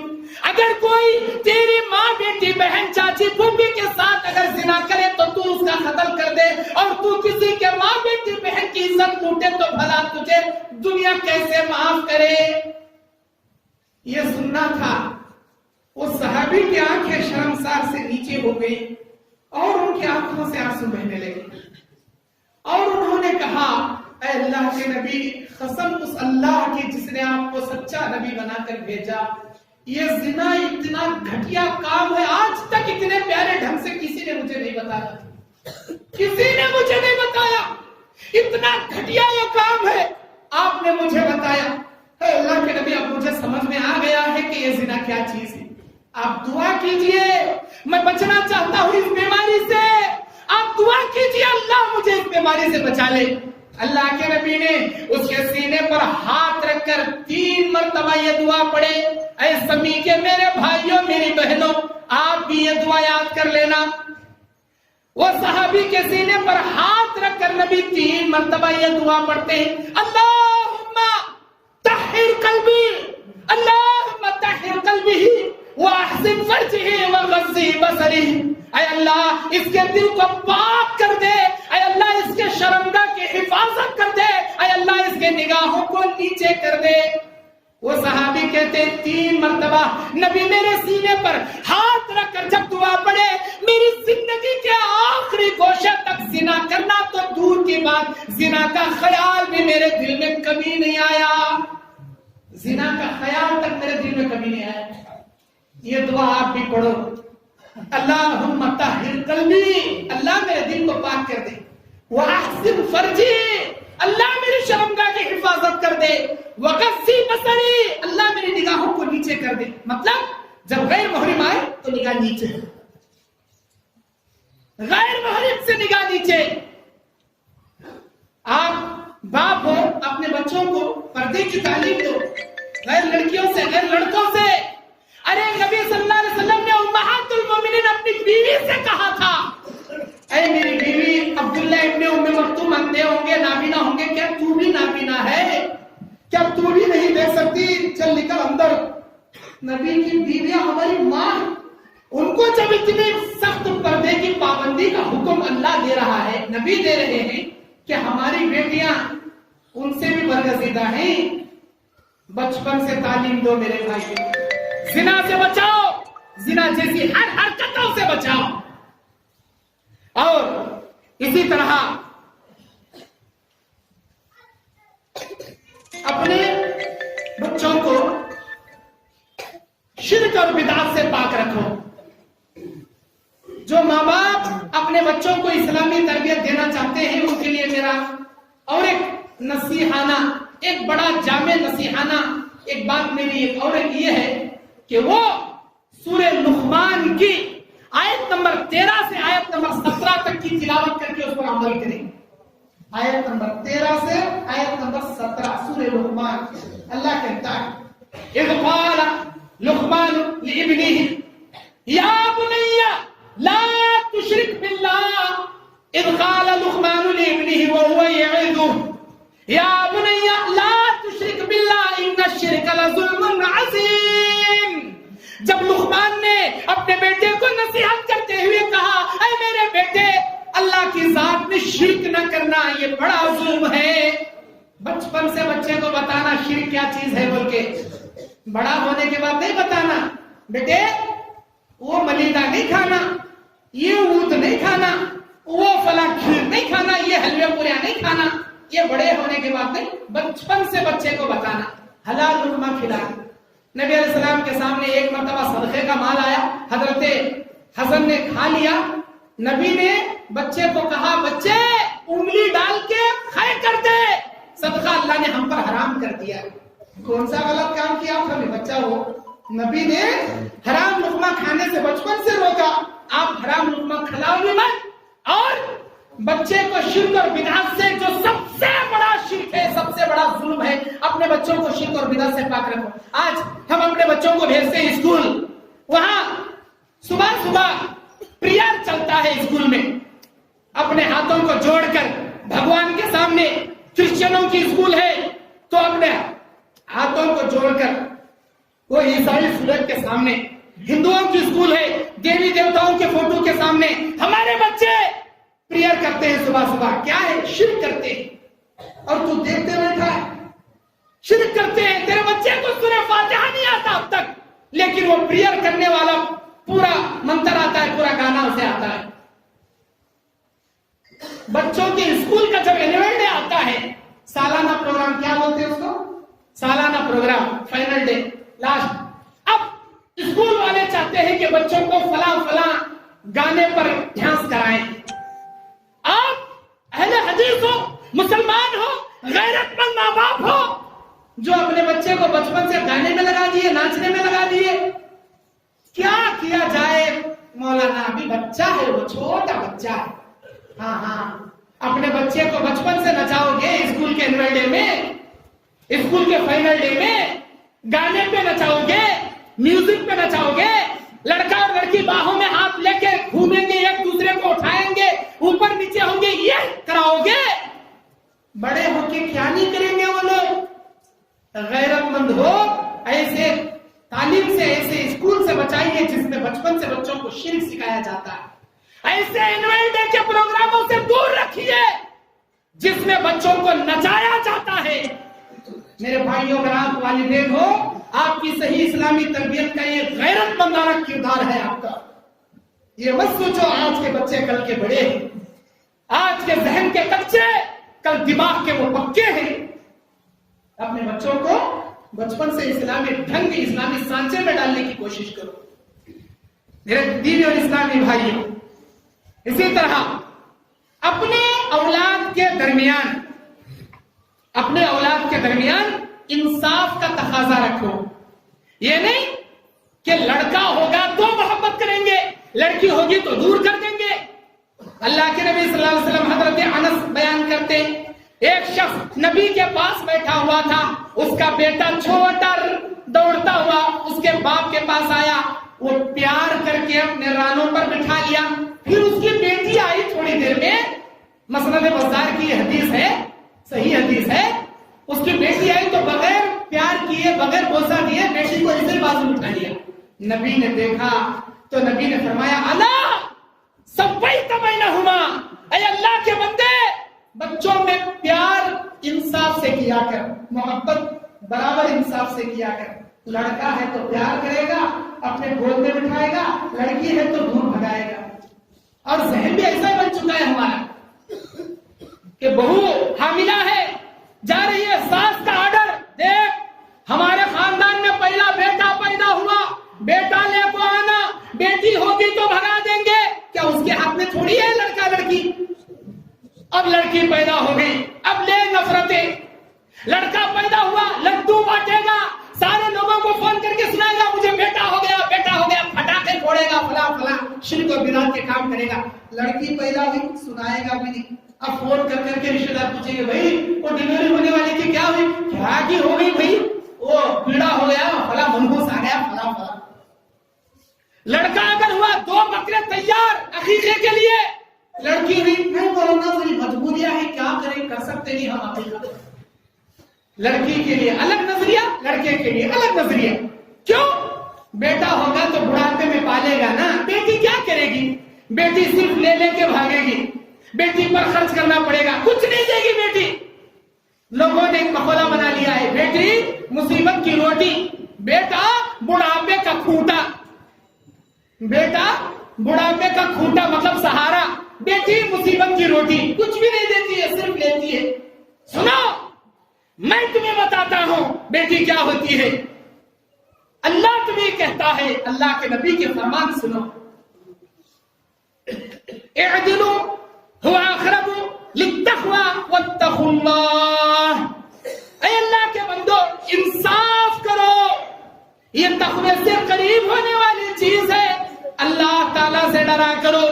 اگر کوئی تیری ماں بیٹی بہن چاچی پھوپھی کے ساتھ اگر زنا کرے تو تو اس کا قتل کر دے، اور تو کسی کے ماں بیٹی بہن کی عزت لوٹے تو بھلا تجھے دنیا کیسے معاف کرے؟ یہ سننا تھا. اس صحابی کی آنکھیں شرمسار سے نیچے ہو گئی اور ان کی آنکھوں سے آنسو بہنے لگے. اور انہوں نے کہا اے اللہ کے نبی، قسم اس اللہ کی جس نے آپ کو سچا نبی بنا کر بھیجا، یہ زنا اتنا گھٹیا کام ہے، آج تک اتنے پیارے ڈھنگ سے کسی نے مجھے نہیں بتایا، کسی نے مجھے نہیں بتایا، اتنا گھٹیا یہ کام ہے، آپ نے مجھے بتایا۔ اے اللہ کے نبی، اب مجھے سمجھ میں آ گیا ہے کہ یہ زنا کیا چیز ہے، آپ دعا کیجئے، میں بچنا چاہتا ہوں اس بیماری سے، آپ دعا کیجئے اللہ مجھے اس بیماری سے بچا لے۔ اللہ کے نبی نے اس کے سینے پر ہاتھ رکھ کر 3 مرتبہ یہ دعا پڑھے۔ اے سمی کے میرے بھائیوں میری بہنوں، آپ بھی یہ دعا یاد کر لینا۔ وہ صحابی کے سینے پر ہاتھ رکھ کر نبی 3 مرتبہ یہ دعا پڑھتے ہیں، اللہم طہر قلبی، اللہم طہر قلبی واحسن فرجہ وغضی بصری۔ اے اللہ اس کے دل کو پاک کر دے، اے اللہ اس کے شرمگاہ کی حفاظت کر دے، اے اللہ اس کے نگاہوں کو نیچے کر دے۔ وہ صحابی کہتے 3 مرتبہ نبی میرے سینے پر ہاتھ رکھ کر جب دعا پڑھے، میری زندگی کے آخری گوشے تک زنا کرنا تو دور کی بات، زنا کا خیال بھی میرے دل میں کبھی نہیں آیا، زنا کا خیال تک میرے دل میں کبھی نہیں آیا۔ یہ دعا آپ بھی پڑھو، اللہم طہر قلبی، اللہ میرے دل کو پاک کر دے، واحسن فرجی، اللہ میری شرمگاہ کی حفاظت کر دے، وغضی بصری، اللہ میری نگاہوں کو نیچے کر دے۔ مطلب جب غیر محرم آئے تو نگاہ نیچے، غیر محرم سے نگاہ نیچے۔ آپ باپ ہو، اپنے بچوں کو پردے کی تعلیم دو، غیر لڑکیوں سے، غیر لڑکوں سے۔ ارے نبی صلی اللہ علیہ وسلم نے امہات المومنین اپنی بیوی سے کہا تھا، اے میری بیوی عبداللہ ابن ام مکتوم اندھے ہوں گے، نابینا ہوں گے، کیا تو بھی نابینا ہے؟ کیا تو بھی نہیں دیکھ سکتی؟ چل نکل اندر۔ نبی کی بیویاں ہماری ماں، ان کو جب اتنی سخت پردے کی پابندی کا حکم اللہ دے رہا ہے، نبی دے رہے ہیں، کہ ہماری بیٹیاں ان سے بھی برگزیدہ ہیں۔ بچپن سے تعلیم دو میرے بھائی، زنا سے بچاؤ، زنا جیسی ہر حرکتوں سے بچاؤ۔ اور اسی طرح اپنے بچوں کو شرک اور بدعت سے پاک رکھو۔ جو ماں باپ اپنے بچوں کو اسلامی تربیت دینا چاہتے ہیں، ان کے لیے میرا اور ایک نصیحانہ، ایک بڑا جامع نصیحانہ ایک بات میری اور یہ ہے کہ وہ سورہ لقمان کی آیت نمبر 13 سے آیت نمبر 17 تک کی تلاوت کر کے اس پر عمل کریں۔ آیت نمبر 13 سے آیت نمبر 17 سورہ لقمان، اللہ کہتا ہے اذ قال لقمان لابنه یا بنی لا تشرک باللہ، اذ قال لقمان لابنه وهو يعظه یا بنی لا تشرک باللہ ان الشرک لظلم عظیم۔ جب لقمان نے اپنے بیٹے کو نصیحت کرتے ہوئے کہا، اے میرے بیٹے اللہ کی ذات میں شرک نہ کرنا، یہ بڑا ظلم ہے۔ بچپن سے بچے کو بتانا شرک کیا چیز ہے بول کے، بڑا ہونے کے بعد نہیں بتانا، بیٹے وہ ملیدہ نہیں کھانا، یہ اونٹ نہیں کھانا، وہ فلاں کھیر نہیں کھانا، یہ حلوے پوریاں نہیں کھانا، یہ بڑے ہونے کے بعد نہیں، بچپن سے بچے کو بتانا، حلال لقمہ کھلانا۔ نبی علیہ السلام کے سامنے ایک مرتبہ صدقے کا مال آیا، حضرت حسن نے کھا لیا، نبی نے بچے کو کہا بچے انگلی ڈال کے کھائے کر دے، صدقہ اللہ نے ہم پر حرام کر دیا۔ کون سا غلط کام کیا آپ نے؟ بچہ ہو، نبی نے حرام لقمہ کھانے سے بچپن سے روکا، آپ حرام لقمہ کھلاؤ بھی مت، اور بچے کو شرک اور بدعت سے، جو سب سے بڑا شرک ہے، سب سے بڑا ظلم ہے، اپنے بچوں کو شرک اور بدعت سے پاک رکھو۔ آج ہم اپنے بچوں کو بھیجتے ہیں اسکول، وہاں صبح صبح پریئر چلتا ہے اسکول میں، اپنے ہاتھوں کو جوڑ کر بھگوان کے سامنے، کرسچنوں کی اسکول ہے تو اپنے ہاتھوں کو جوڑ کر، وہ عیسائی سورج کے سامنے، ہندوؤں کی اسکول ہے دیوی دیوتاؤں کے فوٹو کے سامنے، ہمارے بچے پریئر کرتے ہیں صبح صبح، کیا ہے؟ شرک کرتے ہیں، اور تو دیکھتے بیٹھا ہے شرک کرتے ہیں۔ تیرے بچے کو سورہ فاتحہ نہیں آتا اب تک، لیکن وہ پریئر کرنے والا پورا منتر آتا ہے، پورا گانا اسے آتا ہے۔ بچوں کے اسکول کا اینوئل ڈے لاسٹ. اب اسکول والے چاہتے ہیں کہ بچوں کو فلاں فلاں گانے پر ڈانس کرائیں. آپ اہل حدیث ہو, مسلمان ہو, غیرت مند ماں باپ ہو, جو اپنے بچے کو بچپن سے گانے میں لگا دیے, ناچنے میں لگا دیے. کیا کیا جائے مولانا؟ ابھی بچہ ہے, وہ چھوٹا بچہ ہے. ہاں اپنے بچے کو بچپن سے نچاؤ گے, اسکول کے اینوئل ڈے میں, اسکول کے فائنل ڈے میں گانے پہ نچاؤ گے, میوزک پہ نچاؤ گے, لڑکا اور لڑکی باہوں میں ہاتھ لے کے گھومیں گے, ایک دوسرے کو اٹھائیں گے, اوپر نیچے ہوں گے, یہ کراؤ گے. بڑے ہو کے کیا نہیں کریں گے وہ لوگ؟ غیرت مند ہو, ایسے تعلیم سے, ایسے اسکول سے بچائیے جس میں بچپن سے بچوں کو شرک سکھایا جاتا ہے. ایسے اینوئل ڈے کے پروگراموں سے دور رکھیے جس میں بچوں کو نچایا جاتا ہے. میرے بھائیوں, اگر آپ والدین ہو, آپ کی صحیح اسلامی تربیت کا یہ غیرت مندانہ کردار ہے آپ کا. یہ مت سوچو آج کے بچے کل کے بڑے ہیں, آج کے ذہن کے کچے کل دماغ کے وہ پکے ہیں. اپنے بچوں کو بچپن سے اسلامی ڈھنگ, اسلامی سانچے میں ڈالنے کی کوشش کرو. میرے دینی اور اسلامی بھائیوں, اسی طرح اپنے اولاد کے درمیان انصاف کا تقاضا رکھو. یہ نہیں کہ لڑکا ہوگا تو محبت کریں گے, لڑکی ہوگی تو دور کر دیں گے. اللہ کے نبی صلی اللہ علیہ وسلم حضرت انس بیان کرتے, ایک شخص نبی کے پاس بیٹھا ہوا تھا, اس کا بیٹا چھوٹا دوڑتا ہوا اس کے باپ کے پاس آیا, وہ پیار کر کے اپنے رانوں پر بٹھا لیا. پھر اس کی بیٹی آئی تھوڑی دیر میں, مسند بزار کی حدیث ہے, صحیح حدیث ہے. اس کی بیٹی آئی تو بغیر پیار کیے, بغیر بوسہ دیے بیٹی کو اسے بازو اٹھا لیا. نبی نے دیکھا تو نبی نے فرمایا, اللہ سویت بینہما, اے اللہ کے بندے, بچوں میں پیار انصاف سے کیا کر, محبت برابر انصاف سے کیا کر. لڑکا ہے تو پیار کرے گا, اپنے گود میں بٹھائے گا, لڑکی ہے تو دور بھگائے گا. اور ذہن بھی ایسا بن چکا ہے ہمارا کہ بہو حاملہ ہے, جا رہی ہے, ساس کا آرڈر, دیکھ ہمارے خاندان میں پہلا بیٹا پیدا ہوا, بیٹا لے کو آنا, بیٹی ہوگی تو بھگا دیں گے. کیا اس کے ہاتھ میں تھوڑی ہے لڑکا لڑکی؟ اب لڑکی پیدا ہو گئی, اب لے نفرتیں. لڑکا پیدا ہوا, لڈو بانٹے گا, سارے لوگوں کو فون کر کے سنائے گا مجھے بیٹا ہو گیا, بیٹا ہو گیا, پٹاخے پھوڑے گا, فلاں فلاں شرک و بدعت کے کام کرے گا. لڑکی پیدا ہوئی, سنائے گا بھی نہیں. اب فون کر کر کے رشتے دار پوچھیں گے, بھائی وہ ڈلیوری ہونے والی کی کیا ہوئی؟ کیا کی ہو گئی بھائی, وہ پیڑا ہو گیا, فلاں منحوس آ گیا, فلاں فلاں. لڑکا اگر ہوا, 2 بکرے تیار عقیقے کے لیے. لڑکی ہوئی, نہیں بولنا ذری مجبوریاں ہیں, کیا کریں, کر سکتے نہیں ہم عقیقہ. لڑکی کے لیے الگ نظریہ, لڑکے کے لیے الگ نظریہ. کیوں؟ بیٹا ہوگا تو بڑھاپے میں پالے گا نا. بیٹی کیا کرے گی؟ بیٹی صرف لے لے کے بھاگے گی, بیٹی پر خرچ کرنا پڑے گا, کچھ نہیں دے گی بیٹی. لوگوں نے ایک مقولہ بنا لیا ہے, بیٹی مصیبت کی روٹی, بیٹا بڑھاپے کا کھوٹا. بیٹا بڑھاپے کا کھوٹا مطلب سہارا, بیٹی مصیبت کی روٹی, کچھ بھی نہیں دیتی ہے, صرف لیتی ہے. سنو, میں تمہیں بتاتا ہوں بیٹی کیا ہوتی ہے. اللہ تمہیں کہتا ہے, اللہ کے نبی کے فرمان سنو, اعدلوا هو اقرب للتقوى واتقوا اللہ. اے اللہ کے بندو, انصاف کرو, یہ تقوی سے قریب ہونے والی چیز ہے. اللہ تعالیٰ سے ڈرا کرو.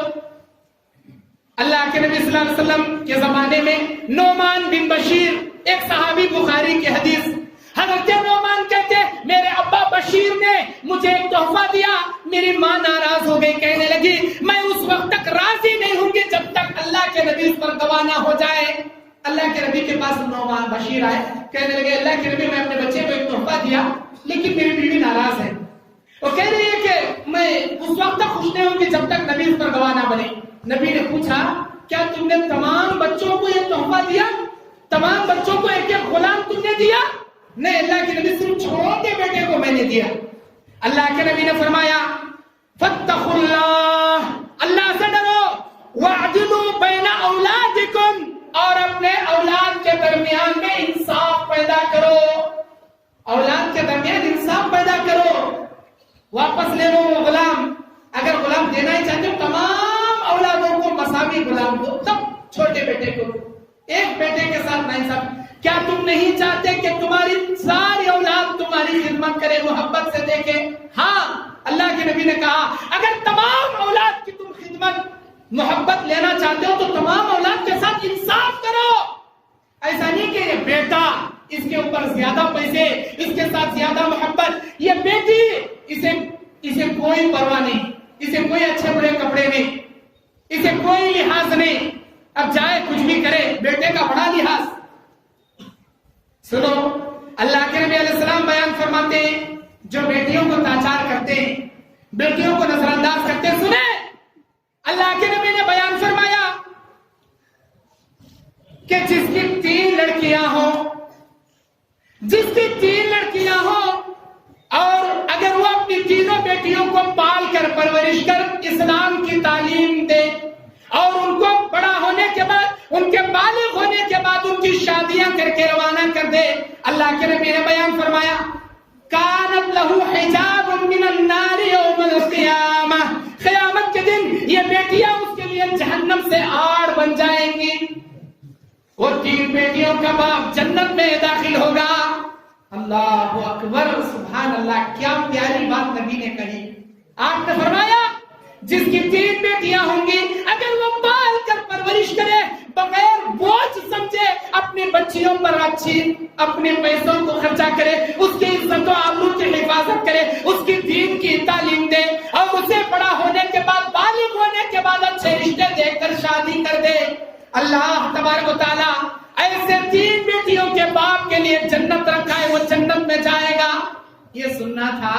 اللہ کے نبی صلی اللہ علیہ وسلم کے زمانے میں نعمان بن بشیر, ایک صحابی, بخاری کی حدیث, حضرت نعمان کہتے میرے ابا بشیر نے مجھے ایک تحفہ دیا, میری ماں ناراض ہو گئی, کہنے لگی میں اس وقت تک راضی نہیں ہوں گی جب تک اللہ کے نبی اس پر گواہ نہ ہو جائے. اللہ کے نبی کے پاس نعمان بشیر آئے, کہنے لگے اللہ کے نبی میں اپنے بچے کو ایک تحفہ دیا لیکن میری بیوی ناراض ہے. وہ کہہ رہی ہے کہ میں اس وقت تک خوش نہیں ہوں گی جب تک نبی اس پر گواہ نہ بنے. نبی نے پوچھا کیا تم نے تمام بچوں کو یہ تحفہ دیا, تمام بچوں کو ایک ایک غلام تم نے دیا؟ نہیں, اللہ کے نبی صرف چھوٹے بیٹے کو میں نے دیا. اللہ کے نبی نے فرمایا فاتقوا اللہ, اللہ سے ڈرو, واعدلوا بین اولادکم, اور اپنے اولاد کے درمیان میں انصاف پیدا کرو. اولاد کے درمیان واپس لے لو وہ غلام. اگر غلام دینا ہی چاہتے ہو تمام اولادوں کو مساوی غلام دو, تب چھوٹے بیٹے کو ایک بیٹے کے ساتھ نہیں سب. کیا تم نہیں چاہتے کہ تمہاری ساری اولاد تمہاری خدمت کرے, محبت سے دیکھے؟ ہاں, اللہ کے نبی نے کہا اگر تمام اولاد کی تم خدمت محبت لینا چاہتے ہو تو تمام اولاد کے ساتھ انصاف کرو. ایسا نہیں کہ یہ بیٹا اس کے اوپر زیادہ پیسے, اس کے ساتھ زیادہ محبت, یہ بیٹی اسے کوئی پرواہ نہیں, اسے کوئی اچھے برے کپڑے نہیں, اسے کوئی لحاظ نہیں, اب جائے کچھ بھی کرے, بیٹے کا بڑا لحاظ. سنو, اللہ کے نبی علیہ السلام بیان فرماتے ہیں جو بیٹیوں کو تاچار کرتے ہیں, بیٹیوں کو نظر انداز کرتے ہیں, سنیں اللہ کے نبی نے بیان فرمایا کہ جس کی 3 لڑکیاں ہوں, جس کی 3 لڑکیاں ہوں اور اگر وہ اپنی تینوں بیٹیوں کو پال کر پرورش کر اسلام کی تعلیم دے اور ان کو بڑا ہونے کے بعد, ان کے بالغ ہونے کے بعد ان کی شادیاں کر کے روانہ کر دے, اللہ کے نبی نے بیان فرمایا کانت لہو حجاب من النار یوم القیامہ, قیامت کے دن یہ بیٹیاں اس کے لیے جہنم سے آڑ بن جائیں گی. وہ 3 بیٹیوں کا باپ جنت میں داخل ہوگا. اللہ اکبر, سبحان اللہ, کیا پیاری بات نبی نے کہی. آپ نے فرمایا جس کی 3 بیٹیاں ہوں گی اگر وہ پال کر پرورش کرے بغیر بوجھ سمجھے, اپنی بچیوں پر اچھی اپنے پیسوں کو خرچہ کرے, اس کی عزت و آبرو کی حفاظت کرے, اس کی دین کی تعلیم دے اور اسے بڑا ہونے کے بعد بالغ ہونے کے بعد اچھے رشتے دے کر شادی کر دے, اللہ تبارک و تعالی ایسے 3 بیٹیوں کے باپ کے لیے جنت رکھا ہے, وہ جنت میں جائے گا. یہ سننا تھا.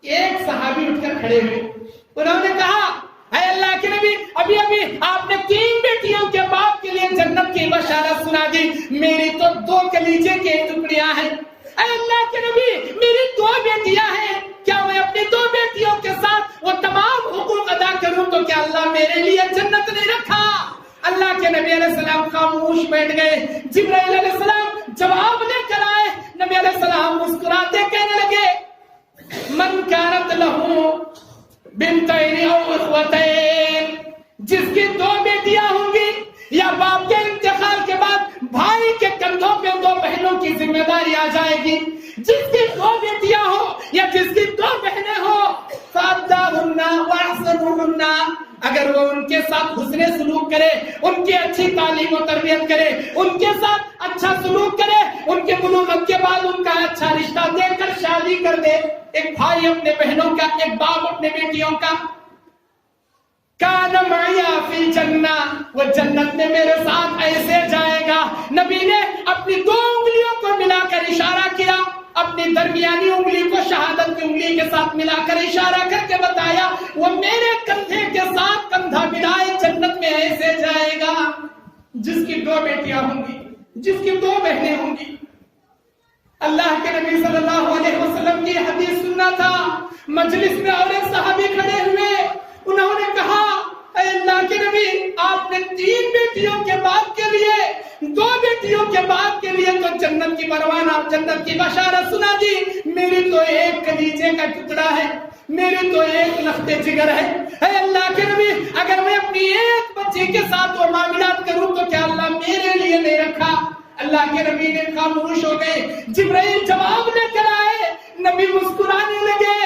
ایک صحابی اٹھ کر کھڑے ہوئے, انہوں نے کہا اے اللہ کے نبی ابھی آپ نے 3 بیٹیوں کے باپ کے لیے جنت کی بشارت سنا دی, میری تو 2 کلیجے کے ٹکڑیاں ہیں. اے اللہ کے نبی میری 2 بیٹیاں ہیں, کیا میں اپنی 2 بیٹیوں کے ساتھ وہ تمام حقوق ادا کروں تو کیا اللہ میرے لیے جنت نہیں رکھا؟ اللہ کے نبی علیہ السلام خاموش بیٹھ گئے. جبرائیل علیہ السلام جواب لے کر آئے. نبی علیہ السلام مسکراتے کہنے لگے من کانت لہو بنتین او اخوتین, جس کی 2 بیٹیاں ہوں گی یا باپ کے انتقال کے بعد بھائی کے کندھوں پہ 2 بہنوں کی ذمہ داری آ جائے گی, جس کی 2 بیٹیاں ہو یا جس کی 2 بہنیں ہو فَأَدَّاهُنَّ وَأَحْسَنُهُنَّ, اگر وہ ان کے ساتھ حسن سلوک کرے, ان کی اچھی تعلیم و تربیت کرے, ان کے ساتھ اچھا سلوک کرے, ان کے بلوغت کے بعد ان کا اچھا رشتہ دے کر شادی کر دے, ایک بھائی اپنے بہنوں کا, ایک باپ اپنے بیٹیوں کا, کان معی فی الجنہ, وہ جنت میں میرے ساتھ ایسے جائے گا. نبی نے اپنی 2 انگلیوں کو ملا کر اشارہ کیا, اپنی درمیانی انگلی کو شہادت کی انگلی کے ساتھ ملا کر اشارہ کر کے بتایا وہ میرے کندھے کے ساتھ کندھا ملائے جنت میں ایسے جائے گا جس کی 2 بیٹیاں ہوں گی, جس کی 2 بہنیں ہوں گی. اللہ کے نبی صلی اللہ علیہ وسلم کی حدیث سننا تھا. مجلس میں اور ایک صحابی کھڑے ہوئے, انہوں نے کہا اے اللہ کے نبی آپ نے 3 بیٹیوں کے باپ کے لیے 2 بیٹیوں کے باپ کے لیے تو جنت کی پروانہ, جنت کی بشارت سنا دی, میری تو ایک کلیجے کا ٹکڑا ہے, میری تو ایک لختے جگر ہے. اے اللہ کے نبی اگر میں اپنی ایک بچی کے ساتھ وہ معاملات کروں تو کیا اللہ میرے لیے نہیں رکھا؟ اللہ کے نبی نے خاموش ہو گئے. جبرائیل جواب لے کر آئے, نبی مسکرانے لگے.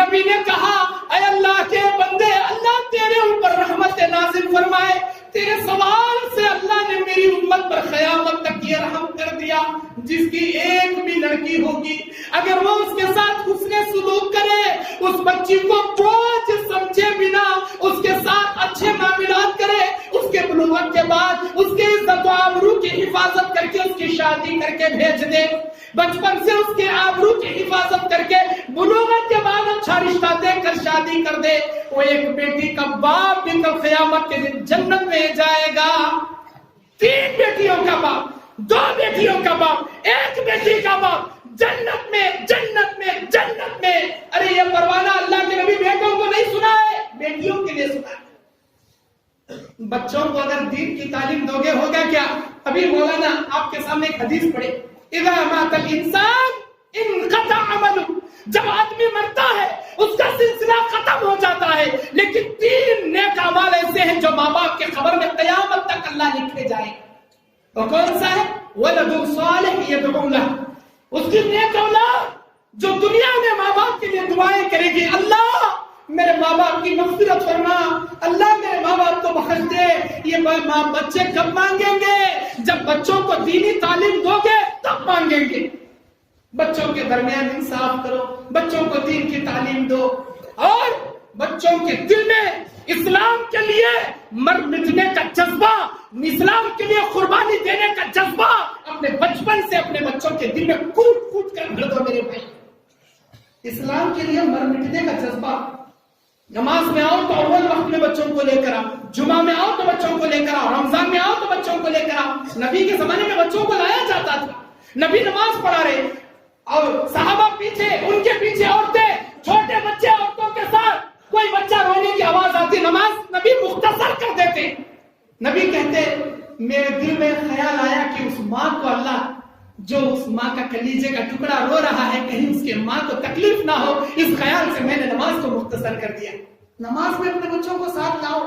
نبی نے کہا اے اللہ کے بندے, اللہ تیرے اوپر رحمت نازل فرمائے, تیرے سوال سے اللہ نے میری امت پر قیامت تک یہ رحم کر دیا, جس کی ایک بھی لڑکی ہوگی اگر وہ اس کے ساتھ حسن سلوک کرے, اس بچی کو بوجھ سمجھے بنا اس کے ساتھ اچھے معاملات کرے, اس کے بلوغت کے بعد اس کے عزت و آبرو کی حفاظت کر کے اس کی شادی کر کے بھیج دے, بچپن سے اس کے آبرو کی حفاظت کر کے بلوغت کے بعد اچھا رشتہ دے کر شادی کر دے, وہ ایک بیٹی کا باپ بھی کل قیامت کے دن جنت میں جائے گا. 3 بیٹیوں کا باپ, 2 بیٹیوں کا باپ, 1 بیٹی کا باپ جنت میں, جنت میں, جنت میں. ارے یہ پروانہ اللہ کے نبی بیٹوں کو نہیں سنا ہے, بیٹیوں کے لیے سنا ہے. بچوں کو اگر دین کی تعلیم دو گے ہوگا کیا؟ ابھی مولانا آپ کے سامنے ایک حدیث پڑھے, اذا مات الانسان انقطع عمله, جب آدمی مرتا ہے اس کا سلسلہ ختم ہو جاتا ہے. لیکن 3 نیک اعمال ایسے ہیں جو ماں باپ کے قبر میں قیامت تک اللہ لکھے جائے. وہ کون سا ہے؟ ولد صالح يدعو له. اس کی نیک اولاد جو دنیا میں ماں باپ کے لیے دعائیں کرے گی، اللہ میرے ماں باپ کی مغفرت فرما، اللہ میرے ماں باپ کو بخش دے. یہ بچے کب مانگیں گے؟ جب بچوں کو دینی تعلیم دو گے تب مانگیں گے. بچوں کے درمیان انصاف کرو، بچوں کو دین کی تعلیم دو، اور بچوں کے دل میں اسلام کے لیے مر مٹنے کا جذبہ، اسلام کے لیے قربانی دینے کا جذبہ اپنے بچپن سے اپنے بچوں کے دل میں کود کود کر بھر دو. میرے بھائی، اسلام کے لیے مر مٹنے کا جذبہ. نماز میں آؤ تو اول وقت میں بچوں کو لے کر آؤ، جمعہ میں آؤ تو بچوں کو لے کر آؤ، رمضان میں آؤ تو بچوں کو لے کر آؤ. نبی کے زمانے میں بچوں کو لایا جاتا تھا. نبی نماز پڑھا رہے اور صحابہ پیچھے، ان کے پیچھے عورتیں، چھوٹے بچے عورتوں کے ساتھ. کوئی بچہ رونے کی آواز آتی، نماز نبی مختصر کر دیتے. نبی کہتے میرے دل میں خیال آیا کہ اس ماں کو اللہ، جو اس ماں کا کلیجے کا ٹکڑا رو رہا ہے، کہیں اس کے ماں کو تکلیف نہ ہو، اس خیال سے میں نے نماز کو مختصر کر دیا. نماز میں اپنے بچوں کو ساتھ لاؤ،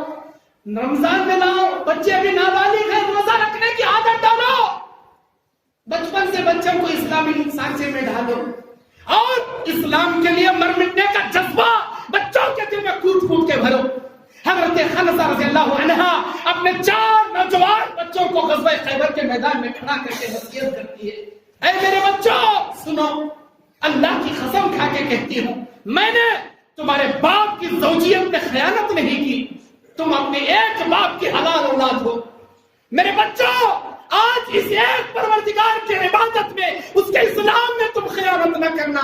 رمضان میں لاؤ. بچے ابھی نابالغ ہیں، روزہ رکھنے کی عادت ڈالو. بچپن سے بچوں کو اسلامی سانچے میں ڈالو، اور اسلام کے لیے مر مٹنے کا جذبہ بچوں کے دل میں کود کود کے بھرو. حضرت خنسہ رضی اللہ عنہا اپنے 4 نوجوان بچوں کو غزوہ خیبر کے میدان میں کھڑا کر کے وصیت کرتی ہے، اے میرے بچوں سنو، اللہ کی قسم کھا کے کہتی ہوں، میں نے تمہارے باپ کی زوجیت میں خیانت نہیں کی، تم اپنے ایک باپ کی حلال اولاد ہو. میرے بچوں، آج اس ایک پروردگار کی عبادت میں، اس کے اسلام میں تم خیانت نہ کرنا.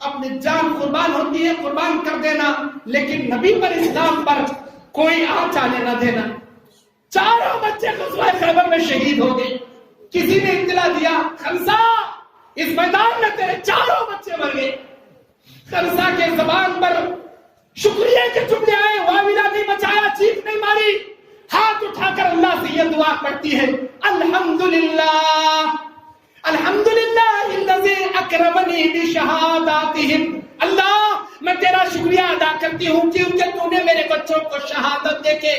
اپنی جان قربان ہوتی ہے، قربان کر دینا، لیکن نبی پر، اسلام پر کوئی آنچ آنے نہ دینا. 4 بچے غزوہ خیبر میں شہید ہو گئے. کسی نے اطلاع دیا، خنسہ اس میدان میں تیرے 4 بچے مر گئے. خنسہ کے زبان پر شکریہ کے جملے آئے، واویلا نہیں بچایا، چیخ نہیں ماری، ہاتھ اٹھا کر اللہ سے یہ دعا پڑھتی ہے، الحمدللہ الحمدللہ الذی اکرمنی بشہاداتہم. اللہ میں تیرا شکریہ ادا کرتی ہوں کیونکہ تو نے میرے بچوں کو شہادت دے کے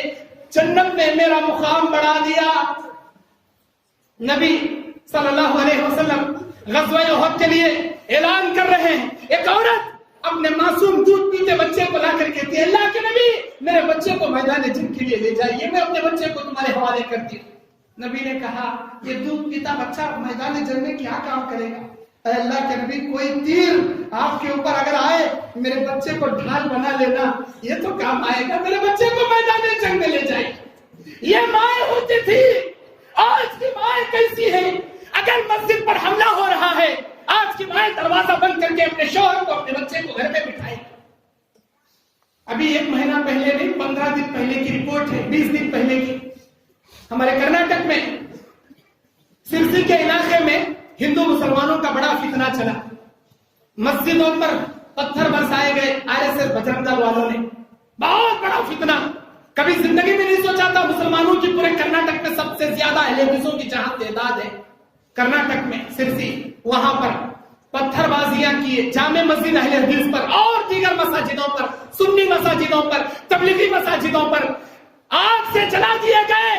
جنت میں میرا مقام بڑھا دیا. نبی صلی اللہ علیہ وسلم غزوہ احد کے لیے اعلان کر رہے ہیں. ایک عورت اپنے معصوم دودھ پیتے بچے کو لا کر کہتی ہے، اللہ کے نبی میرے بچے کو میدان جنگ کے لیے لے جائیے، میں اپنے بچے کو تمہارے حوالے کرتی ہوں. نبی نے کہا یہ دودھ پیتا بچہ میدان جنگ میں کیا کام کرے گا؟ اے اللہ کے نبی، کوئی تیر آپ کے اوپر اگر آئے، میرے بچے کو ڈھال بنا لینا، یہ تو کام آئے گا، میرے بچے کو میدان جنگ میں لے جائے. یہ مائیں ہوتی تھی. آج کی مائیں کیسی ہیں؟ اگر مسجد پر حملہ ہو رہا ہے، آج کی مائیں دروازہ بند کر کے اپنے شوہر کو، اپنے بچے کو گھر میں بٹھائے. ابھی 1 مہینہ پہلے نہیں، 15 دن پہلے کی رپورٹ ہے، 20 دن پہلے کی. ہمارے کرناٹک میں سرسی کے علاقے میں ہندو مسلمانوں کا بڑا فتنہ چلا. مسجدوں پر پتھر برسائے گئے RSS بجرنگ دل والوں نے. بہت بڑا فتنہ. کبھی زندگی میں نہیں سوچا تھا مسلمانوں کی پورے کرناٹک میں سب سے زیادہ اہل حدیثوں کی جہاں تعداد ہے کرناٹک میں سرسی، وہاں پر پتھر بازیاں کیے جامع مسجد اہل حدیث پر اور دیگر مساجدوں پر، سنی مساجدوں پر، تبلیغی مساجدوں پر آگ سے جلا دیے گئے،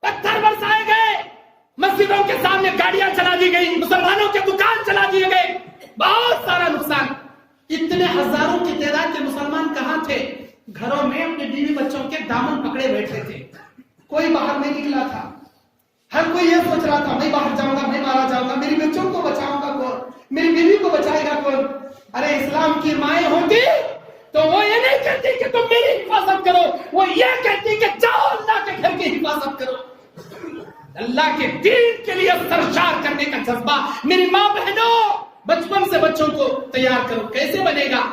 پتھر برسائے گئے، مسجدوں کے سامنے گاڑیاں چلا دی گئی، مسلمانوں کے دکان چلا دیے گئے، بہت سارا نقصان. اتنے ہزاروں کی تعداد کے مسلمان کہاں تھے؟ گھروں میں اپنے بیوی بچوں کے دامن پکڑے بیٹھے تھے. کوئی باہر نہیں نکلا تھا. ہر کوئی یہ سوچ رہا تھا میں باہر جاؤں گا، میں مارا جاؤں گا، میری بچوں کو بچاؤں گا کون، میری بیوی کو بچائے گا کون. ارے اسلام کی مائیں ہوتی تو وہ یہ نہیں کہتی کہ تم میری حفاظت کرو، وہ یہ کہتی کہ جاؤ اللہ کے گھر کی حفاظت کرو. اللہ کے دین کے لیے سرشار کرنے کا جذبہ. میری ماں بہنوں، بچپن سے بچوں کو تیار کرو. کیسے بنے گا؟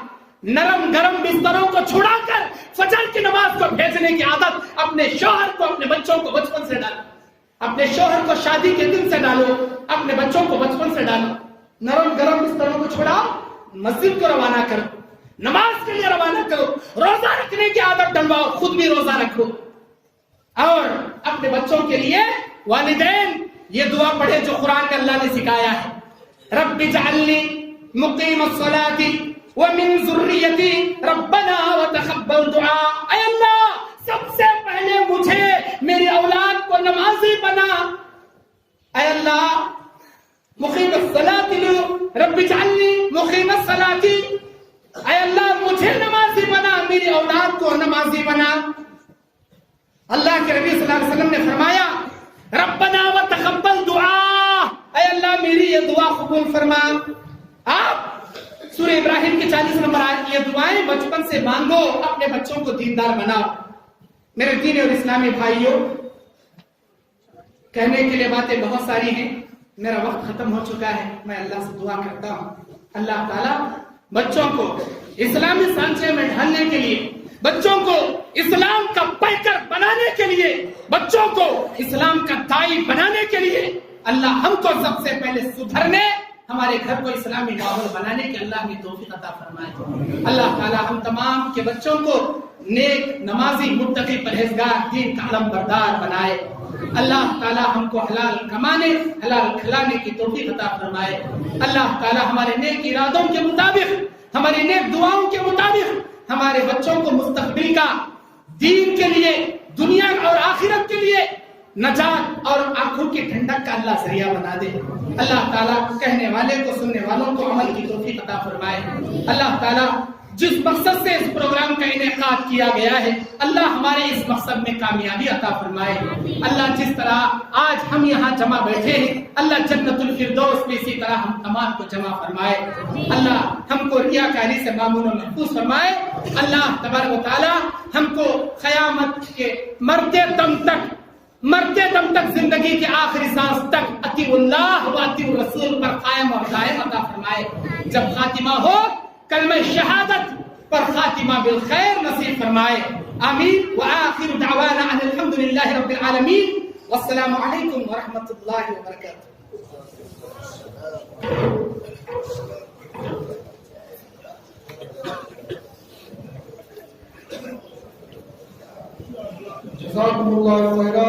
نرم گرم بستروں کو چھڑا کر فجر کی نماز کو بھیجنے کی عادت اپنے شوہر کو، اپنے بچوں کو بچپن سے ڈالو. اپنے شوہر کو شادی کے دن سے ڈالو، اپنے بچوں کو بچپن سے ڈالو. نرم گرم بستروں کو چھڑاؤ، مسجد کو روانہ کرو، نماز کے لیے روانہ کرو، روزہ رکھنے کی عادت ڈلواؤ، خود بھی روزہ رکھو. اور اپنے بچوں کے لیے والدین یہ دعا پڑھے جو قرآن میں اللہ نے سکھایا ہے، رب اجعلنی مقیم الصلاۃ ومن ذریتی ربنا وتقبل دعا. اے اللہ سب سے پہلے مجھے میری اولاد کو نمازی بنا. اے اللہ مقیم الصلاۃ رب اجعلنی مقیم الصلاۃ. اے اللہ مجھے نمازی بنا، میری اولاد کو نمازی بنا. اللہ کے نبی صلی اللہ علیہ وسلم نے فرمایا ربنا وتقبل دعا. اے اللہ میری یہ دعا قبول فرما. آپ سورہ ابراہیم کی 40 نمبر آیت، یہ دعائیں بچپن سے مانگو، اپنے بچوں کو دیندار بناؤ. میرے دین اور اسلامی بھائیوں، کہنے کے لیے باتیں بہت ساری ہیں، میرا وقت ختم ہو چکا ہے. میں اللہ سے دعا کرتا ہوں اللہ تعالیٰ بچوں کو اسلامی سانچے میں ڈھالنے کے لیے، بچوں کو اسلام کا پیکر بنانے کے لیے، بچوں کو اسلام کا داعی بنانے کے لیے اللہ ہم کو سب سے پہلے سدھرنے، ہمارے گھر کو اسلامی ماحول بنانے کے اللہ کی توفیق عطا فرمائے. اللہ تعالیٰ ہم تمام کے بچوں کو نیک، نمازی، متقی، پرہیزگار، دین کا علم بردار بنائے. اللہ تعالیٰ ہم کو حلال کمانے، حلال کھلانے کی توفیق عطا فرمائے. اللہ تعالیٰ ہمارے نیک ارادوں کے مطابق، ہماری نیک دعاؤں کے مطابق ہمارے بچوں کو مستقبل کا دین کے لیے، دنیا اور آخرت کے لیے نجات اور آنکھوں کی ٹھنڈک کا اللہ ذریعہ بنا دے. اللہ تعالیٰ کہنے والے کو، سننے والوں کو عمل کی توفیق عطا فرمائے. اللہ تعالیٰ جس مقصد سے اس پروگرام کا انعقاد کیا گیا ہے اللہ ہمارے اس مقصد میں کامیابی عطا فرمائے. اللہ جس طرح آج ہم یہاں جمع بیٹھے ہیں اللہ جنت الفردوس میں اسی طرح ہم تمام کو جمع فرمائے. اللہ ہم کو ریاکاری سے معمون و محفوظ فرمائے. اللہ تبارک و تعالی ہم کو قیامت کے مرتے دم تک زندگی کے آخری سانس تک اطیع اللہ و اطیع الرسول پر قائم اور دائم عطا فرمائے. جب خاتمہ ہو کلمہ شہادت پر خاتمہ بالخیر نصیب فرمائے. آمین. وآخر دعوانا ان الحمدللہ رب العالمین والسلام علیکم ورحمۃ اللہ وبرکاتہ. جزاکم اللہ خیرا.